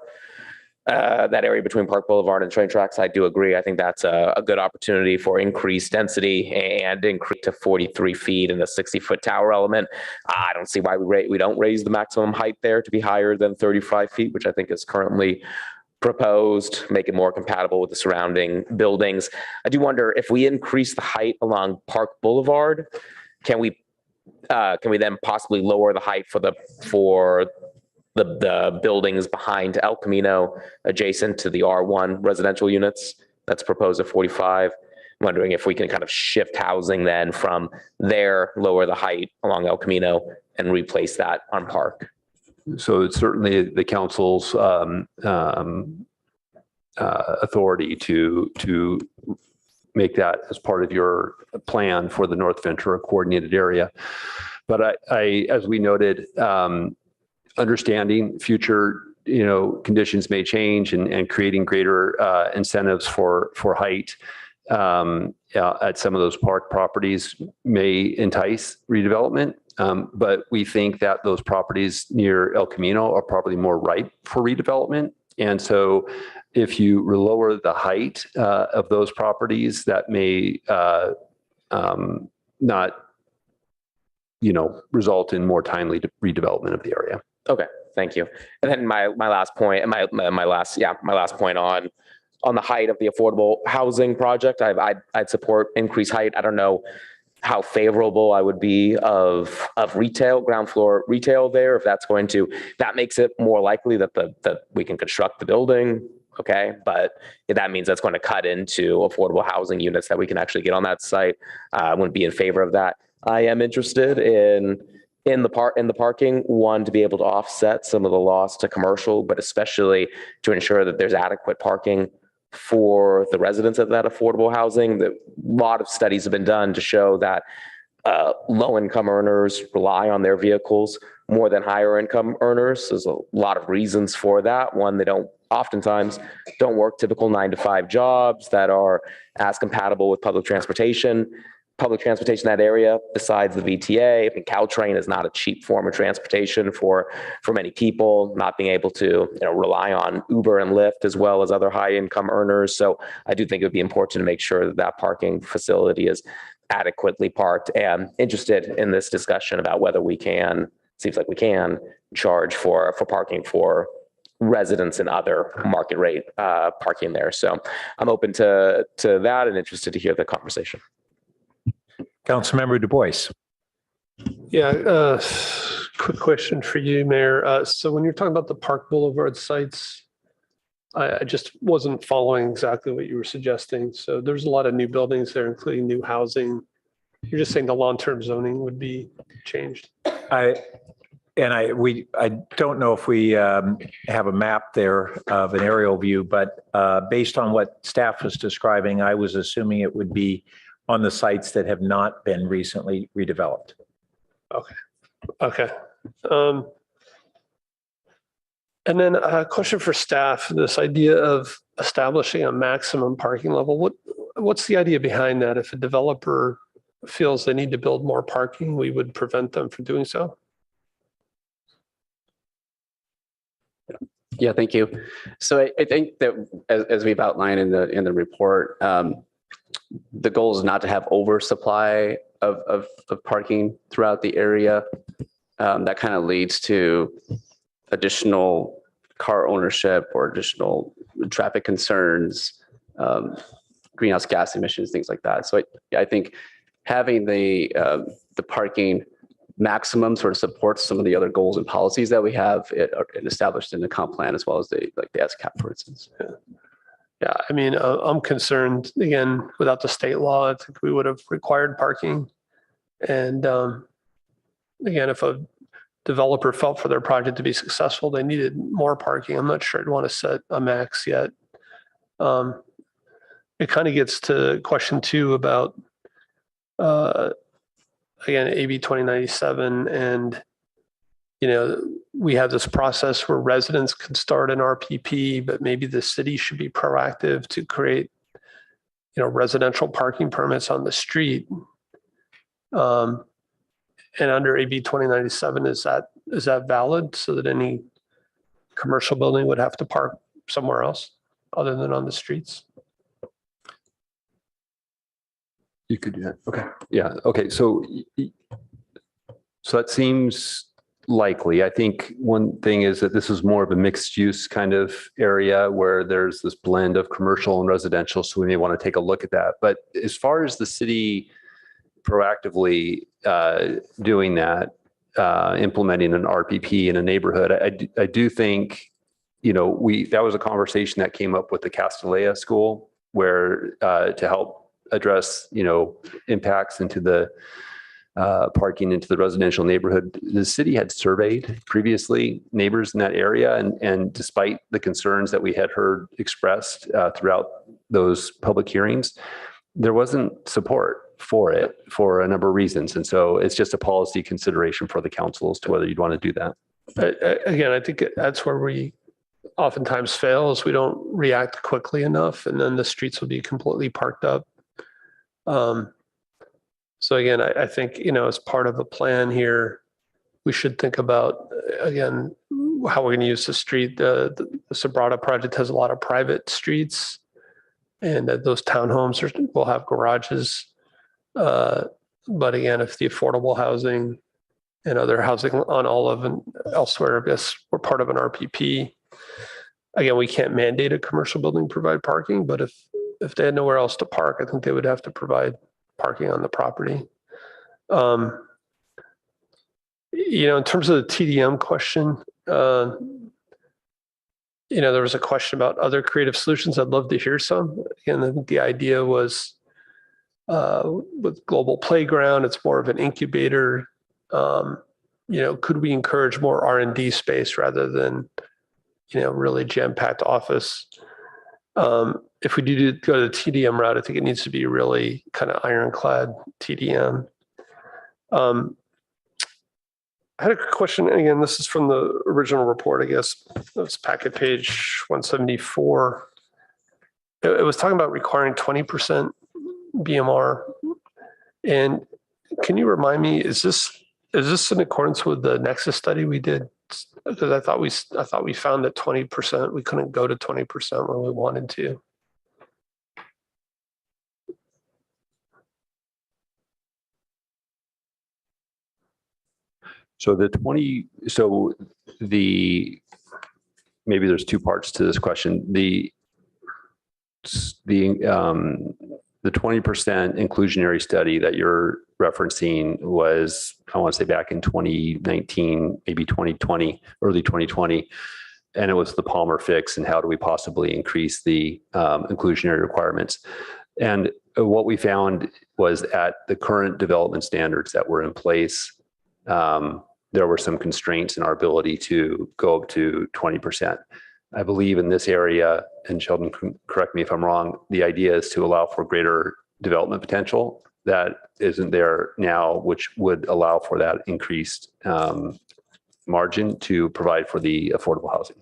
that area between Park Boulevard and train tracks, I do agree. I think that's a good opportunity for increased density and increase to 43 feet in the 60-foot tower element. I don't see why we don't raise the maximum height there to be higher than 35 feet, which I think is currently proposed, make it more compatible with the surrounding buildings. I do wonder if we increase the height along Park Boulevard, can we then possibly lower the height for the buildings behind El Camino adjacent to the R1 residential units that's proposed at 45? I'm wondering if we can kind of shift housing then from there, lower the height along El Camino and replace that on Park. So it's certainly the council's authority to make that as part of your plan for the North Ventura coordinated area. But I as we noted, understanding future conditions may change and creating greater incentives for height at some of those park properties may entice redevelopment. But we think that those properties near El Camino are probably more ripe for redevelopment. And so if you lower the height of those properties, that may not, result in more timely redevelopment of the area. Okay, thank you. And then my last point, my last point on the height of the affordable housing project, I'd support increased height. I don't know how favorable I would be of retail, ground floor retail there. If that makes it more likely that we can construct the building. Okay, but that means that's going to cut into affordable housing units that we can actually get on that site. I wouldn't be in favor of that. I am interested in the parking, one, to be able to offset some of the loss to commercial, but especially to ensure that there's adequate parking for the residents of that affordable housing. A lot of studies have been done to show that low-income earners rely on their vehicles more than higher income earners. There's a lot of reasons for that. One, they oftentimes don't work typical 9-to-5 jobs that are as compatible with public transportation. public transportation in that area besides the VTA. I mean, Caltrain is not a cheap form of transportation for many people, not being able to rely on Uber and Lyft as well as other high income earners. So I do think it would be important to make sure that that parking facility is adequately parked, and interested in this discussion about whether we can, seems like we can charge for parking for residents and other market rate parking there. So I'm open to that and interested to hear the conversation. Councilmember Du Bois. Yeah, quick question for you, Mayor. So when you're talking about the Park Boulevard sites, I just wasn't following exactly what you were suggesting. So there's a lot of new buildings there, including new housing. You're just saying the long-term zoning would be changed? I don't know if we have a map there of an aerial view, but based on what staff was describing, I was assuming it would be on the sites that have not been recently redeveloped. Okay. And then a question for staff, this idea of establishing a maximum parking level. What's the idea behind that? If a developer feels they need to build more parking, we would prevent them from doing so? Yeah, thank you. So I think that as we've outlined in the report, the goal is not to have oversupply of parking throughout the area. That kind of leads to additional car ownership or additional traffic concerns, greenhouse gas emissions, things like that. So I think having the parking maximum sort of supports some of the other goals and policies that we have established in the comp plan, as well as the SCAP, for instance. Yeah, I mean, I'm concerned, again, without the state law, I think we would have required parking. And again, if a developer felt for their project to be successful, they needed more parking. I'm not sure I'd want to set a max yet. It kind of gets to question 2 about, again, AB 2097. And, we have this process where residents can start an RPP, but maybe the city should be proactive to create, residential parking permits on the street. And under AB 2097, is that valid, so that any commercial building would have to park somewhere else other than on the streets? You could do that. Okay. Yeah. Okay. So that seems likely. I think one thing is that this is more of a mixed use kind of area where there's this blend of commercial and residential. So we may want to take a look at that. But as far as the city proactively doing that, implementing an RPP in a neighborhood, I do think, that was a conversation that came up with the Castellea School, where to help address, impacts into the parking into the residential neighborhood. The city had surveyed previously neighbors in that area, and despite the concerns that we had heard expressed throughout those public hearings, there wasn't support for it for a number of reasons. And so it's just a policy consideration for the council as to whether you'd want to do that. Again, I think that's where we oftentimes fail, is we don't react quickly enough, and then the streets will be completely parked up. So again, I think, as part of a plan here, we should think about, again, how we're going to use the street. The Sabrata project has a lot of private streets, and those townhomes will have garages. But again, if the affordable housing and other housing on Olive and elsewhere, I guess, we're part of an RPP. Again, we can't mandate a commercial building provide parking, but if they had nowhere else to park, I think they would have to provide parking on the property. In terms of the TDM question, there was a question about other creative solutions. I'd love to hear some. Again, I think the idea was with Global Playground, it's more of an incubator. Could we encourage more R&D space rather than, really jam-packed office? If we do go the TDM route, I think it needs to be really kind of ironclad TDM. I had a question, again, this is from the original report, I guess. It's packet page 174. It was talking about requiring 20% BMR And can you remind me, is this in accordance with the Nexus study we did? Because I thought we found that 20%, we couldn't go to 20% when we wanted to. So maybe there's two parts to this question. The 20% inclusionary study that you're referencing was, I want to say back in 2019, maybe 2020, early 2020. And it was the Palmer fix and how do we possibly increase the inclusionary requirements. And what we found was at the current development standards that were in place, there were some constraints in our ability to go up to 20%. I believe in this area, and Sheldon, correct me if I'm wrong, the idea is to allow for greater development potential that isn't there now, which would allow for that increased margin to provide for the affordable housing.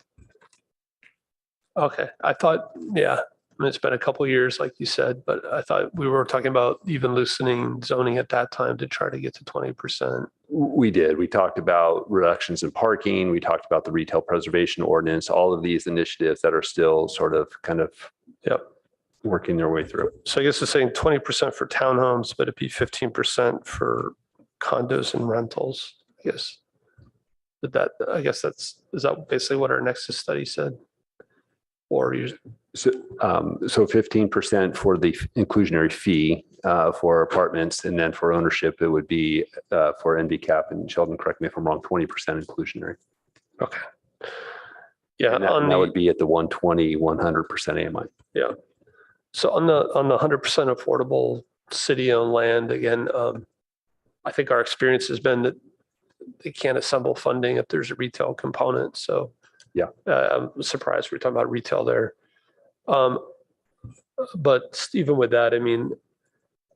Okay, I thought, yeah, I mean, it's been a couple of years, like you said, but I thought we were talking about even loosening zoning at that time to try to get to 20%. We did. We talked about reductions in parking. We talked about the retail preservation ordinance, all of these initiatives that are still sort of kind of working their way through. So I guess it's saying 20% for townhomes, but it'd be 15% for condos and rentals, I guess. Is that basically what our Nexus study said? Or you? So 15% for the inclusionary fee for apartments, and then for ownership, it would be for NVCAP, and Sheldon, correct me if I'm wrong, 20% inclusionary. Okay. Yeah. And that would be at the 120, 100% AMI. Yeah. So on the 100% affordable city-owned land, again, I think our experience has been that they can't assemble funding if there's a retail component. So yeah, I'm surprised we're talking about retail there. But even with that, I mean,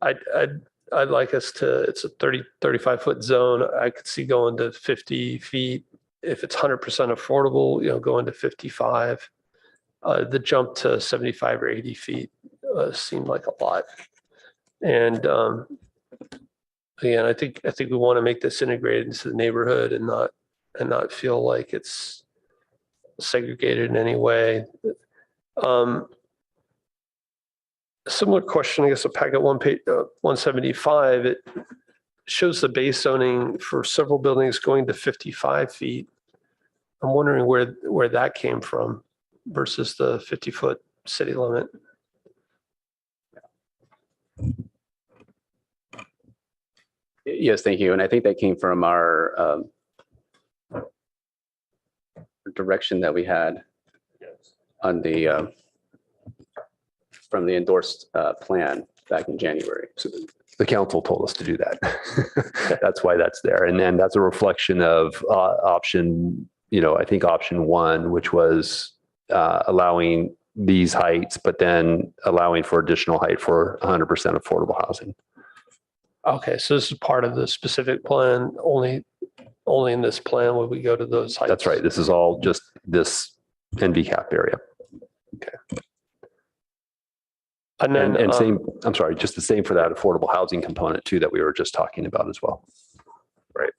I'd like us to, it's a 35 foot zone. I could see going to 50 feet. If it's 100% affordable, going to 55. The jump to 75 or 80 feet seemed like a lot. And again, I think we want to make this integrated into the neighborhood and not feel like it's segregated in any way. Similar question, I guess, a packet 175, it shows the base zoning for several buildings going to 55 feet. I'm wondering where that came from versus the 50-foot city limit. Yes, thank you. And I think that came from our direction that we had on the from the endorsed plan back in January. So the council told us to do that. That's why that's there. And then that's a reflection of option, I think option one, which was allowing these heights, but then allowing for additional height for 100% affordable housing. Okay, so this is part of the specific plan. Only in this plan would we go to those heights. That's right. This is all just this NVCAP area. Okay. And then and same, I'm sorry, just the same for that affordable housing component too that we were just talking about as well. Right.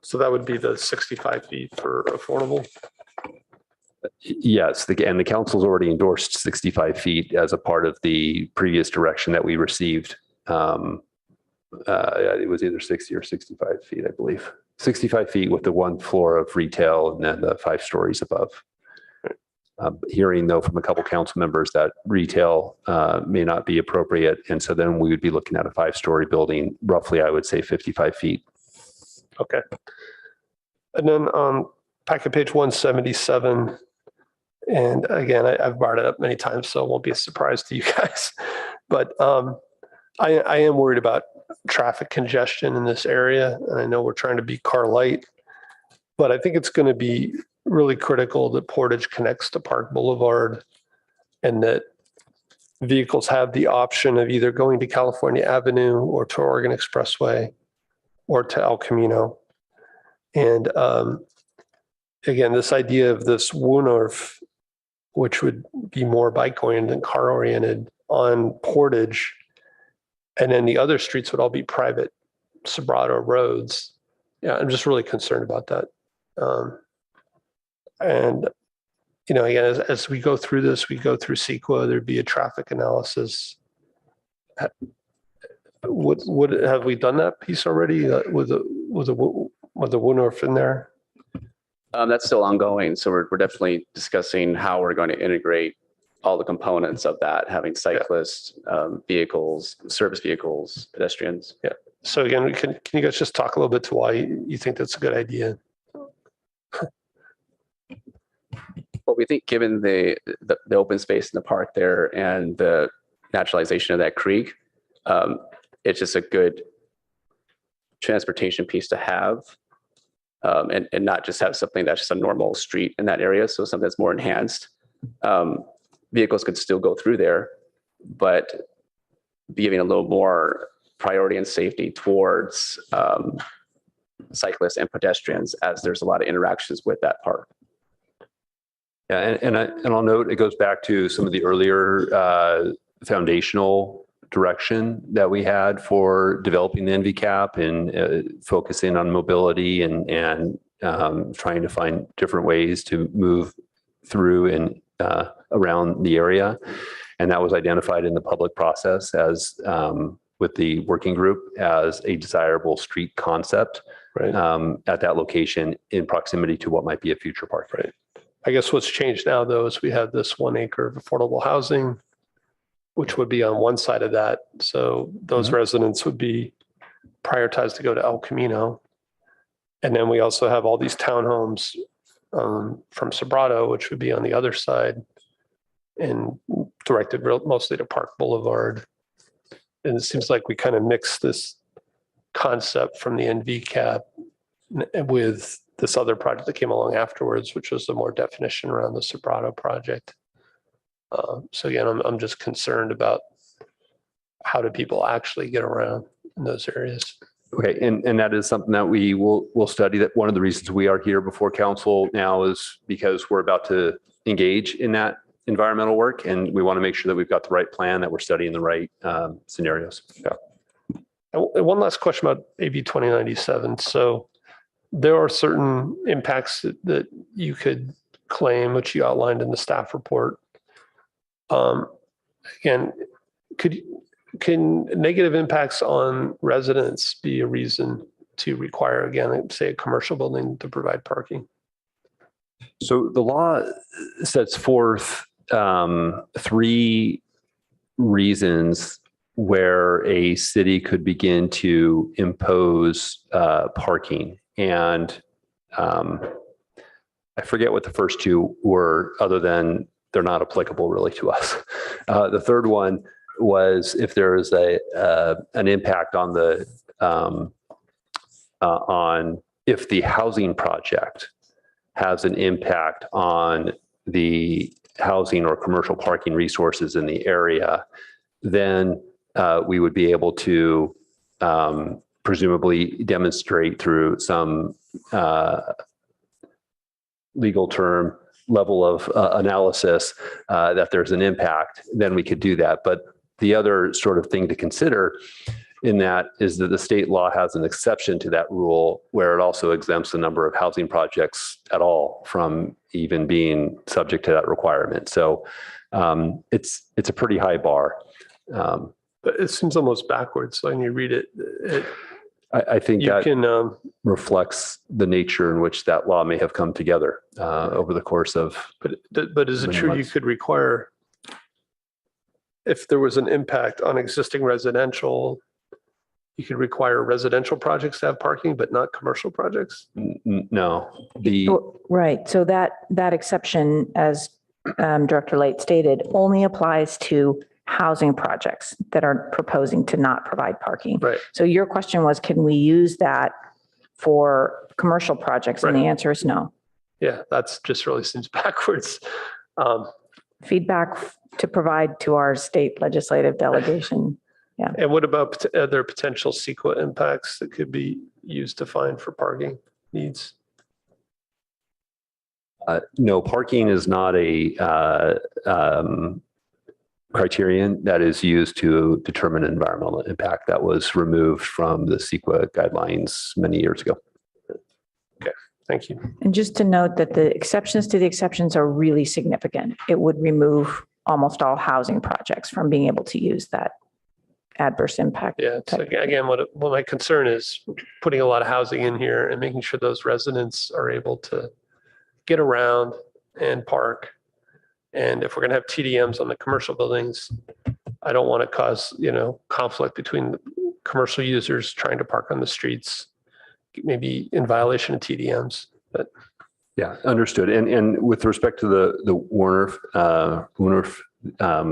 So that would be the 65 feet for affordable. Yes, and the council's already endorsed 65 feet as a part of the previous direction that we received. It was either 60 or 65 feet, I believe. 65 feet with the one floor of retail and then the 5 stories above. Hearing though from a couple council members that retail may not be appropriate. And so then we would be looking at a 5-story building, roughly, I would say 55 feet. Okay. And then on packet page 177, and again, I've brought it up many times, so it won't be a surprise to you guys. But I am worried about traffic congestion in this area. And I know we're trying to be car light, but I think it's going to be really critical that Portage connects to Park Boulevard and that vehicles have the option of either going to California Avenue or to Oregon Expressway or to El Camino. And again, this idea of this Woonorf, which would be more bike oriented than car oriented on Portage, And then the other streets would all be private Sobrato roads. Yeah, I'm just really concerned about that. And, you know, again, as we go through this, we go through CEQA, there'd be a traffic analysis. Would have we done that piece already with the Woodruff in there? That's still ongoing. So we're definitely discussing how we're going to integrate all the components of that, having cyclists, vehicles, service vehicles, pedestrians. Yeah. So again, can you guys just talk a little bit to why you think that's a good idea? Well, we think given the open space in the park there and the naturalization of that creek, it's just a good transportation piece to have. And not just have something that's just a normal street in that area. So something that's more enhanced. Vehicles could still go through there, but giving a little more priority and safety towards cyclists and pedestrians, as there's a lot of interactions with that park. Yeah, and I'll note it goes back to some of the earlier foundational direction that we had for developing the NVCAP and focusing on mobility and trying to find different ways to move through and around the area. And that was identified in the public process as with the working group as a desirable street concept at that location in proximity to what might be a future park. Right. I guess what's changed now, though, is we have this 1 acre of affordable housing, which would be on one side of that. So those residents would be prioritized to go to El Camino. And then we also have all these townhomes from Sobrato, which would be on the other side and directed mostly to Park Boulevard. And it seems like we kind of mix this concept from the NVCAP with this other project that came along afterwards, which was the more definition around the Sobrato project. So again, I'm just concerned about how do people actually get around in those areas. Okay, and that is something that we'll study. That one of the reasons we are here before council now is because we're about to engage in that environmental work, and we want to make sure that we've got the right plan, that we're studying the right scenarios. Yeah. And one last question about AB 2097. So there are certain impacts that you could claim, which you outlined in the staff report. Again, can negative impacts on residents be a reason to require, again, say a commercial building to provide parking? So the law sets forth 3 reasons where a city could begin to impose parking. And I forget what the first 2 were, other than they're not applicable really to us. The third one was if there is an impact on the if the housing project has an impact on the housing or commercial parking resources in the area, then we would be able to presumably demonstrate through some legal term level of analysis that there's an impact, then we could do that. But the other sort of thing to consider in that is that the state law has an exception to that rule where it also exempts a number of housing projects at all from even being subject to that requirement. So it's a pretty high bar. But it seems almost backwards when you read it. I think that reflects the nature in which that law may have come together over the course of. But is it true you could require, if there was an impact on existing residential, you could require residential projects to have parking, but not commercial projects? No. Right. So that exception, as Director Late stated, only applies to housing projects that are proposing to not provide parking. Right. So your question was, can we use that for commercial projects? And the answer is no. Yeah, that's just really seems backwards. Feedback to provide to our state legislative delegation. Yeah. And what about other potential CEQA impacts that could be used to fine for parking needs? No, parking is not a criterion that is used to determine environmental impact that was removed from the CEQA guidelines many years ago. Okay, thank you. And just to note that the exceptions to the exceptions are really significant. It would remove almost all housing projects from being able to use that adverse impact. Yeah, so again, what my concern is putting a lot of housing in here and making sure those residents are able to get around and park. And if we're gonna have TDMs on the commercial buildings, I don't want to cause, conflict between commercial users trying to park on the streets, maybe in violation of TDMs, but. Yeah, understood. And with respect to the Warner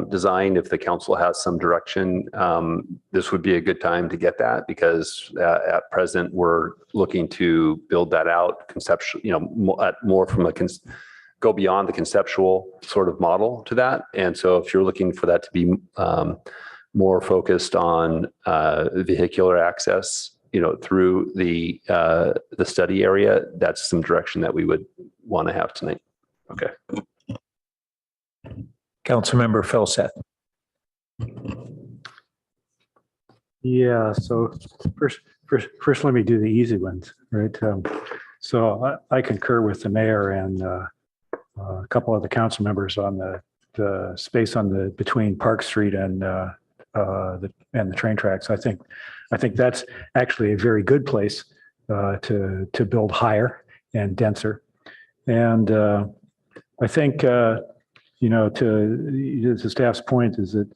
design, if the council has some direction, this would be a good time to get that, because at present we're looking to build that out conceptually, more from go beyond the conceptual sort of model to that. And so if you're looking for that to be more focused on vehicular access, through the study area, that's some direction that we would want to have tonight. Okay. Councilmember Felseth. Yeah, so first, let me do the easy ones, right? So I concur with the mayor and a couple of the council members on the space between Park Street and the train tracks. I think that's actually a very good place to build higher and denser. And I think to the staff's point is that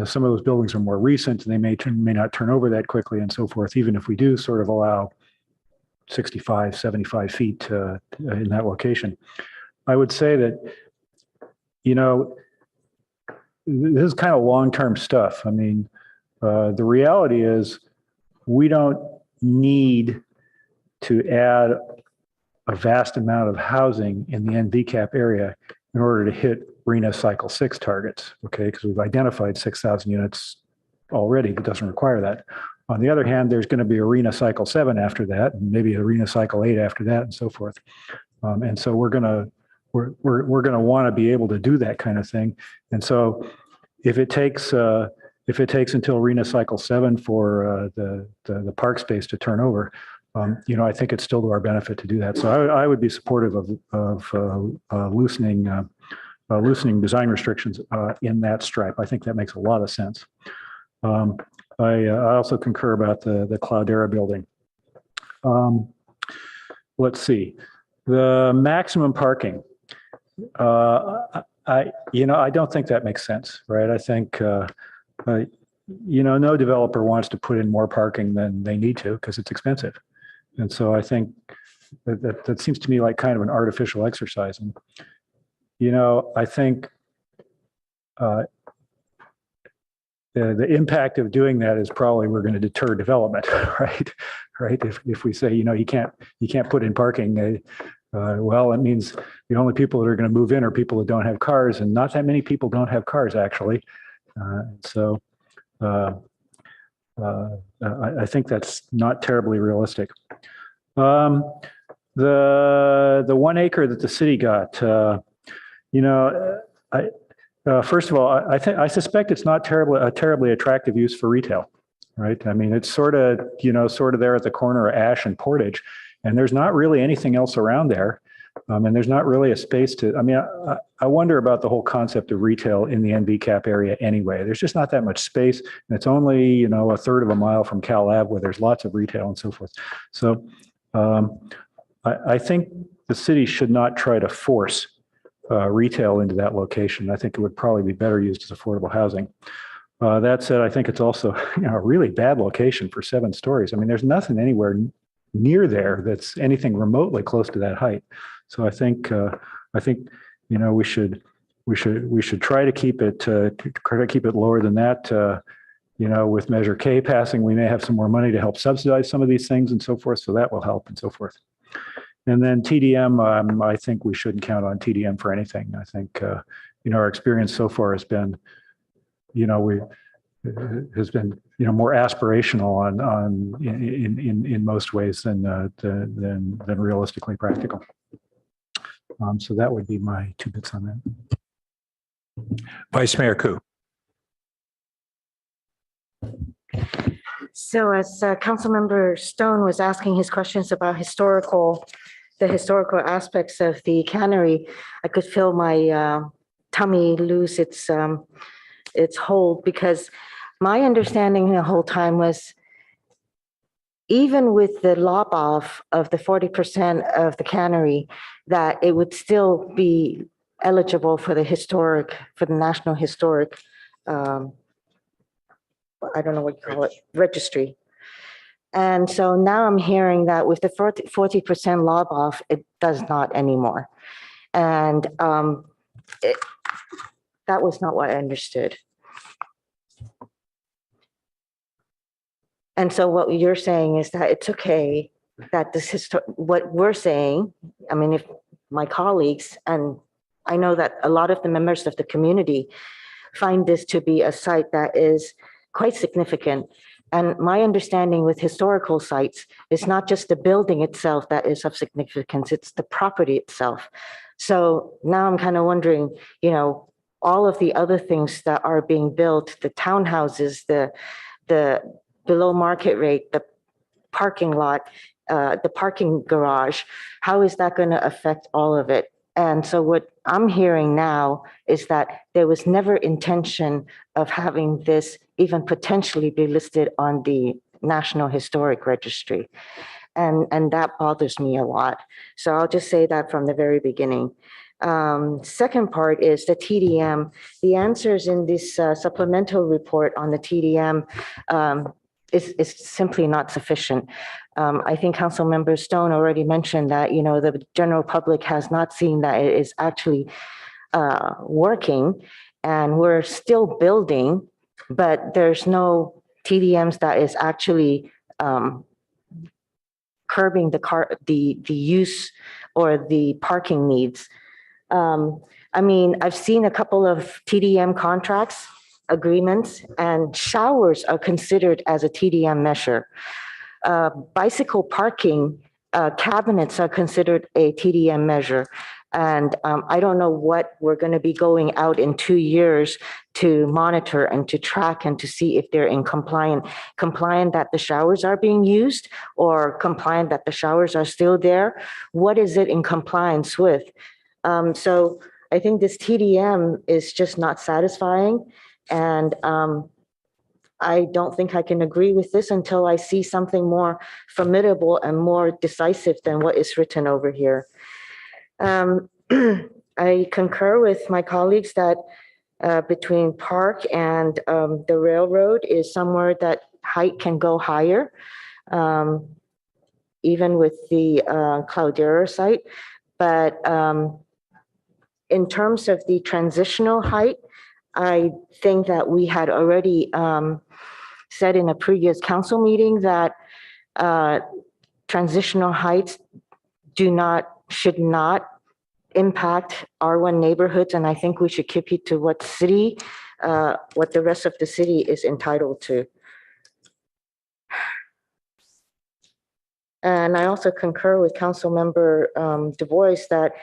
some of those buildings are more recent and they may not turn over that quickly and so forth. Even if we do sort of allow 65, 75 feet in that location, I would say that this is kind of long-term stuff. I mean, the reality is we don't need to add a vast amount of housing in the NVCAP area in order to hit RENA Cycle 6 targets, okay? Because we've identified 6,000 units already, but doesn't require that. On the other hand, there's going to be a RENA Cycle 7 after that, and maybe a RENA Cycle 8 after that, and so forth. And so we're going to want to be able to do that kind of thing. And so if it takes until RENA Cycle 7 for the park space to turn over, I think it's still to our benefit to do that. So I would be supportive of loosening design restrictions in that stripe. I think that makes a lot of sense. I also concur about the Cloudera building. Let's see, the maximum parking. I don't think that makes sense, right? I think, no developer wants to put in more parking than they need to because it's expensive. And so I think that seems to me like kind of an artificial exercise. And, I think the impact of doing that is probably we're going to deter development, right? Right. If we say, you can't put in parking, well, it means the only people that are going to move in are people that don't have cars, and not that many people don't have cars actually. So I think that's not terribly realistic. The 1 acre that the city got, first of all, I suspect it's not a terribly attractive use for retail, right? I mean, it's sort of there at the corner of Ash and Portage, and there's not really anything else around there. And there's not really a space I wonder about the whole concept of retail in the NVCAP area anyway. There's just not that much space, and it's only, a third of a mile from Cal Ave where there's lots of retail and so forth. So I think the city should not try to force retail into that location. I think it would probably be better used as affordable housing. That said, I think it's also a really bad location for 7 stories. I mean, there's nothing anywhere near there that's anything remotely close to that height. So I think we should try to keep it lower than that. With Measure K passing, we may have some more money to help subsidize some of these things and so forth. So that will help and so forth. And then TDM, I think we shouldn't count on TDM for anything. I think our experience so far has been, more aspirational in most ways than realistically practical. So that would be my 2 bits on that. Vice Mayor Ku. So as Councilmember Stone was asking his questions about the historical aspects of the cannery, I could feel my tummy lose its hold, because my understanding the whole time was, even with the lob off of the 40% of the cannery, that it would still be eligible for the National Historic, I don't know what you call it, registry. And so now I'm hearing that with the 40% lob off, it does not anymore. And that was not what I understood. And so what you're saying is that it's okay that what we're saying, I mean, if my colleagues, and I know that a lot of the members of the community find this to be a site that is quite significant. And my understanding with historical sites is not just the building itself that is of significance, it's the property itself. So now I'm kind of wondering, all of the other things that are being built, the townhouses, the below market rate, the parking lot, the parking garage, how is that going to affect all of it? And so what I'm hearing now is that there was never intention of having this even potentially be listed on the National Historic Registry. And that bothers me a lot. So I'll just say that from the very beginning. Second part is the TDM. The answers in this supplemental report on the TDM is simply not sufficient. I think Councilmember Stone already mentioned that, the general public has not seen that it is actually working, and we're still building, but there's no TDMs that is actually curbing the use or the parking needs. I mean, I've seen a couple of TDM contracts, agreements, and showers are considered as a TDM measure. Bicycle parking cabinets are considered a TDM measure. And I don't know what we're going to be going out in 2 years to monitor and to track and to see if they're in compliant that the showers are being used, or compliant that the showers are still there. What is it in compliance with? So I think this TDM is just not satisfying. And I don't think I can agree with this until I see something more formidable and more decisive than what is written over here. I concur with my colleagues that between park and the railroad is somewhere that height can go higher, even with the Cloudera site. But in terms of the transitional height, I think that we had already said in a previous council meeting that transitional heights should not impact R1 neighborhoods, and I think we should keep it to what the rest of the city is entitled to. And I also concur with Councilmember Du Bois that,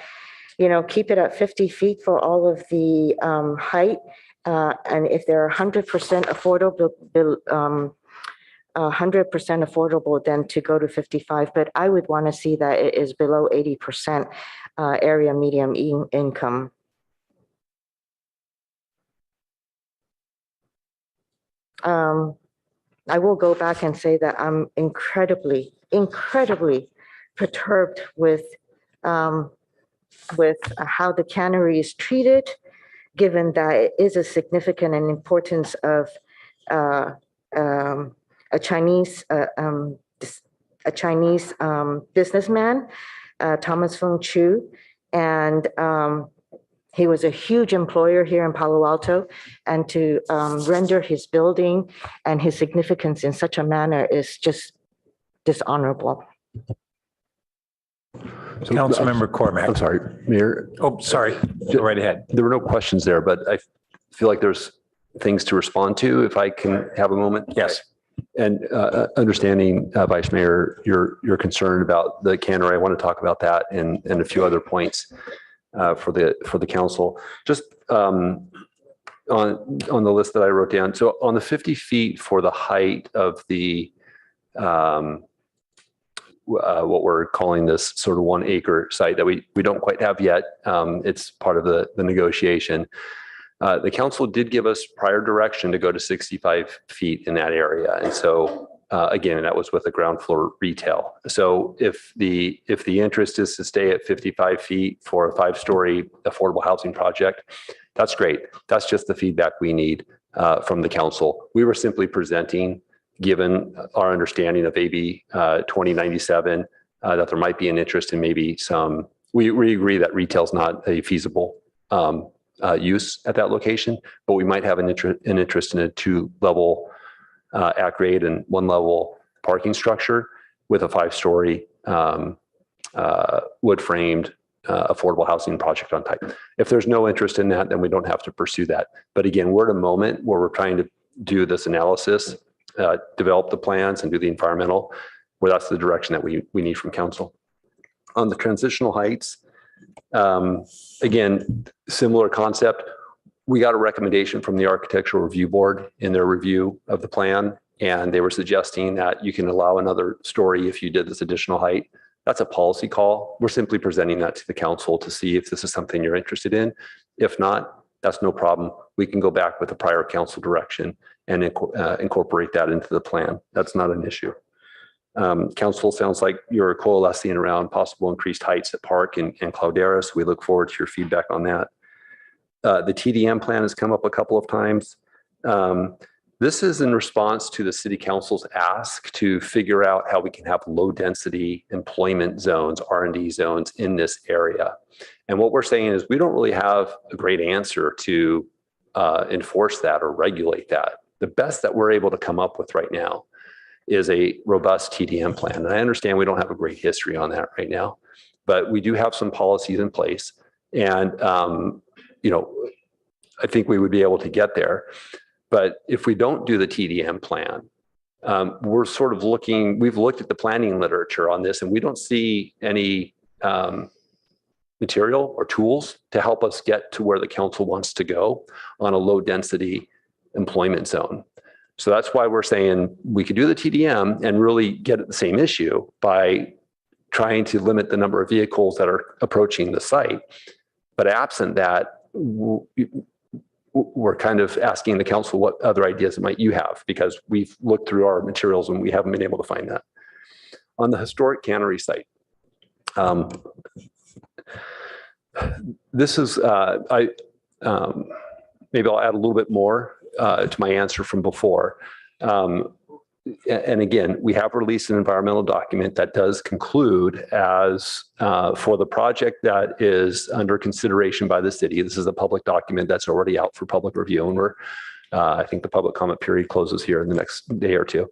keep it at 50 feet for all of the height. And if they're 100% affordable, 100% affordable, then to go to 55. But I would want to see that it is below 80% area medium income. I will go back and say that I'm incredibly perturbed with how the cannery is treated, given that it is a significant and importance of a Chinese businessman, Thomas Fung Chu, and he was a huge employer here in Palo Alto, and to render his building and his significance in such a manner is just dishonorable. Councilmember Cormack. I'm sorry, Mayor. Oh, sorry. Go right ahead. There were no questions there, but I feel like there's things to respond to if I can have a moment. Yes. And understanding, Vice Mayor, your concern about the cannery, I want to talk about that and a few other points. for the council. Just on the list that I wrote down. So on the 50 feet for the height of the what we're calling this sort of 1 acre site that we don't quite have yet. It's part of the negotiation. The council did give us prior direction to go to 65 feet in that area. And so again, that was with a ground floor retail. So if the interest is to stay at 55 feet for a 5-story affordable housing project, that's great. That's just the feedback we need from the council. We were simply presenting, given our understanding of AB 2097, that there might be an interest in maybe some, we agree that retail is not a feasible use at that location, but we might have an interest in a 2-level at-grade and 1-level parking structure with a 5-story wood-framed affordable housing project on type. If there's no interest in that, then we don't have to pursue that. But again, we're at a moment where we're trying to do this analysis, develop the plans and do the environmental, where that's the direction that we need from council. On the transitional heights, again, similar concept. We got a recommendation from the Architectural Review Board in their review of the plan, and they were suggesting that you can allow another story if you did this additional height. That's a policy call. We're simply presenting that to the council to see if this is something you're interested in. If not, that's no problem. We can go back with a prior council direction and incorporate that into the plan. That's not an issue. Council, sounds like you're coalescing around possible increased heights at Park and Clouderas. We look forward to your feedback on that. The TDM plan has come up a couple of times. This is in response to the city council's ask to figure out how we can have low density employment zones, R&D zones in this area. And what we're saying is we don't really have a great answer to enforce that or regulate that. The best that we're able to come up with right now is a robust TDM plan. And I understand we don't have a great history on that right now, but we do have some policies in place. And, you know, I think we would be able to get there. But if we don't do the TDM plan, we're sort of looking, we've looked at the planning literature on this and we don't see any material or tools to help us get to where the council wants to go on a low density employment zone. So that's why we're saying we could do the TDM and really get at the same issue by trying to limit the number of vehicles that are approaching the site. But absent that, we're kind of asking the council what other ideas might you have, because we've looked through our materials and we haven't been able to find that. On the historic cannery site, this is, maybe I'll add a little bit more to my answer from before. And again, we have released an environmental document that does conclude as for the project that is under consideration by the city. This is a public document that's already out for public review, and we're, I think the public comment period closes here in the next day or two.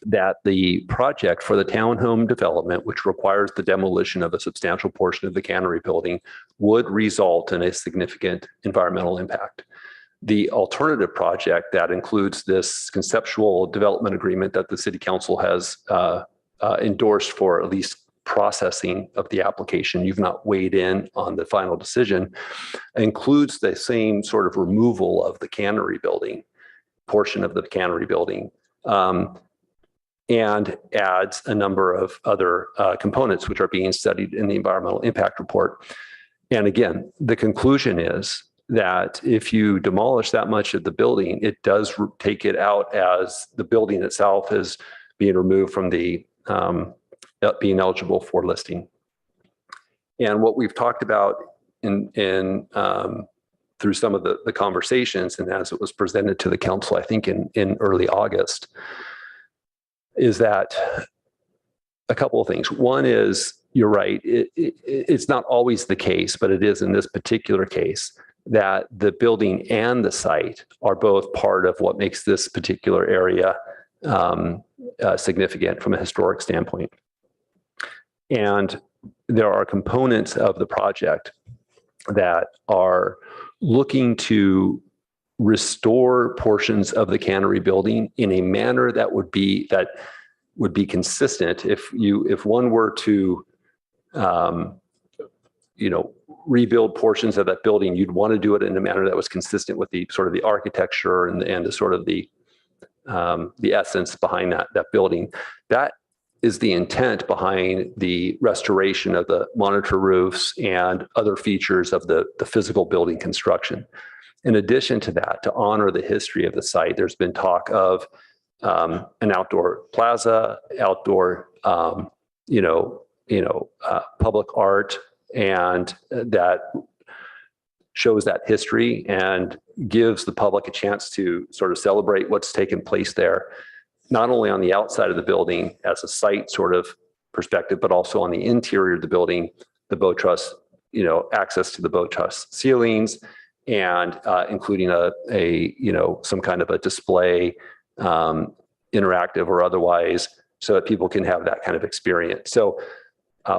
That the project for the townhome development, which requires the demolition of a substantial portion of the cannery building, would result in a significant environmental impact. The alternative project that includes this conceptual development agreement that the city council has endorsed for at least processing of the application, you've not weighed in on the final decision, includes the same sort of removal of the cannery building, portion of the cannery building, and adds a number of other components which are being studied in the environmental impact report. And again, the conclusion is that if you demolish that much of the building, it does take it out as the building itself is being removed from the being eligible for listing. And what we've talked about in through some of the conversations, and as it was presented to the council, I think in early August, is that a couple of things. One is, you're right, it's not always the case, but it is in this particular case, that the building and the site are both part of what makes this particular area significant from a historic standpoint. And there are components of the project that are looking to restore portions of the cannery building in a manner that would be consistent. If one were to rebuild portions of that building, you'd want to do it in a manner that was consistent with the sort of the architecture and the sort of the essence behind that building. That is the intent behind the restoration of the monitor roofs and other features of the physical building construction. In addition to that, to honor the history of the site, there's been talk of an outdoor plaza, outdoor, public art, and that shows that history and gives the public a chance to sort of celebrate what's taken place there, not only on the outside of the building as a site sort of perspective, but also on the interior of the building, the boat truss, access to the boat truss ceilings, and including some kind of a display, interactive or otherwise, so that people can have that kind of experience. So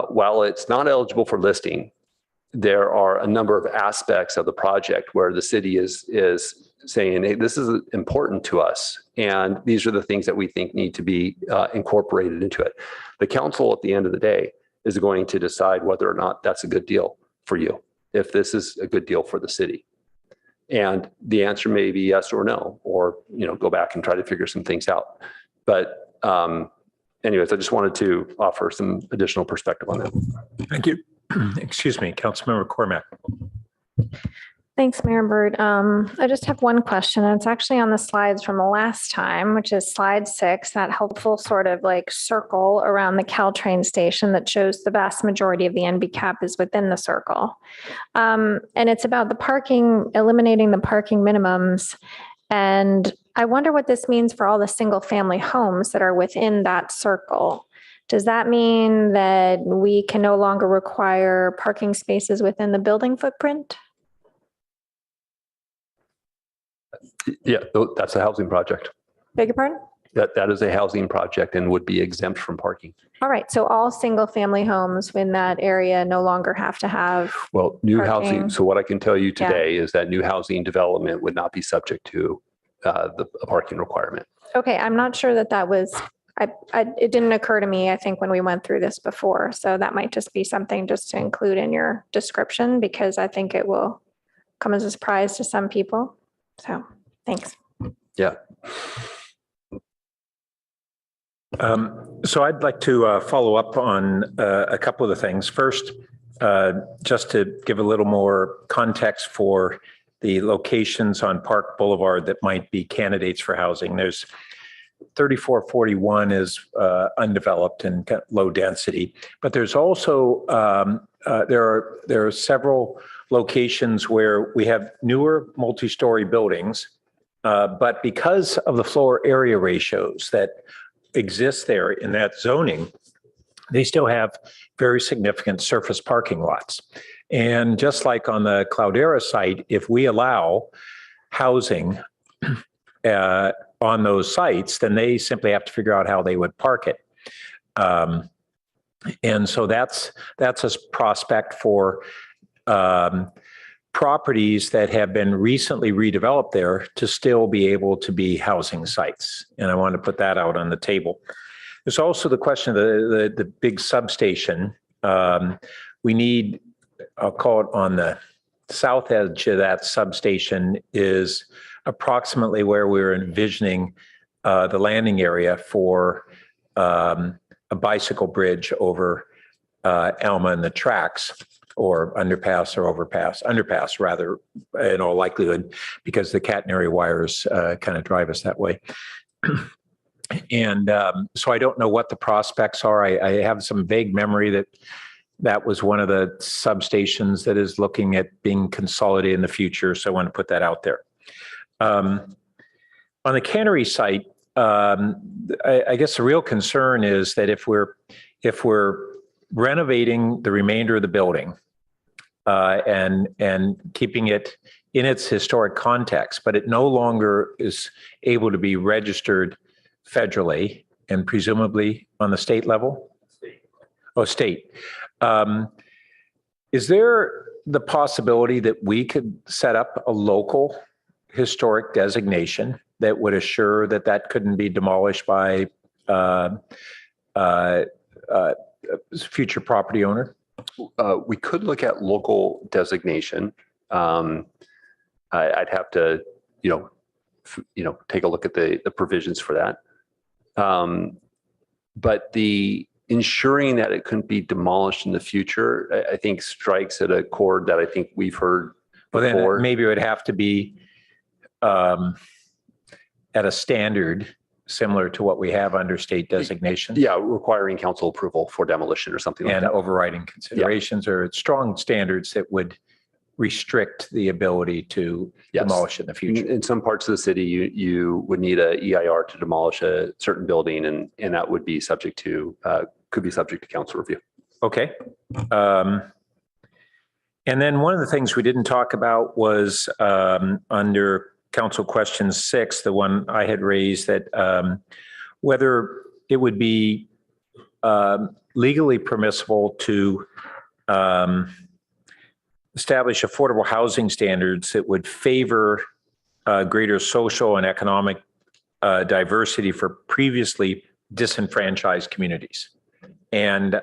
while it's not eligible for listing, there are a number of aspects of the project where the city is saying, hey, this is important to us, and these are the things that we think need to be incorporated into it. The council, at the end of the day, is going to decide whether or not that's a good deal for you, if this is a good deal for the city. And the answer may be yes or no, or go back and try to figure some things out. But anyways, I just wanted to offer some additional perspective on that. Thank you. Excuse me, Councilmember Cormack. Thanks, Mayor Byrd. I just have one question, and it's actually on the slides from the last time, which is slide 6, that helpful sort of like circle around the Caltrain station that shows the vast majority of the NB cap is within the circle. And it's about the parking, eliminating the parking minimums. And I wonder what this means for all the single family homes that are within that circle. Does that mean that we can no longer require parking spaces within the building footprint? Yeah, that's a housing project. Beg your pardon? That is a housing project and would be exempt from parking. All right, so all single family homes in that area no longer have to have. Well, new parking. housing. So what I can tell you today is that new housing development would not be subject to the parking requirement. Okay, I'm not sure that was, it didn't occur to me, I think, when we went through this before. So that might just be something just to include in your description, because I think it will come as a surprise to some people. So thanks. Yeah. So I'd like to follow up on a couple of the things. First, just to give a little more context for the locations on Park Boulevard that might be candidates for housing. There's 3441 is undeveloped and low density, but there's also there are several locations where we have newer multi-story buildings, but because of the floor area ratios that exist there in that zoning, they still have very significant surface parking lots. And just like on the Cloudera site, if we allow housing on those sites, then they simply have to figure out how they would park it. And so that's a prospect for properties that have been recently redeveloped there to still be able to be housing sites. And I want to put that out on the table. There's also the question of the big substation. We need, I'll call it on the south edge of that substation is approximately where we're envisioning the landing area for a bicycle bridge over Alma and the tracks, or underpass or underpass rather, in all likelihood, because the catenary wires kind of drive us that way. And so I don't know what the prospects are. I have some vague memory that was one of the substations that is looking at being consolidated in the future. So I want to put that out there. On the cannery site, I guess the real concern is that if we're renovating the remainder of the building and keeping it in its historic context, but it no longer is able to be registered federally and presumably on the state level? State. Is there the possibility that we could set up a local historic designation that would assure that that couldn't be demolished by future property owner? We could look at local designation. I'd have to, take a look at the provisions for that. But the ensuring that it couldn't be demolished in the future, I think strikes at a chord that I think we've heard Well, before. then maybe it would have to be at a standard similar to what we have under state designation. Yeah, requiring council approval for demolition or something like And that. overriding considerations or strong standards that would restrict the ability to Yes. demolish in the future. In some parts of the city, you would need a EIR to demolish a certain building, and that would be subject to, could be subject to council review. Okay. And then one of the things we didn't talk about was under council question 6, the one I had raised, that whether it would be legally permissible to establish affordable housing standards that would favor greater social and economic diversity for previously disenfranchised communities. And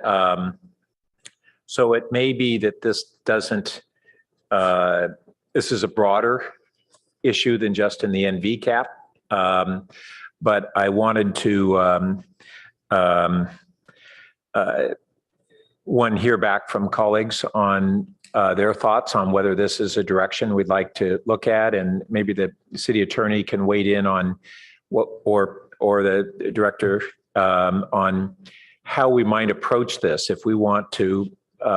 so it may be that this doesn't, this is a broader issue than just in the NV cap. But I wanted to, hear back from colleagues on their thoughts on whether this is a direction we'd like to look at, and maybe the city attorney can weigh in on what, or the director on how we might approach this if we want to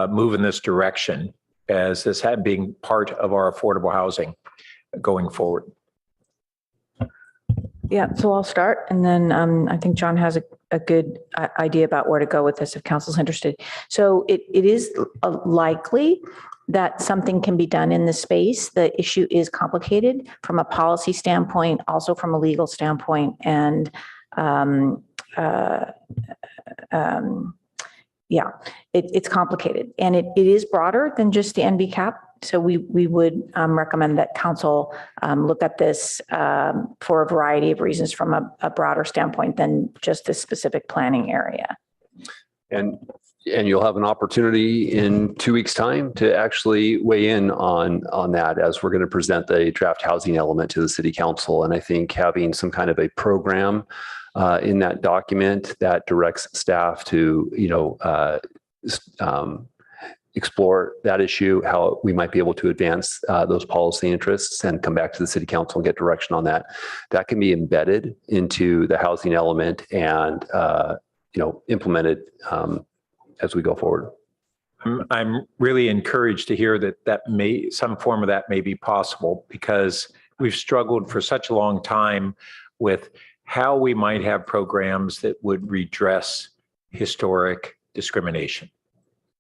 move in this direction as this had being part of our affordable housing going forward. Yeah, so I'll start, and then I think John has a good idea about where to go with this if council's interested. So it is likely that something can be done in the space. The issue is complicated from a policy standpoint, also from a legal standpoint, and yeah, it's complicated, and it is broader than just the NB cap. So we would recommend that council look at this for a variety of reasons from a broader standpoint than just this specific planning area. And you'll have an opportunity in 2 weeks' time to actually weigh in on that, as we're going to present the draft housing element to the city council. And I think having some kind of a program in that document that directs staff to, explore that issue, how we might be able to advance those policy interests and come back to the city council and get direction on that. That can be embedded into the housing element and, implemented as we go forward. I'm really encouraged to hear that some form of that may be possible, because we've struggled for such a long time with how we might have programs that would redress historic discrimination.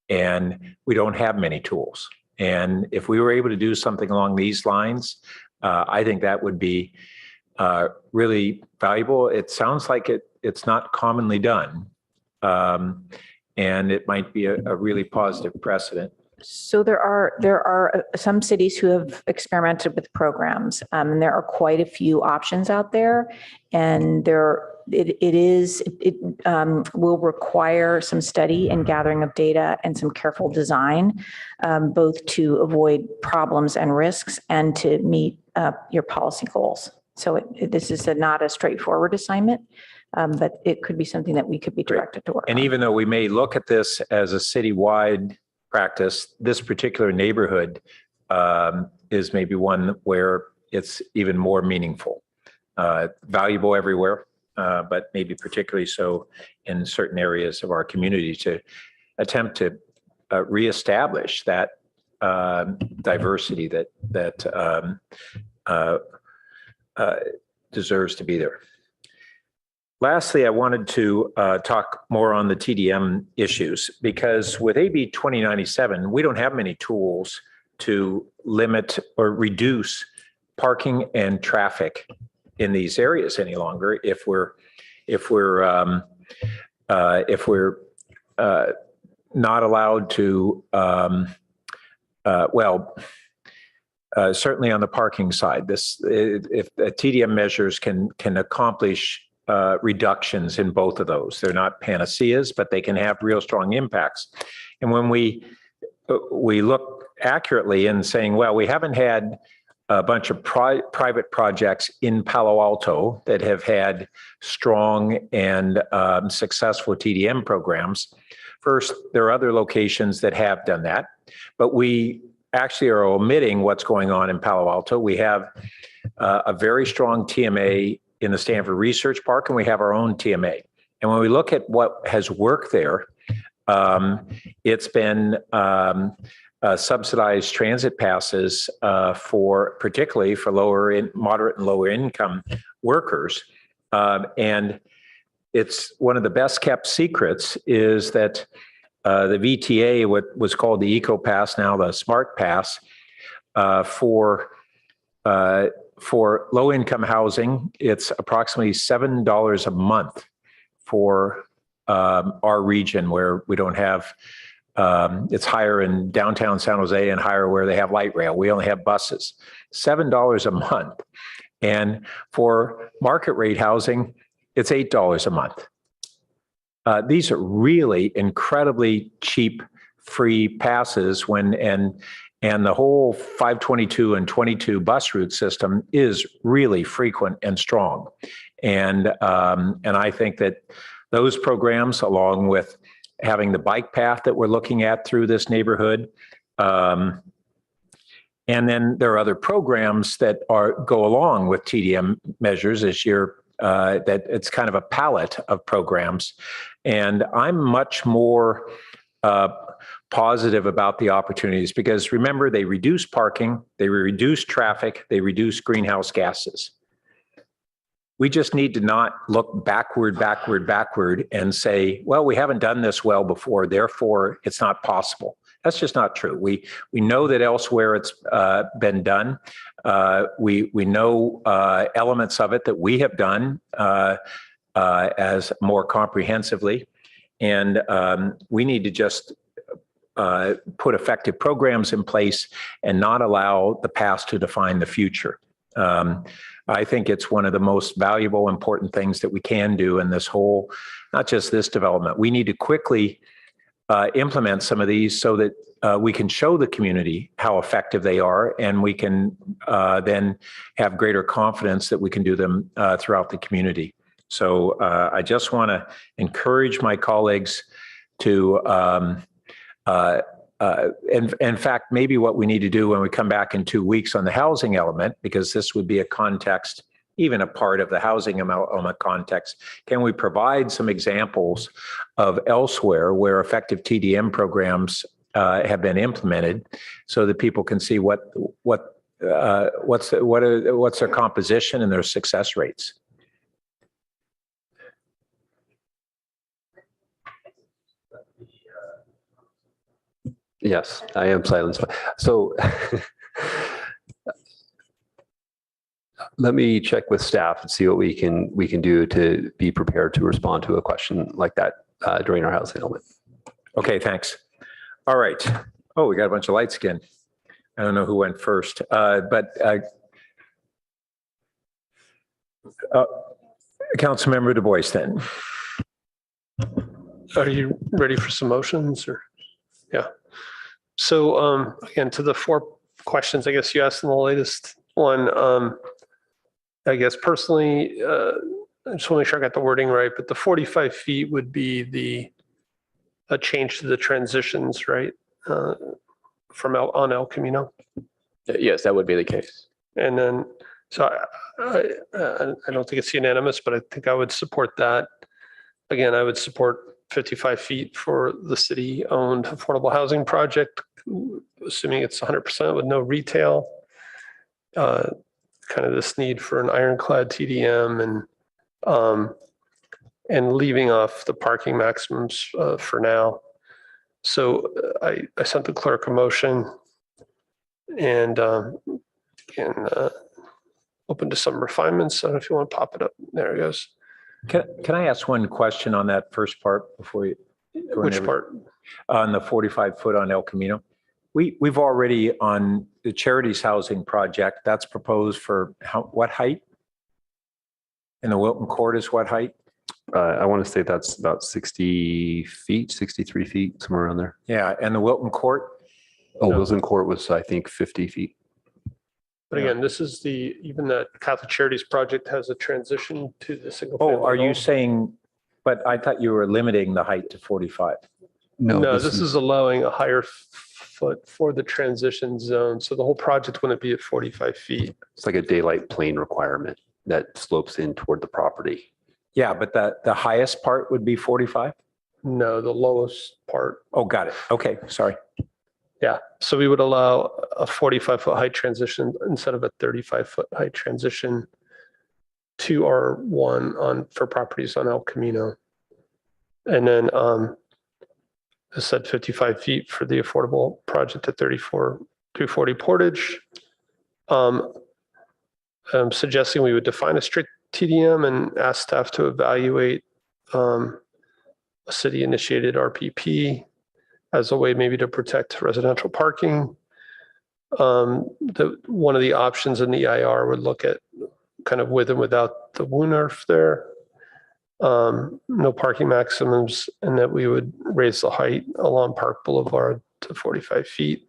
And we don't have many tools. And if we were able to do something along these lines, I think that would be really valuable. It sounds like it's not commonly done. And it might be a really positive precedent. So there are some cities who have experimented with programs, and there are quite a few options out there, and it will require some study and gathering of data and some careful design, both to avoid problems and risks and to meet your policy goals. So this is not a straightforward assignment, but it could be something that we could be directed to work on. And even though we may look at this as a citywide practice, this particular neighborhood is maybe one where it's even more meaningful, valuable everywhere, but maybe particularly so in certain areas of our community, to attempt to reestablish that diversity that deserves to be there. Lastly, I wanted to talk more on the TDM issues, because with AB 2097, we don't have many tools to limit or reduce parking and traffic in these areas any longer. If we're not allowed to, certainly on the parking side, if TDM measures can accomplish reductions in both of those. They're not panaceas, but they can have real strong impacts. And when we we look accurately in saying, well, we haven't had a bunch of private projects in Palo Alto that have had strong and successful TDM programs. First, there are other locations that have done that, but we actually are omitting what's going on in Palo Alto. We have a very strong TMA in the Stanford Research Park, and we have our own TMA. And when we look at what has worked there, it's been subsidized transit passes particularly for moderate and lower income workers. And it's one of the best kept secrets is that the VTA, what was called the Eco Pass, now the Smart Pass, for low income housing, it's approximately $7 a month for our region where we don't have, it's higher in downtown San Jose and higher where they have light rail. We only have buses. $7 a month. And for market rate housing, it's $8 a month. These are really incredibly cheap, free passes and the whole 522 and 22 bus route system is really frequent and strong. And I think that those programs, along with having the bike path that we're looking at through this neighborhood, and then there are other programs that go along with TDM measures this year. That it's kind of a palette of programs. And I'm much more positive about the opportunities because remember, they reduce parking, they reduce traffic, they reduce greenhouse gases. We just need to not look backward and say, well, we haven't done this well before, therefore it's not possible. That's just not true. We know that elsewhere it's been done. We know elements of it that we have done as more comprehensively, and we need to just put effective programs in place and not allow the past to define the future. I think it's one of the most valuable, important things that we can do in this whole, not just this development. We need to quickly implement some of these so that we can show the community how effective they are, and we can then have greater confidence that we can do them throughout the community. So I just want to encourage my colleagues to, in fact, maybe what we need to do when we come back in 2 weeks on the housing element, because this would be a context, even a part of the housing element context, can we provide some examples of elsewhere where effective TDM programs have been implemented so that people can see what's their composition and their success rates? Yes, I am silenced. So let me check with staff and see what we can do to be prepared to respond to a question like that during our housing element. Okay, thanks. All right. Oh, we got a bunch of lights again. I don't know who went first, but Councilmember Du Bois then. Are you ready for some motions or? Yeah. So again, to the 4 questions, I guess you asked in the latest one, I guess personally, I just want to make sure I got the wording right, but the 45 feet would be a change to the transitions, right? From on El Camino. Yes, that would be the case. And then, so I don't think it's unanimous, but I think I would support that. Again, I would support 55 feet for the city-owned affordable housing project, assuming it's 100% with no retail. Kind of this need for an ironclad TDM and leaving off the parking maximums for now. So I sent the clerk a motion and open to some refinements. I don't know if you want to pop it up. There it goes. Can I ask one question on that first part before you? Which part? On the 45 foot on El Camino. We've already on the Charities Housing Project, that's proposed for what height? And the Wilton Court is what height? I want to say that's about 60 feet, 63 feet, somewhere around there. Yeah, and the Wilton Court, Oh, No. Wilson Court was, I think, 50 feet. But again, this is even the Catholic Charities project has a transition to the single. Oh, are you saying, but I thought you were limiting the height to 45. No, this is allowing a higher foot for the transition zone. So the whole project wouldn't be at 45 feet. It's like a daylight plane requirement that slopes in toward the property. Yeah, but the highest part would be 45? No, the lowest part. Oh, got it. Okay, sorry. Yeah, so we would allow a 45-foot height transition instead of a 35-foot height transition to R1 for properties on El Camino. And then I said 55 feet for the affordable project at 340 Portage. I'm suggesting we would define a strict TDM and ask staff to evaluate a city-initiated RPP as a way maybe to protect residential parking. One of the options in the EIR would look at kind of with and without the WUNRF there. No parking maximums, and that we would raise the height along Park Boulevard to 45 feet.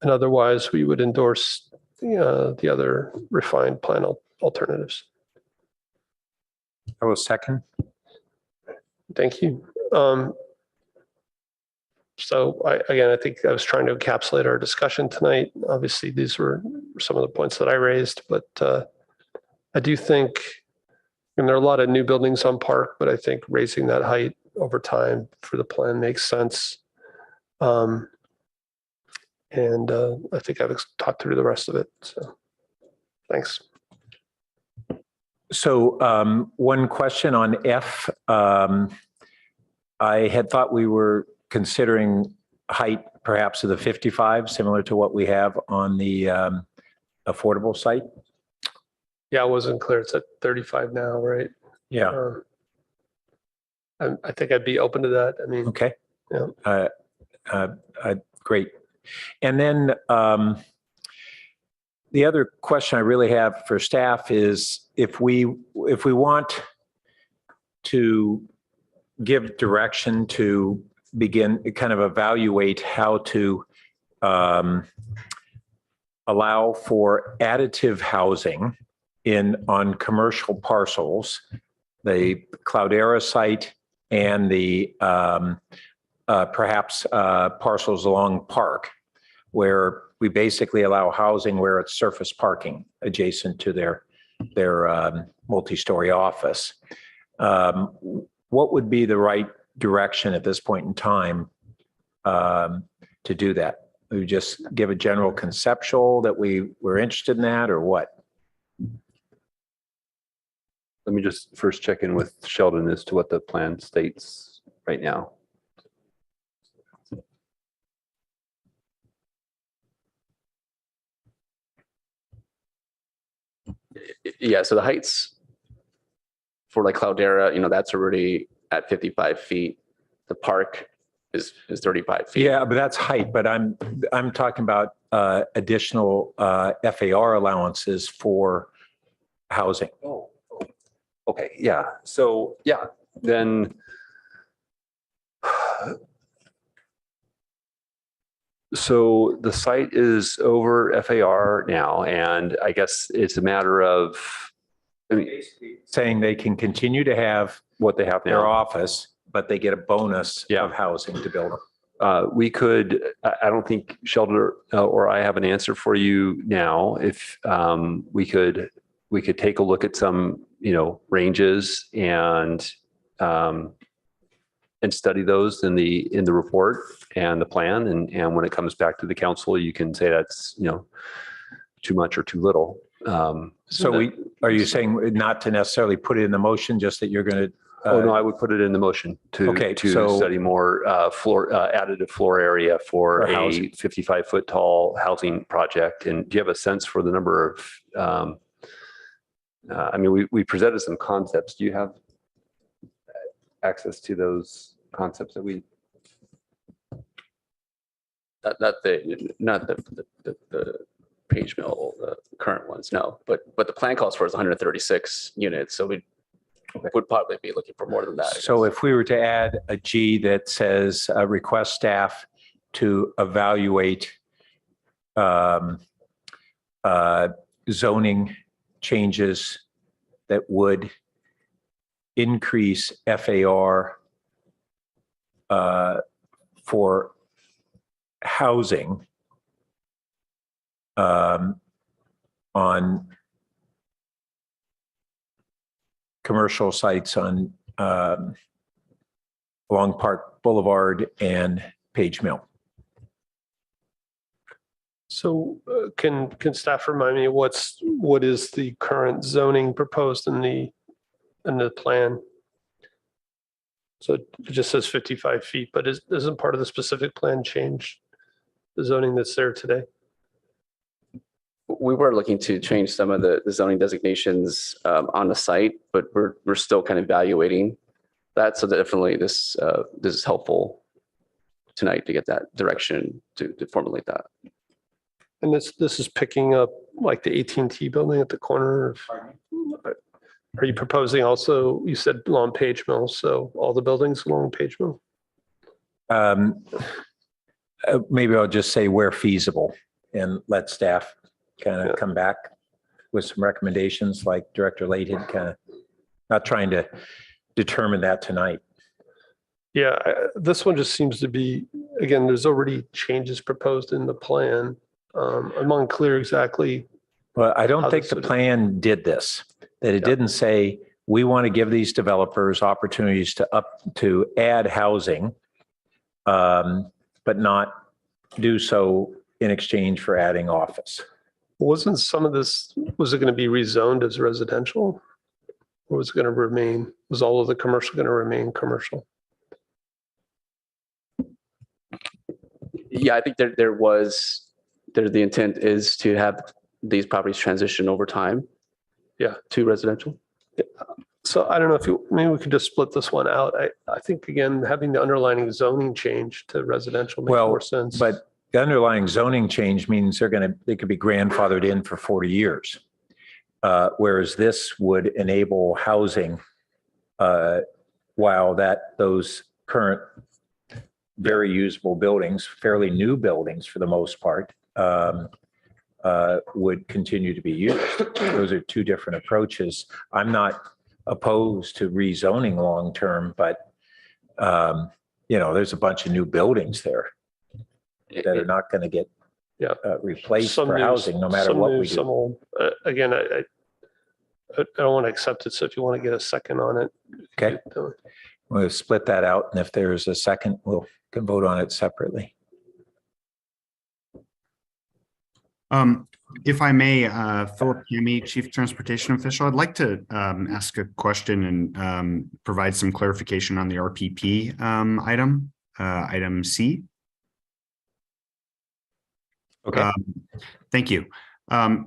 And otherwise, we would endorse the other refined plan alternatives. I will second. Thank you. So I think I was trying to encapsulate our discussion tonight. Obviously, these were some of the points that I raised, but I do think, and there are a lot of new buildings on Park, but I think raising that height over time for the plan makes sense. And I think I've talked through the rest of it. So thanks. So one question on F. I had thought we were considering height perhaps of the 55, similar to what we have on the affordable site. Yeah, I wasn't clear. It's at 35 now, right? Yeah. I think I'd be open to that. I mean, okay. Yeah. Great. And then the other question I really have for staff is if we want to give direction to begin kind of evaluate how to allow for additive housing on commercial parcels, the Cloudera site and the perhaps parcels along Park, where we basically allow housing where it's surface parking adjacent to their multi-story office. What would be the right direction at this point in time to do that? We just give a general conceptual that we're interested in that, or what? Let me just first check in with Sheldon as to what the plan states right now. Yeah, so the heights for like Cloudera, that's already at 55 feet. The Park is 35 feet. Yeah, but that's height. But I'm talking about additional FAR allowances for housing. Oh, okay. Yeah. So yeah, then. So the site is over FAR now, and I guess it's a matter of, saying they can continue to have what they have now, their office, but they get a bonus of housing to build them. We could, I don't think Sheldon or I have an answer for you now. If we could take a look at some, ranges and study those in the report and the plan. And when it comes back to the council, you can say that's, too much or too little. Are you saying not to necessarily put it in the motion, just that you're going to? Oh, no, I would put it in the motion to study more additive floor area for a 55-foot tall housing project. And do you have a sense for the number of, we presented some concepts. Do you have access to those concepts that we? Not the Page Mill, the current ones, no. But the plan calls for is 136 units, so we would probably be looking for more than that. So if we were to add a G that says request staff to evaluate zoning changes that would increase FAR for housing on commercial sites on along Park Boulevard and Page Mill. So can staff remind me what is the current zoning proposed in the plan? So it just says 55 feet, but isn't part of the specific plan change the zoning that's there today? We were looking to change some of the zoning designations on the site, but we're still kind of evaluating that. So definitely this is helpful tonight to get that direction to formulate that. And this is picking up like the AT&T building at the corner of, are you proposing also, you said along Page Mill, so all the buildings along Page Mill? Maybe I'll just say where feasible and let staff kind of come back with some recommendations like Director Late had kind of, not trying to determine that tonight. Yeah, this one just seems to be, again, there's already changes proposed in the plan. I'm unclear exactly. Well, I don't think the plan did this, that it didn't say, we want to give these developers opportunities to add housing, but not do so in exchange for adding office. Wasn't some of this, was it going to be rezoned as residential? Or was it going to remain, was all of the commercial going to remain commercial? Yeah, I think the intent is to have these properties transition over time. Yeah. To residential. Yeah. So I don't know if maybe we could just split this one out. I think again, having the underlying zoning change to residential makes more sense. But the underlying zoning change means they could be grandfathered in for 40 years. Whereas this would enable housing while those current very usable buildings, fairly new buildings for the most part, would continue to be used. Those are two different approaches. I'm not opposed to rezoning long-term, but there's a bunch of new buildings there that are not going to get replaced for housing, no matter what we do. Some old. Again, I don't want to accept it. So if you want to get a second on it. Okay. We'll split that out. And if there's a second, we can vote on it separately. If I may, Philip Cammy, Chief Transportation Official, I'd like to ask a question and provide some clarification on the RPP item C. Okay. Thank you.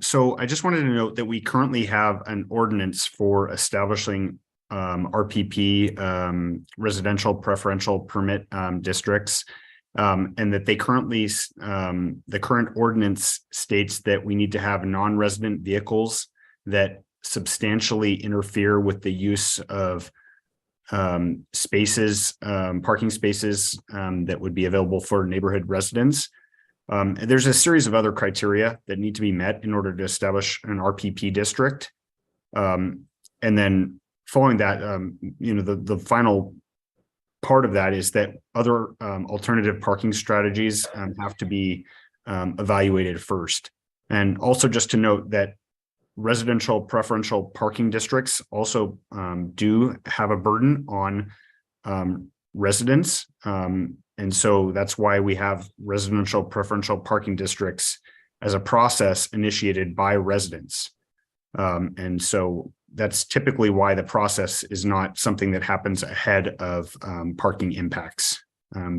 So I just wanted to note that we currently have an ordinance for establishing RPP residential preferential permit districts. And that they currently, the current ordinance states that we need to have non-resident vehicles that substantially interfere with the use of spaces, parking spaces that would be available for neighborhood residents. There's a series of other criteria that need to be met in order to establish an RPP district. And then following that, the final part of that is that other alternative parking strategies have to be evaluated first. And also just to note that residential preferential parking districts also do have a burden on residents. And so that's why we have residential preferential parking districts as a process initiated by residents. And so that's typically why the process is not something that happens ahead of parking impacts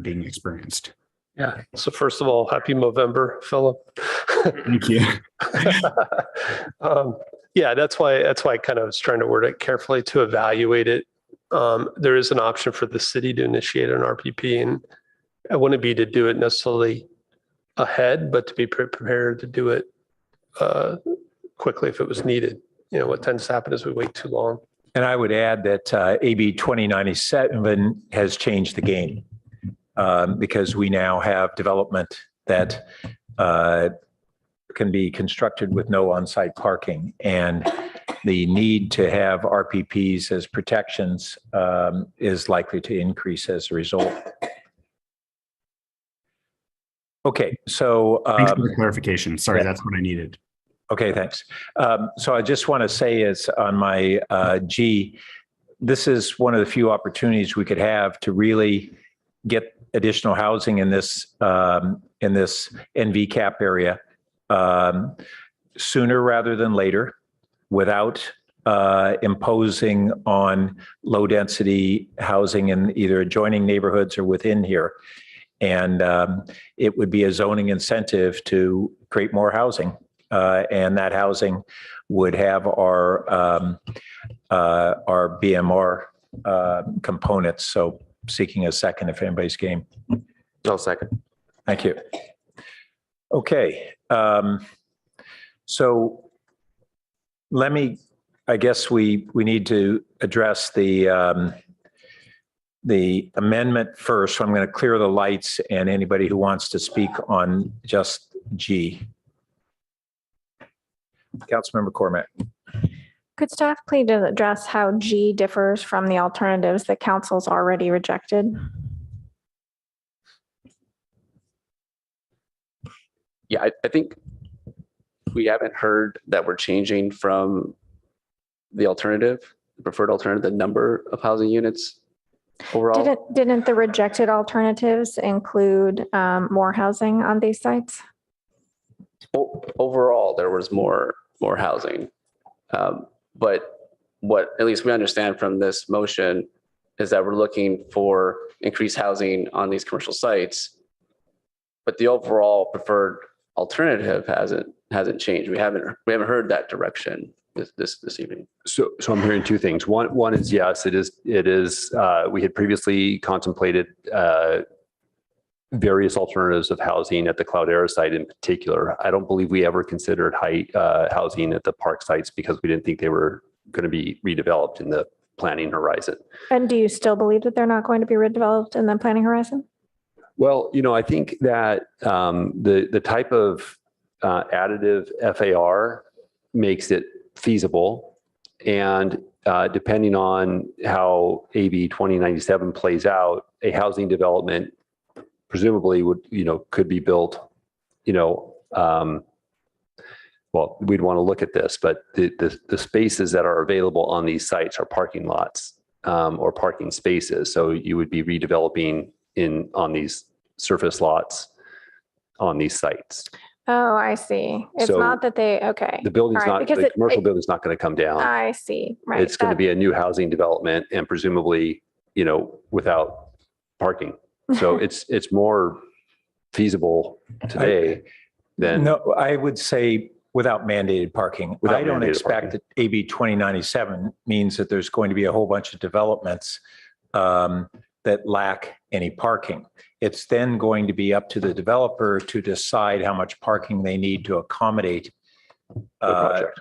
being experienced. Yeah. So first of all, happy Movember, Philip. Thank you. Yeah, that's why I kind of was trying to word it carefully to evaluate it. There is an option for the city to initiate an RPP, and I wouldn't be to do it necessarily ahead, but to be prepared to do it quickly if it was needed. What tends to happen is we wait too long. And I would add that AB 2097 has changed the game. because we now have development that can be constructed with no on-site parking. And the need to have RPPs as protections is likely to increase as a result. Okay, so. Thanks for the clarification. Sorry, that's what I needed. Okay, thanks. So I just want to say is on my G, this is one of the few opportunities we could have to really get additional housing in this NVCAP area sooner rather than later, without imposing on low density housing in either adjoining neighborhoods or within here. And it would be a zoning incentive to create more housing. And that housing would have our BMR components. So seeking a second if anybody's game. I'll second. Thank you. Okay. So let me, I guess we need to address the amendment first. So I'm going to clear the lights and anybody who wants to speak on just G. Councilmember Cormack. Could staff please address how G differs from the alternatives that council's already rejected? Yeah, I think we haven't heard that we're changing from the alternative, the preferred alternative, the number of housing units overall. Didn't the rejected alternatives include more housing on these sites? Overall, there was more housing. But what at least we understand from this motion is that we're looking for increased housing on these commercial sites, but the overall preferred alternative hasn't changed. We haven't heard that direction this evening. So I'm hearing two things. One is yes, it is. We had previously contemplated various alternatives of housing at the Cloudera site in particular. I don't believe we ever considered housing at the park sites because we didn't think they were going to be redeveloped in the planning horizon. And do you still believe that they're not going to be redeveloped in the planning horizon? Well, I think that the type of additive FAR makes it feasible, and depending on how AB 2097 plays out, a housing development presumably would, could be built, well, we'd want to look at this, but the spaces that are available on these sites are parking lots or parking spaces. So you would be redeveloping on these surface lots on these sites. Oh, I see. It's So not that okay. The building's All right, not, because the commercial building's not going to come down. I see, right. It's going to be a new housing development and presumably, without parking. So it's more feasible today than. No, I would say without mandated parking. Without I don't mandated expect parking. that AB 2097 means that there's going to be a whole bunch of developments that lack any parking. It's then going to be up to the developer to decide how much parking they need to accommodate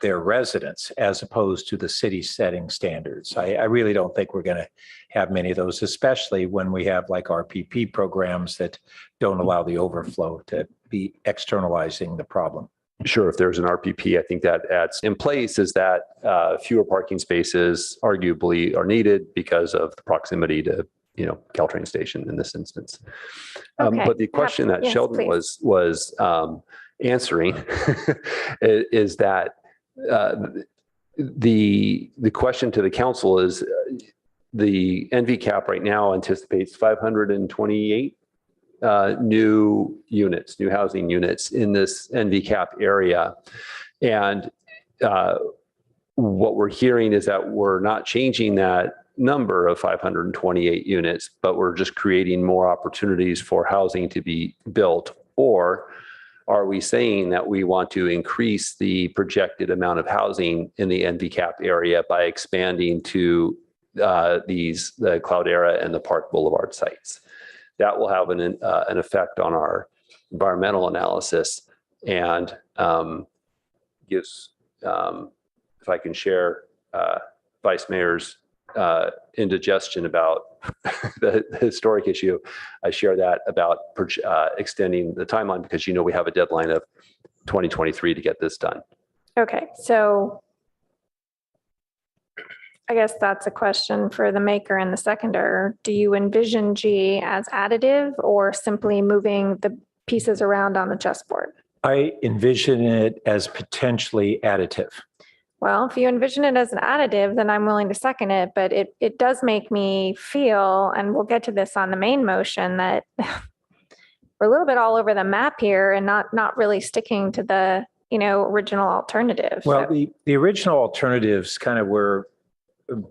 their residents, as opposed to the city setting standards. I really don't think we're going to have many of those, especially when we have like RPP programs that don't allow the overflow to be externalizing the problem. Sure, if there's an RPP, I think that adds in place is that fewer parking spaces arguably are needed because of the proximity to, Caltrain station in this instance. Okay. But the question that Yes, Sheldon please. was answering is that the question to the council is the NVCAP right now anticipates 528 new housing units in this NVCAP area. And what we're hearing is that we're not changing that number of 528 units, but we're just creating more opportunities for housing to be built. Or are we saying that we want to increase the projected amount of housing in the NVCAP area by expanding to the Cloudera and the Park Boulevard sites? That will have an effect on our environmental analysis and gives, if I can share Vice Mayor's indigestion about the historic issue, I share that about extending the timeline because, we have a deadline of 2023 to get this done. Okay, so I guess that's a question for the maker and the seconder. Do you envision G as additive or simply moving the pieces around on the chessboard? I envision it as potentially additive. Well, if you envision it as an additive, then I'm willing to second it, but it does make me feel, and we'll get to this on the main motion, that we're a little bit all over the map here and not really sticking to the, original alternative. Well, the original alternatives kind of were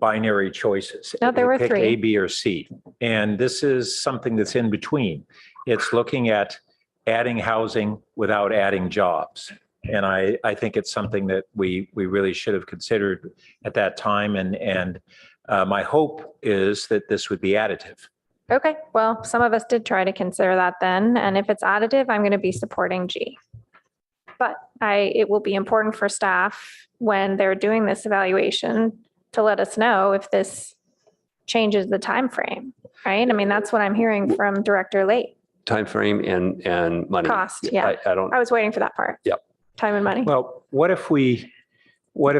binary choices. No, there were Pick three. A, B, or C. And this is something that's in between. It's looking at adding housing without adding jobs. And I think it's something that we really should have considered at that time. And my hope is that this would be additive. Okay, well, some of us did try to consider that then. And if it's additive, I'm going to be supporting G. But it will be important for staff when they're doing this evaluation to let us know if this changes the time frame, right? I mean, that's what I'm hearing from Director Late. Time frame and money. Cost, yeah. I was waiting for that part. Yep. Time and money. Well, what if we we're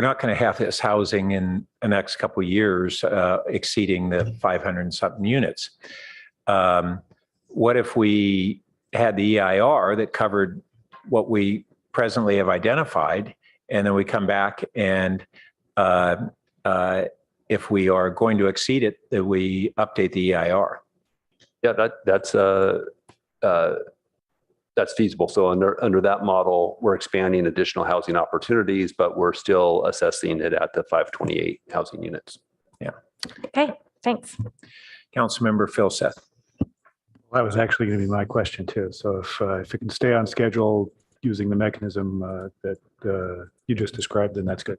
not going to have this housing in the next couple of years exceeding the 500 and something units? What if we had the EIR that covered what we presently have identified, and then we come back and if we are going to exceed it, that we update the EIR? Yeah, that's feasible. So under that model, we're expanding additional housing opportunities, but we're still assessing it at the 528 housing units. Yeah. Okay, thanks. Councilmember Phil Seth. That was actually going to be my question too. So if it can stay on schedule using the mechanism that you just described, then that's good.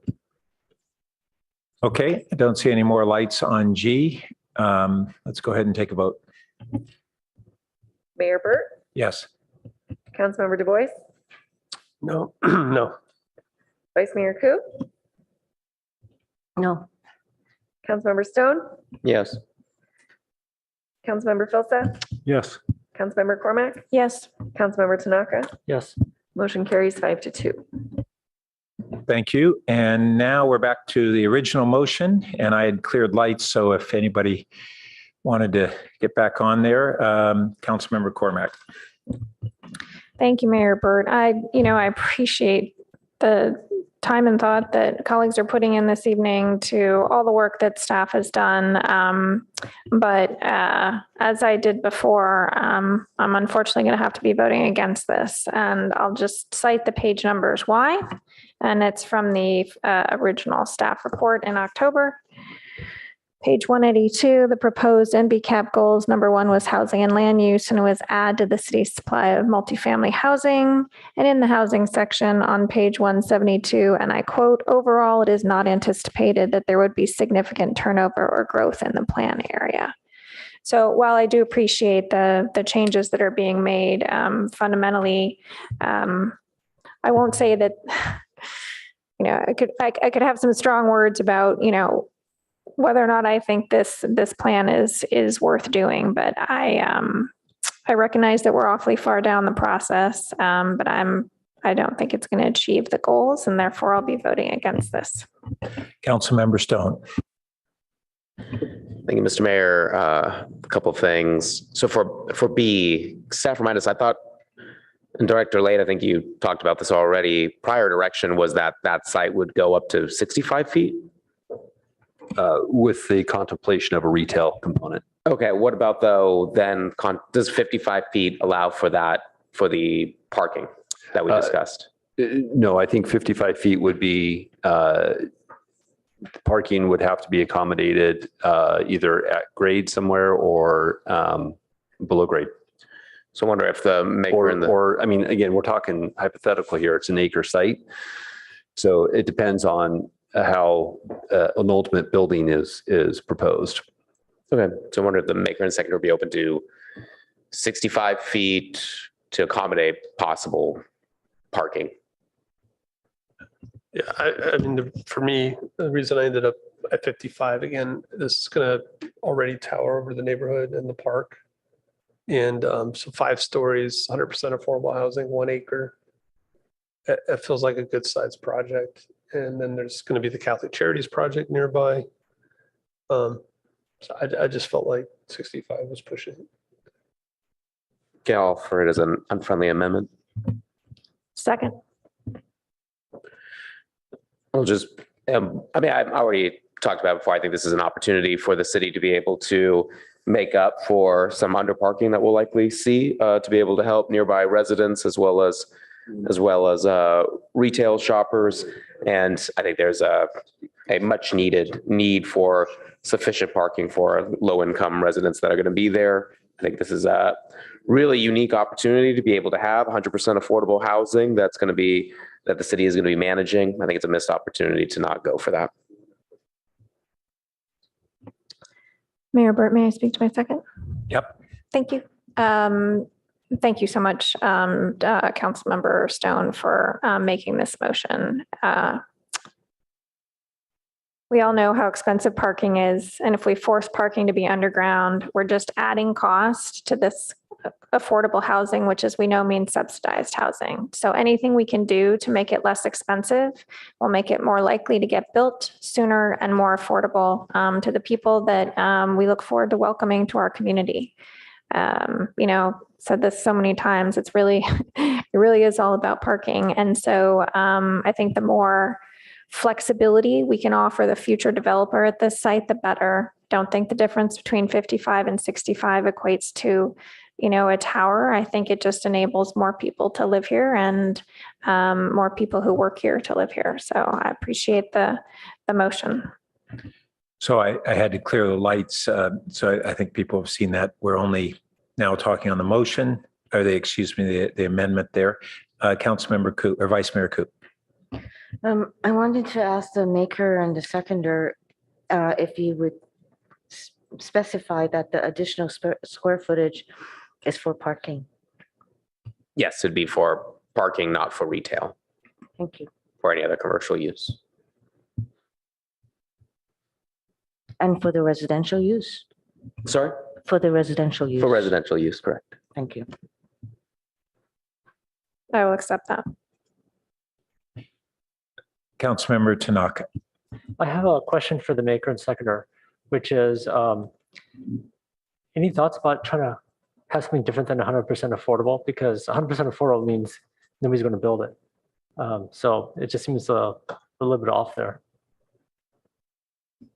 Okay, I don't see any more lights on G. Let's go ahead and take a vote. Mayor Burt, Yes. Councilmember Du Bois, No, no. Vice Mayor Ku, No. Councilmember Stone, Yes. Councilmember Filsa, Yes. Councilmember Cormac, Yes. Councilmember Tanaka. Yes. Motion carries 5-2. Thank you. And now we're back to the original motion, and I had cleared lights, so if anybody wanted to get back on there, Councilmember Cormac. Thank you, Mayor Burt. I appreciate the time and thought that colleagues are putting in this evening to all the work that staff has done. But as I did before, I'm unfortunately going to have to be voting against this. And I'll just cite the page numbers. Why? And it's from the original staff report in October. Page 182, the proposed NBCAP goals, number one was housing and land use, and it was add to the city's supply of multifamily housing. And in the housing section on page 172, and I quote, overall, it is not anticipated that there would be significant turnover or growth in the plan area. So while I do appreciate the changes that are being made, fundamentally, I won't say that, I could have some strong words about, whether or not I think this plan is worth doing, but I recognize that we're awfully far down the process, but I don't think it's going to achieve the goals, and therefore I'll be voting against this. Councilmember Stone. Thank you, Mr. Mayor. A couple of things. So for B, staff reminded us, I thought, and Director Late, I think you talked about this already. Prior direction was that site would go up to 65 feet. With the contemplation of a retail component. Okay, what about though, then does 55 feet allow for that, for the parking that we discussed? No, I think 55 feet would be, parking would have to be accommodated either at grade somewhere or below grade. So I wonder if the maker or I mean, again, we're talking hypothetical here. It's an acre site. So it depends on how an ultimate building is proposed. Okay, so I wonder if the maker and seconder would be open to 65 feet to accommodate possible parking. Yeah, I mean, for me, the reason I ended up at 55, again, this is going to already tower over the neighborhood and the park. And so 5 stories, 100% affordable housing, 1 acre. It feels like a good sized project. And then there's going to be the Catholic Charities project nearby. So I just felt like 65 was pushing it. Okay, I'll offer it as an unfriendly amendment. Second. I'll just, I mean, I've already talked about it before. I think this is an opportunity for the city to be able to make up for some underparking that we'll likely see, to be able to help nearby residents as well as retail shoppers. And I think there's a much needed need for sufficient parking for low income residents that are going to be there. I think this is a really unique opportunity to be able to have 100% affordable housing that the city is going to be managing. I think it's a missed opportunity to not go for that. Mayor Burt, may I speak to my second? Yep. Thank you. Thank you so much, Councilmember Stone, for making this motion. We all know how expensive parking is, and if we force parking to be underground, we're just adding cost to this affordable housing, which, as we know, means subsidized housing. So anything we can do to make it less expensive will make it more likely to get built sooner and more affordable to the people that we look forward to welcoming to our community. Said this so many times, it really is all about parking. And so I think the more flexibility we can offer the future developer at this site, the better. Don't think the difference between 55 and 65 equates to, a tower. I think it just enables more people to live here and more people who work here to live here. So I appreciate the motion. So I had to clear the lights. So I think people have seen that. We're only now talking on the motion, or the amendment there. Councilmember Coop, or Vice Mayor Coop. I wanted to ask the maker and the seconder if you would specify that the additional square footage is for parking. Yes, it'd be for parking, not for retail. Thank you. Or any other commercial use. And for the residential use? Sorry? For the residential use? For residential use, correct. Thank you. I will accept that. Councilmember Tanaka. I have a question for the maker and seconder, which is any thoughts about trying to have something different than 100% affordable? Because 100% affordable means nobody's going to build it. So it just seems a little bit off there.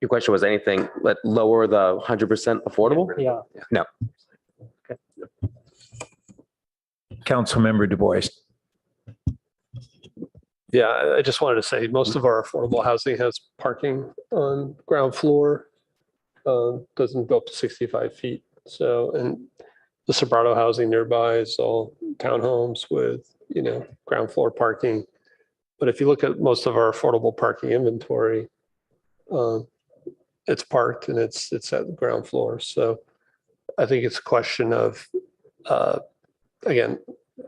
Your question was anything that lower the 100% affordable? Yeah. No. Okay. Councilmember Du Bois. Yeah, I just wanted to say most of our affordable housing has parking on ground floor, doesn't go up to 65 feet. So, and the Sobrato housing nearby is all townhomes with, ground floor parking. But if you look at most of our affordable parking inventory, it's parked and it's at the ground floor. So I think it's a question of, again,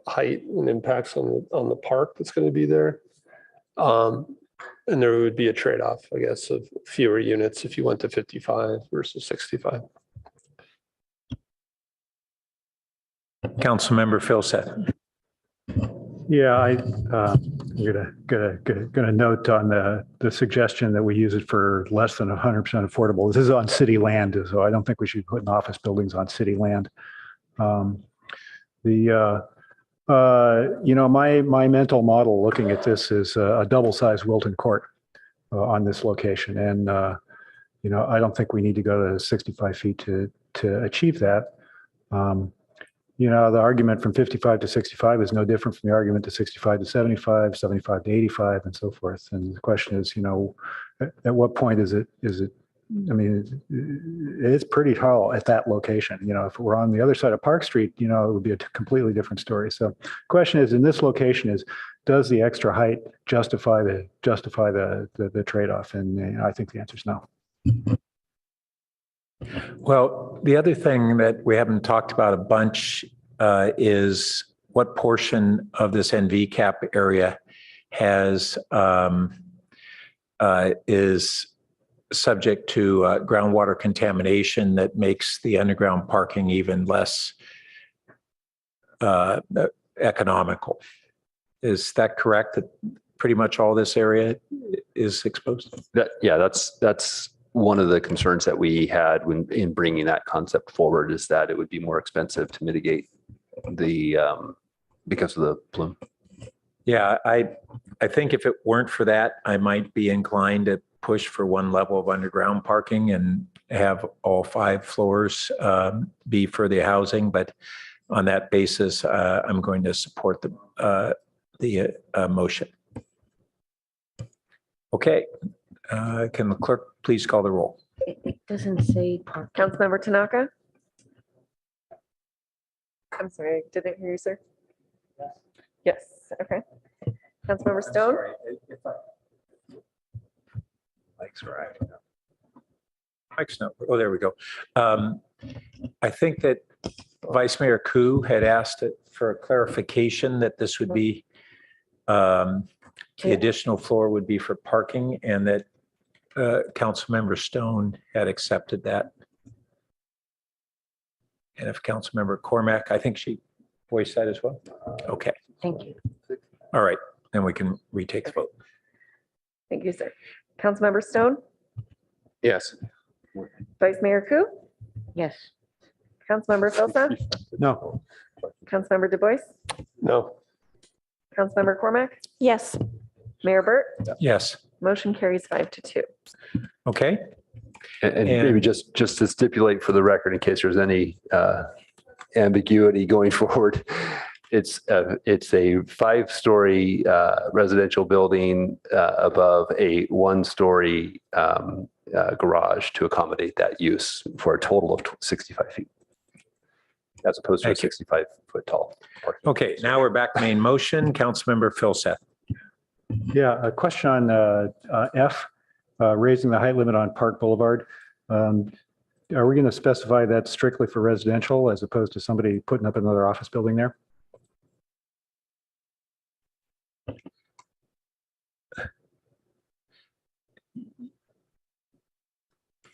height and impacts on the park that's going to be there. And there would be a trade-off, I guess, of fewer units if you went to 55 versus 65. Councilmember Phil Seth. Yeah, I'm gonna note on the suggestion that we use it for less than 100% affordable. This is on city land, so I don't think we should put in office buildings on city land. My mental model looking at this is a double-sized Wilton Court on this location, and I don't think we need to go to 65 feet to achieve that. The argument from 55 to 65 is no different from the argument to 65 to 75, 75 to 85, and so forth. And the question is, at what point is it? I mean, it's pretty tall at that location. If we're on the other side of Park Street, it would be a completely different story. So the question is, in this location, does the extra height justify the trade-off? And I think the answer is no. Well, the other thing that we haven't talked about a bunch is what portion of this NV cap area is subject to groundwater contamination that makes the underground parking even less economical. Is that correct? That pretty much all this area is exposed? Yeah, that's one of the concerns that we had when in bringing that concept forward, is that it would be more expensive to mitigate the because of the plume. Yeah, I think if it weren't for that, I might be inclined to push for one level of underground parking and have all 5 floors be for the housing. But on that basis, I'm going to support the motion. Okay, can the clerk please call the roll? It doesn't say park. Councilmember Tanaka? I'm sorry, didn't hear you, sir. Yes, okay. Councilmember Stone? Mike's right. Mike's no. Oh, there we go. I think that Vice Mayor Koo had asked for a clarification that this would be the additional floor would be for parking, and that Councilmember Stone had accepted that. And if Councilmember Cormack, I think she voiced that as well. Okay. Thank you. All right, then we can retake the vote. Thank you, sir. Councilmember Stone? Yes. Vice Mayor Koo? Yes. Councilmember Filsa? No. Councilmember Du Bois? No. Councilmember Cormack? Yes. Mayor Burt? Yes. Motion carries 5-2. Okay. And maybe just to stipulate for the record, in case there's any ambiguity going forward, it's a 5-story residential building above a 1-story garage to accommodate that use for a total of 65 feet, as opposed to a 65-foot tall parking. Okay, now we're back to main motion. Councilmember Filseth. Yeah, a question on F, raising the height limit on Park Boulevard. Are we going to specify that strictly for residential as opposed to somebody putting up another office building there?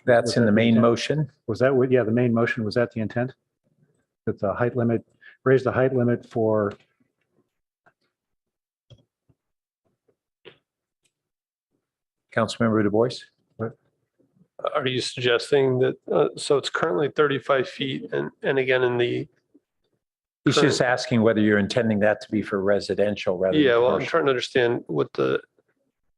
That's in the main motion. Was that what, yeah, the main motion, was that the intent? That the height limit, raise the height limit for Councilmember Du Bois? Are you suggesting that, so it's currently 35 feet and again in the. He's just asking whether you're intending that to be for residential rather than Yeah, well, I'm commercial. trying to understand what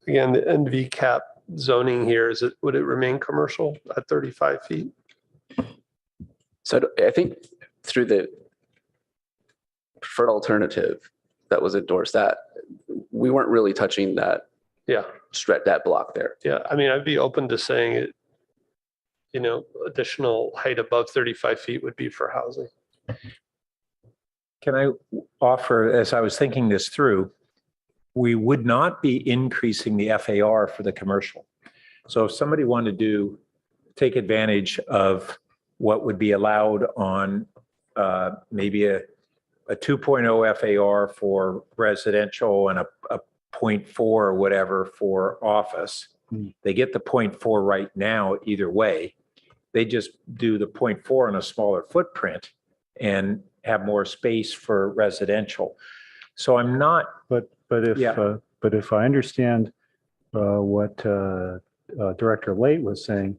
again, the NV cap zoning here, would it remain commercial at 35 feet? So I think through the preferred alternative that was endorsed, that we weren't really touching that. Yeah. That block there. Yeah, I mean, I'd be open to saying it, additional height above 35 feet would be for housing. Can I offer, as I was thinking this through, we would not be increasing the FAR for the commercial. So if somebody wanted to take advantage of what would be allowed on maybe a 2.0 FAR for residential and a 0.4 or whatever for office, they get the 0.4 right now either way. They just do the 0.4 on a smaller footprint and have more space for residential. So I'm not. But if I understand what Director Late was saying,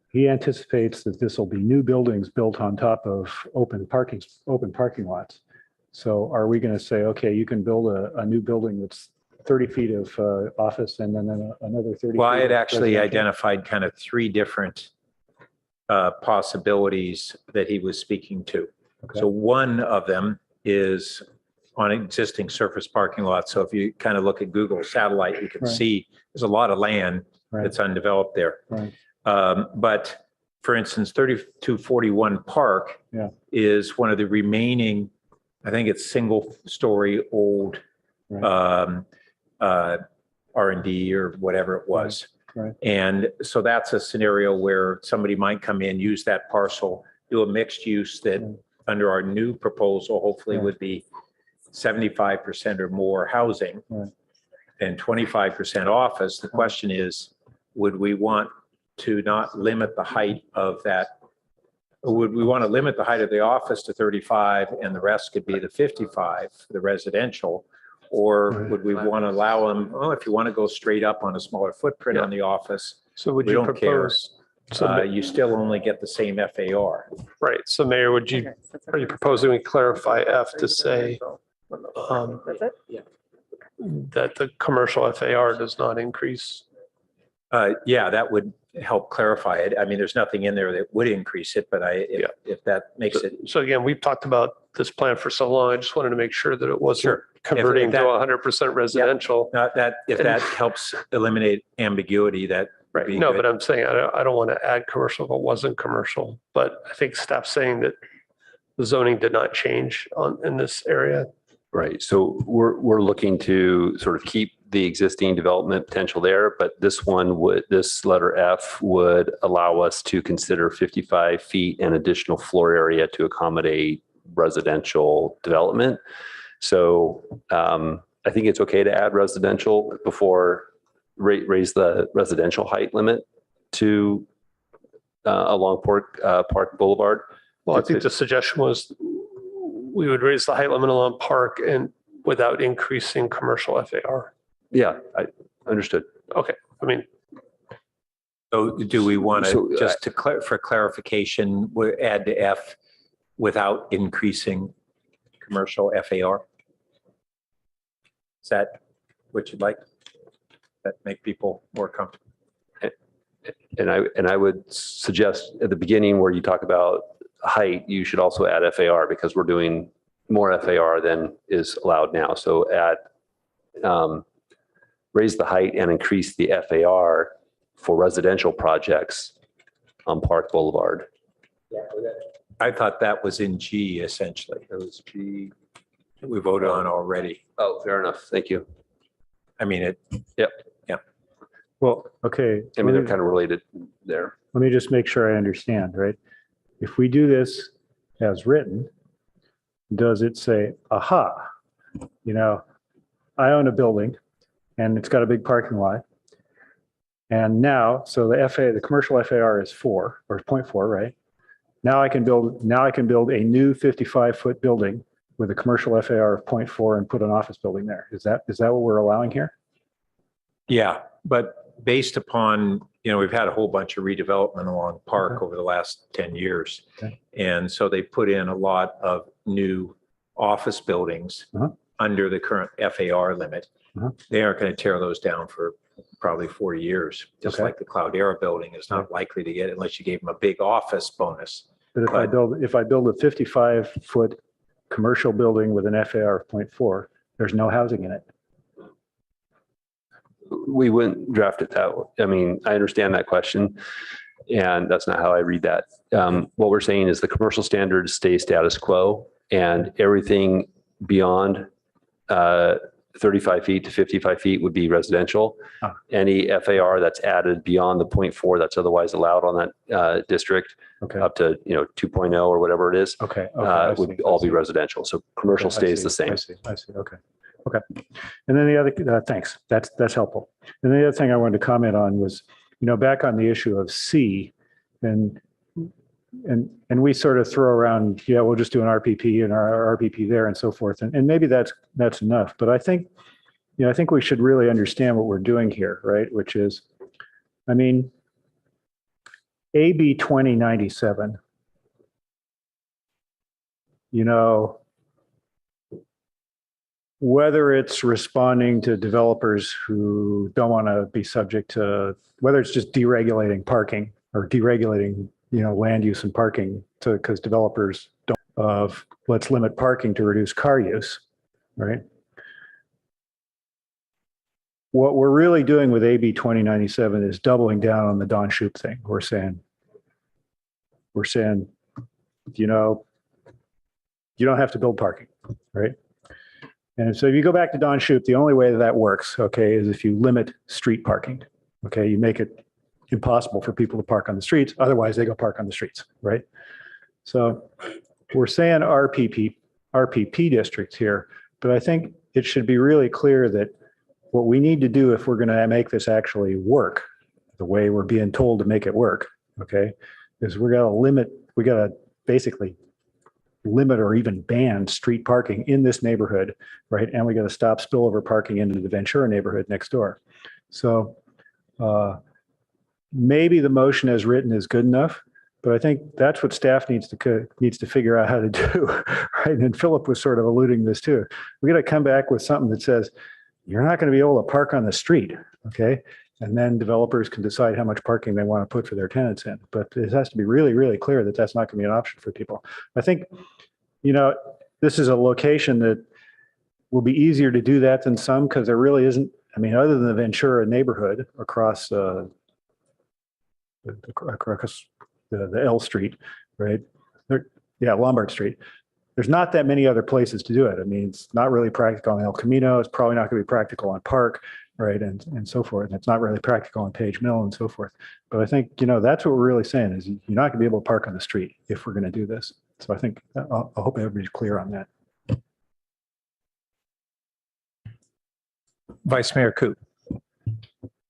he anticipates that this will be new buildings built on top of open parking lots. So are we going to say, okay, you can build a new building that's 30 feet of office and then another 30? Well, I feet had of actually residential? identified kind of 3 different possibilities that he was speaking to. Okay. So one of them is on existing surface parking lots. So if you kind of look at Google satellite, you can Right. see there's a lot of land Right. that's undeveloped there. Right. But for instance, 3241 Park Yeah. is one of the remaining, I think it's single-story old R&D or whatever it was. Right. And so that's a scenario where somebody might come in, use that parcel, do a mixed use that under our new proposal, hopefully Right. would be 75% or more housing. Right. and 25% office. The question is, would we want to not limit the height of that? Or would we want to limit the height of the office to 35 and the rest could be the 55 for the residential? Or would we want to allow them, oh, if you want to go straight up on a smaller footprint on the office, So would we you don't care. propose? So, You still only get the same FAR. right. So Mayor, are you proposing we clarify F to say that the commercial FAR does not increase? Yeah, that would help clarify it. I mean, there's nothing in there that would increase it, but if that makes it. So again, we've talked about this plan for so long. I just wanted to make sure that it wasn't Sure. converting If to that- 100% residential. If that helps eliminate ambiguity, that would be No, good. but I'm saying I don't want to add commercial if it wasn't commercial. But I think staff's saying that the zoning did not change in this area. Right. So we're looking to sort of keep the existing development potential there, but this letter F would allow us to consider 55 feet and additional floor area to accommodate residential development. So I think it's okay to add residential before raise the residential height limit to along Park Boulevard. Well, I think the suggestion was we would raise the height limit along Park and without increasing commercial FAR. Yeah, I understood. Okay. I mean, So do we want to, So, just for clarification, we add to F without increasing commercial FAR? Is that what you'd like? That make people more comfortable? And I would suggest at the beginning where you talk about height, you should also add FAR because we're doing more FAR than is allowed now. So add, raise the height and increase the FAR for residential projects on Park Boulevard. I thought that was in G essentially. It was G that we voted on already. Oh, fair enough. Thank you. I mean, Yep. Yeah. Well, okay. I mean, they're kind of related there. Let me just make sure I understand, right? If we do this as written, does it say, aha, I own a building and it's got a big parking lot. And now, so the commercial FAR is 4 or 0.4, right? Now I can build a new 55-foot building with a commercial FAR of 0.4 and put an office building there. Is that what we're allowing here? Yeah, but based upon, we've had a whole bunch of redevelopment along Park over the last 10 years. Okay. And so they put in a lot of new office buildings under the current FAR limit. They aren't going to tear those down for probably 40 years, just like the Cloudera building is not likely to get it unless you gave them a big office bonus. But if I build a 55-foot commercial building with an FAR of 0.4, there's no housing in it. We wouldn't draft it that way. I mean, I understand that question, and that's not how I read that. What we're saying is the commercial standards stay status quo, and everything beyond 35 feet to 55 feet would be residential. Any FAR that's added beyond the 0.4 that's otherwise allowed on that district, up to 2.0 or whatever it is, would all be residential. So commercial stays the same. I see. Okay. And then the other, thanks. That's helpful. And the other thing I wanted to comment on was, back on the issue of C, and we sort of throw around, we'll just do an RPP and our RPP there and so forth. And maybe that's enough. But I think we should really understand what we're doing here, right? Which is, I mean, AB 2097, whether it's responding to developers who don't want to be subject to, whether it's just deregulating parking or deregulating, land use and parking because developers don't let's limit parking to reduce car use, right? What we're really doing with AB 2097 is doubling down on the Don Shoup thing. We're saying, you don't have to build parking, right? And so if you go back to Don Shoup, the only way that works, is if you limit street parking. You make it impossible for people to park on the streets. Otherwise, they go park on the streets, right? So we're saying RPP districts here, but I think it should be really clear that what we need to do if we're going to make this actually work, the way we're being told to make it work, okay, is we got to basically limit or even ban street parking in this neighborhood, right? And we got to stop spillover parking into the Ventura neighborhood next door. So maybe the motion as written is good enough, but I think that's what staff needs to figure out how to do, right? And Philip was sort of alluding to this too. We got to come back with something that says, you're not going to be able to park on the street, okay? And then developers can decide how much parking they want to put for their tenants in. But it has to be really, really clear that that's not going to be an option for people. I think, this is a location that will be easier to do that than some, because there really isn't, other than the Ventura neighborhood across the L Street, right? Lombard Street. There's not that many other places to do it. It's not really practical on El Camino. It's probably not going to be practical on Park, right? And so forth. And it's not really practical on Page Mill and so forth. But I think, that's what we're really saying is you're not going to be able to park on the street if we're going to do this. So I think, I hope everybody's clear on that. Vice Mayor Coop.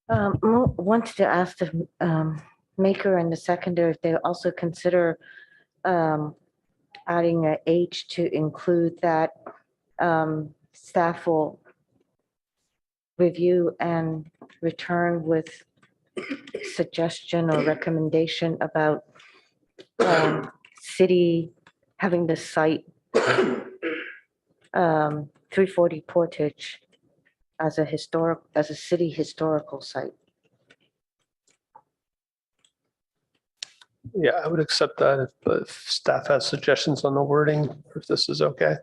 Wanted to ask the maker and the seconder if they also consider adding an H to include that staff will review and return with suggestion or recommendation about city having the site 340 Portage as a city historical site. Yeah, I would accept that if staff has suggestions on the wording, or if this is okay.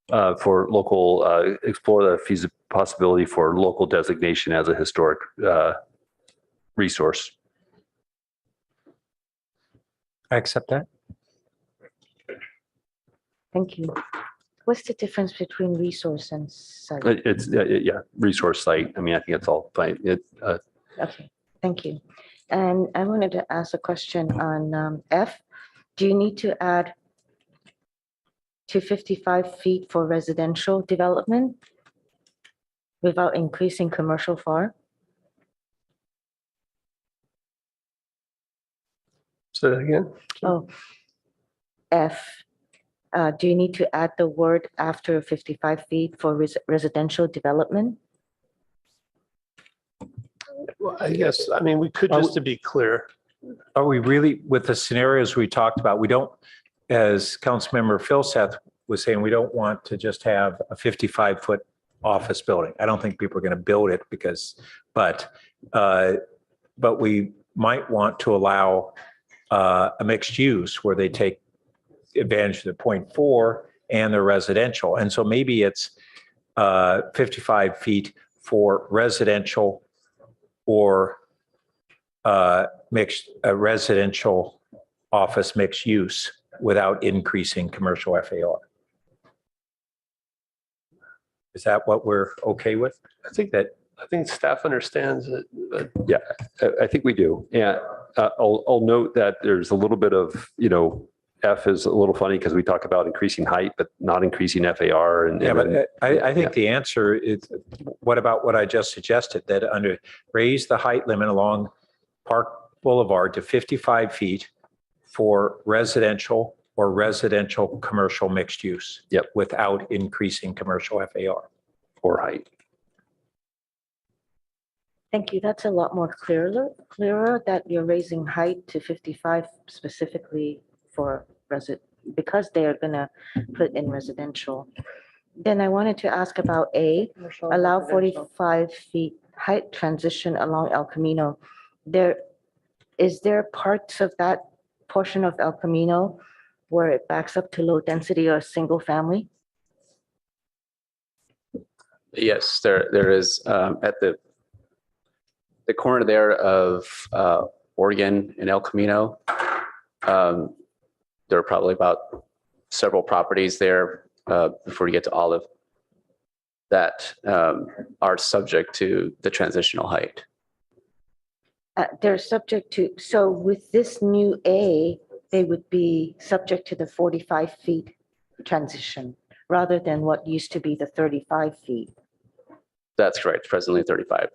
For local, explore the possibility for local designation as a historic resource. I accept that. Thank you. What's the difference between resource and site? It's resource site. I think it's all fine. Okay, thank you. And I wanted to ask a question on F. Do you need to add to 55 feet for residential development without increasing commercial FAR? Say that again. Oh, F. Do you need to add the word after 55 feet for residential development? Well, I guess, we could, just to be clear. Are we really, with the scenarios we talked about, we don't, as Councilmember Phil Seth was saying, we don't want to just have a 55-foot office building. I don't think people are going to build it but we might want to allow a mixed use where they take advantage of the 0.4 and the residential. And so maybe it's 55 feet for residential or residential office mixed use without increasing commercial FAR. Is that what we're okay with? I think staff understands it. Yeah, I think we do. Yeah, I'll note that there's a little bit of, F is a little funny because we talk about increasing height, but not increasing FAR. I think the answer is, what about what I just suggested, that raise the height limit along Park Boulevard to 55 feet for residential or residential commercial mixed use. Yep. Without increasing commercial FAR or height. Thank you. That's a lot more clearer that you're raising height to 55 specifically for because they are gonna put in residential. Then I wanted to ask about A, allow 45 feet height transition along El Camino. Is there parts of that portion of El Camino where it backs up to low density or single family? Yes, there is at the corner there of Oregon and El Camino. There are probably about several properties there before you get to Olive that are subject to the transitional height. They're subject to, so with this new A, they would be subject to the 45 feet transition rather than what used to be the 35 feet. That's correct. Presently 35.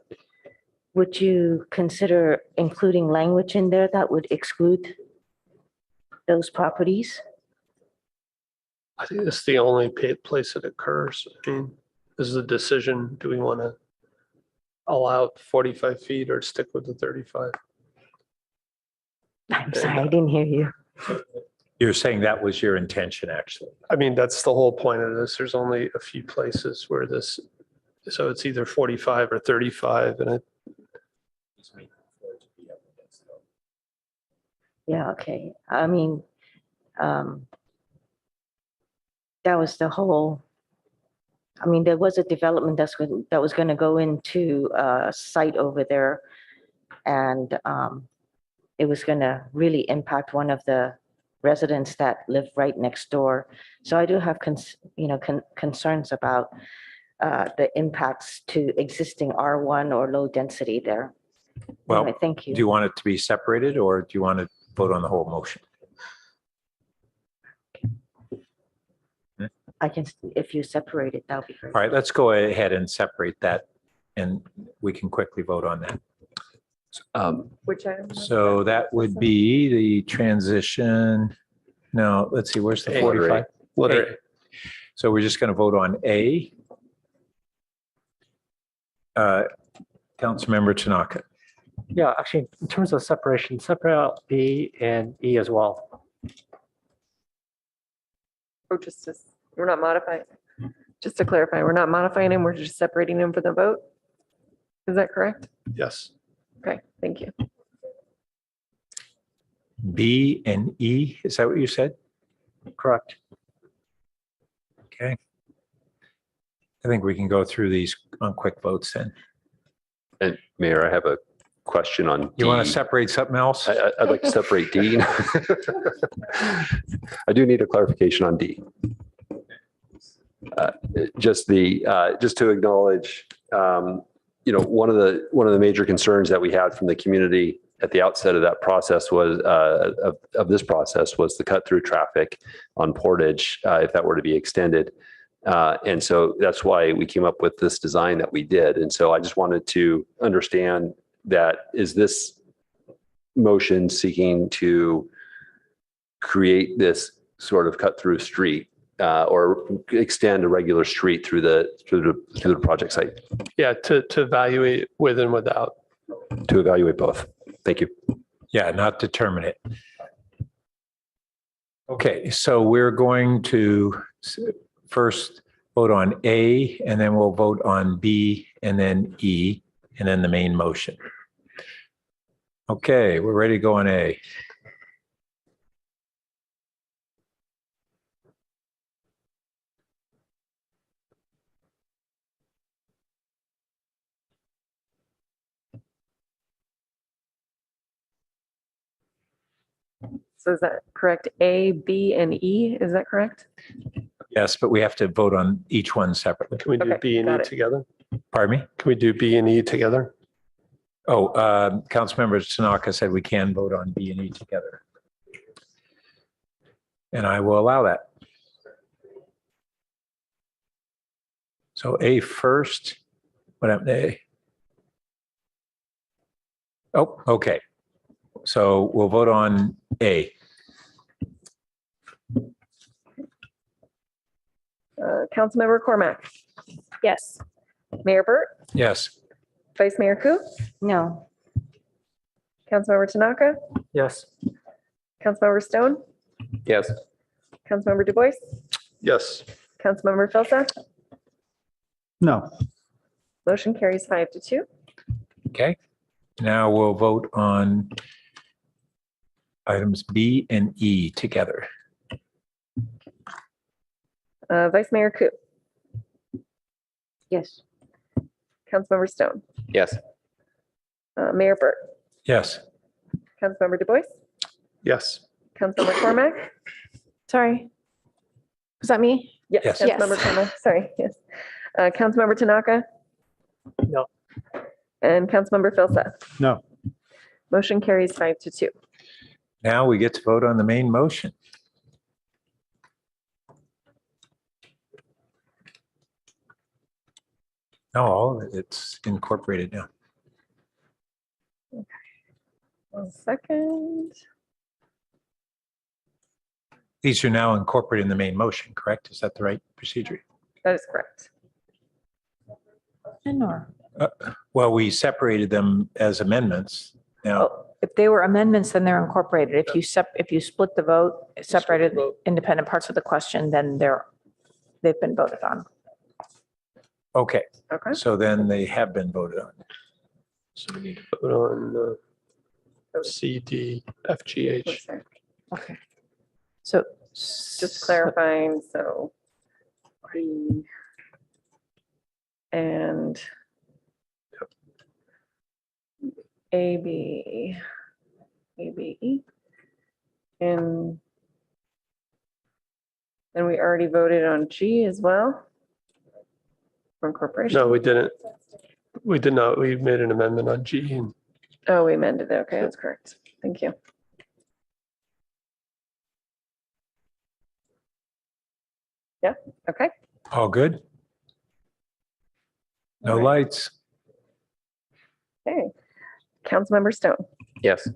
Would you consider including language in there that would exclude those properties? I think it's the only place it occurs. I mean, this is a decision. Do we want to allow 45 feet or stick with the 35? I'm sorry, I didn't hear you. You're saying that was your intention, actually. I mean, that's the whole point of this. There's only a few places where this, so it's either 45 or 35, and it, Yeah, okay. I mean, that was the whole, I mean, there was a development that was going to go into a site over there. And it was going to really impact one of the residents that live right next door. So I do have, concerns about the impacts to existing R1 or low density there. Well, Anyway, thank you. do you want it to be separated or do you want to vote on the whole motion? I can, if you separate it, that would be great. All right, let's go ahead and separate that and we can quickly vote on that. Which item? So that would be the transition. No, let's see, where's the 45? Letter So we're just going to vote on A. Councilmember Tanaka. Yeah, actually, in terms of separation, separate out B and E as well. Or we're not modifying, just to clarify, we're not modifying them, we're just separating them for the vote? Is that correct? yes. Okay, thank you. B and E, is that what you said? Correct. Okay. I think we can go through these on quick votes then. And Mayor, I have a question on D. You want to separate something else? I'd like to separate D. I do need a clarification on D. Just to acknowledge, one of the major concerns that we had from the community at the outset of that process was of this process was the cut through traffic on Portage if that were to be extended. And so that's why we came up with this design that we did. And so I just wanted to understand that, is this motion seeking to create this sort of cut through street or extend a regular street through the project site? Yeah, to evaluate with and without. To evaluate both. Thank you. Yeah, not determine it. Okay, so we're going to first vote on A, and then we'll vote on B, and then E, and then the main motion. Okay, we're ready to go on A. So is that correct? A, B, and E, is that correct? Yes, but we have to vote on each one separately. Can we do Okay, B and got E it. together? Pardon me? Can we do B and E together? Oh, Councilmember Tanaka said we can vote on B and E together. And I will allow that. So A first. What happened to A? Oh, okay. So we'll vote on A. Councilmember Cormac, Yes. Mayor Burt, Yes. Vice Mayor Ku, No, Councilmember Tanaka, Yes. Councilmember Stone, Yes. Councilmember Du Bois, Yes. Councilmember Filsa. No. Motion carries 5-2. Okay. Now we'll vote on items B and E together. Vice Mayor Ku, yes. Councilmember Stone, Yes. Mayor Burt, Yes. Councilmember Du Bois, Yes. Councilmember Cormac. Sorry. Was that me? Yes, Yes. Councilmember Cormac, sorry, yes. Councilmember Tanaka. No. And Councilmember Filsa. No. Motion carries 5-2. Now we get to vote on the main motion. No, all of it's incorporated now. One second. These are now incorporated in the main motion, correct? Is that the right procedure? That is correct. Well, we separated them as amendments. Now, If they were amendments, then they're incorporated. If you split the vote, separated independent parts of the question, then they've been voted on. okay. Okay. So then they have been voted on. So we need to vote on C, D, F, G, H. Okay. So Just clarifying, so D and A, B, E. And then we already voted on G as well. For incorporation. No, we didn't. We did not. We made an amendment on G. And Oh, we amended it. Okay, that's correct. Thank you. Yeah, okay. All good? No lights? Okay. Councilmember Stone, Yes.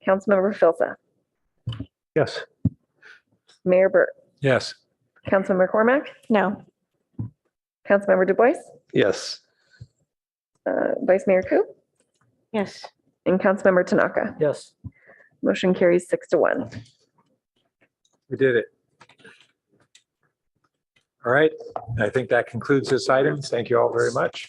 Councilmember Filsa, Yes. Mayor Burt, Yes. Councilmember Cormac, No. Councilmember Du Bois, yes. Vice Mayor Coop, Yes. and Councilmember Tanaka. Yes. Motion carries 6-1. We did it. All right. I think that concludes this item. Thank you all very much.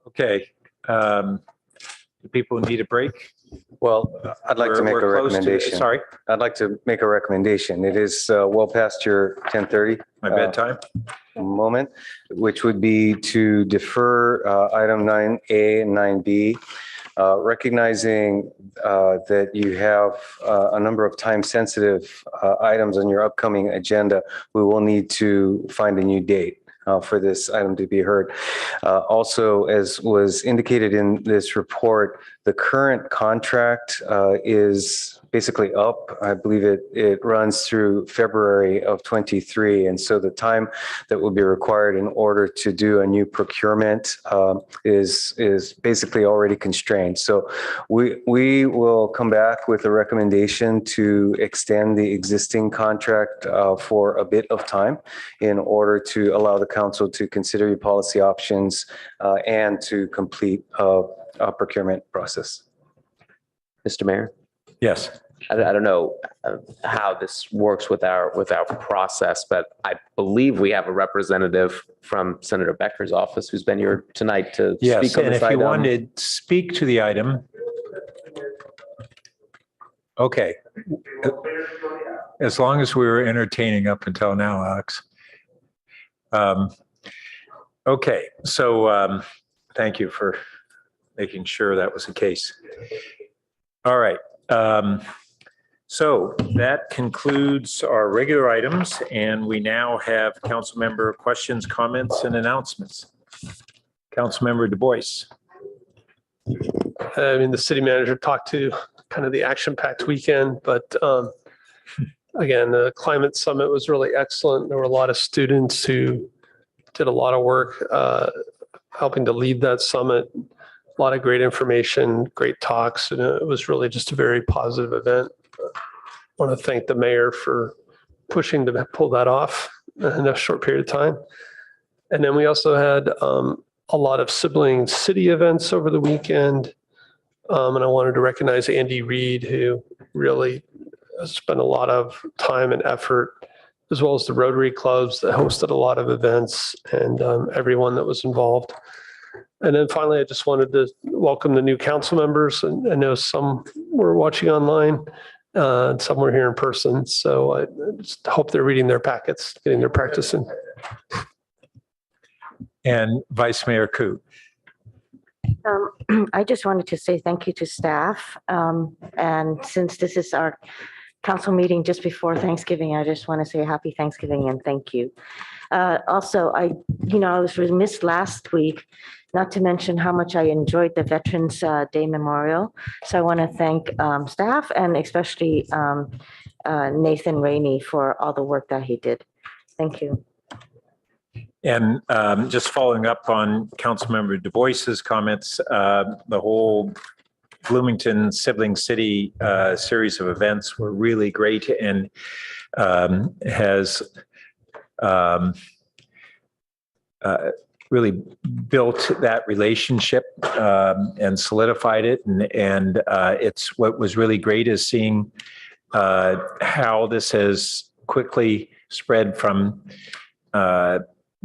Okay. Do people need a break? Well, I'd like to make a We're close to- recommendation. Sorry, I'd like to make a recommendation. It is well past your 10:30 my bedtime. moment, which would be to defer item 9A and 9B, recognizing that you have a number of time-sensitive items on your upcoming agenda. We will need to find a new date for this item to be heard. Also, as was indicated in this report, the current contract is basically up. I believe it runs through February of 23. And so the time that will be required in order to do a new procurement is basically already constrained. So we will come back with a recommendation to extend the existing contract for a bit of time in order to allow the council to consider your policy options and to complete a procurement process. Mr. Mayor? Yes. I don't know how this works with our process, but I believe we have a representative from Senator Becker's office who's been here tonight to Yes, speak on and this if you item. wanted to speak to the item. Okay. As long as we were entertaining up until now, Alex. Okay, so thank you for making sure that was the case. All right. So that concludes our regular items, and we now have council member questions, comments, and announcements. Councilmember Du Bois. I mean, the city manager talked to kind of the action-packed weekend, but again, the climate summit was really excellent. There were a lot of students who did a lot of work helping to lead that summit. A lot of great information, great talks, and it was really just a very positive event. I want to thank the mayor for pushing to pull that off in a short period of time. And then we also had a lot of sibling city events over the weekend. And I wanted to recognize Andy Reid, who really spent a lot of time and effort, as well as the Rotary clubs that hosted a lot of events, and everyone that was involved. And then finally, I just wanted to welcome the new council members. And I know some were watching online, and some were here in person. So I just hope they're reading their packets, getting their practice in. And Vice Mayor Coop. I just wanted to say thank you to staff. And since this is our council meeting just before Thanksgiving, I just want to say happy Thanksgiving and thank you. Also, I was remiss last week not to mention how much I enjoyed the Veterans Day Memorial. So I want to thank staff and especially Nathan Rainey for all the work that he did. Thank you. And just following up on Councilmember Du Bois's comments, the whole Bloomington Sibling City series of events were really great and has really built that relationship and solidified it. And it's what was really great is seeing how this has quickly spread from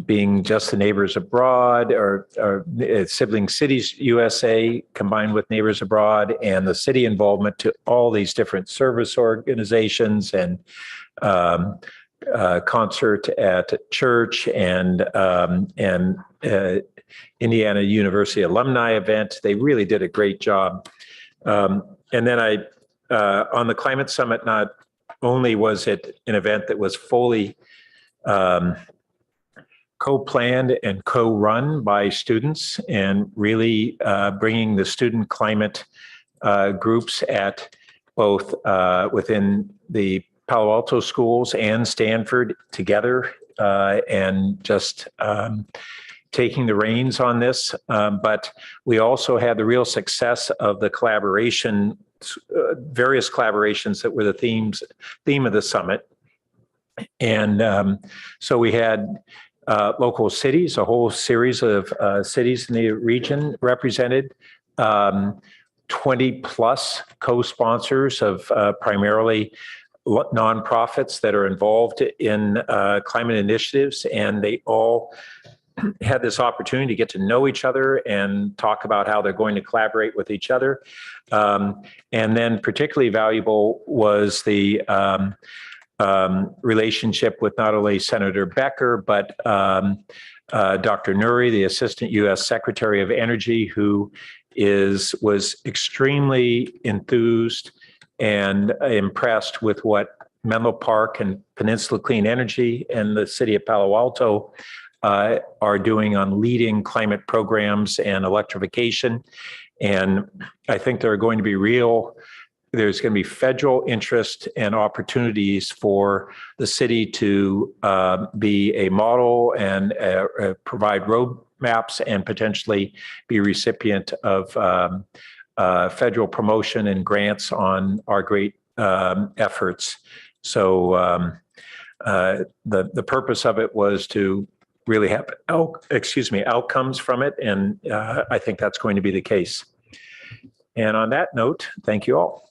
being just the Neighbors Abroad or Sibling Cities USA combined with Neighbors Abroad and the city involvement to all these different service organizations and concert at church and Indiana University alumni event. They really did a great job. And then on the Climate Summit, not only was it an event that was fully co-planned and co-run by students and really bringing the student climate groups at both within the Palo Alto schools and Stanford together and just taking the reins on this. But we also had the real success of the collaboration, various collaborations that were the theme of the summit. And so we had local cities, a whole series of cities in the region represented, 20 plus co-sponsors of primarily nonprofits that are involved in climate initiatives, and they all had this opportunity to get to know each other and talk about how they're going to collaborate with each other. And then particularly valuable was the relationship with not only Senator Becker, but Dr. Nuri, the Assistant U.S. Secretary of Energy, who was extremely enthused and impressed with what Menlo Park and Peninsula Clean Energy and the city of Palo Alto are doing on leading climate programs and electrification. And I think there are going to be there's going to be federal interest and opportunities for the city to be a model and provide roadmaps and potentially be recipient of federal promotion and grants on our great efforts. So the purpose of it was to really have outcomes from it, and I think that's going to be the case. And on that note, thank you all.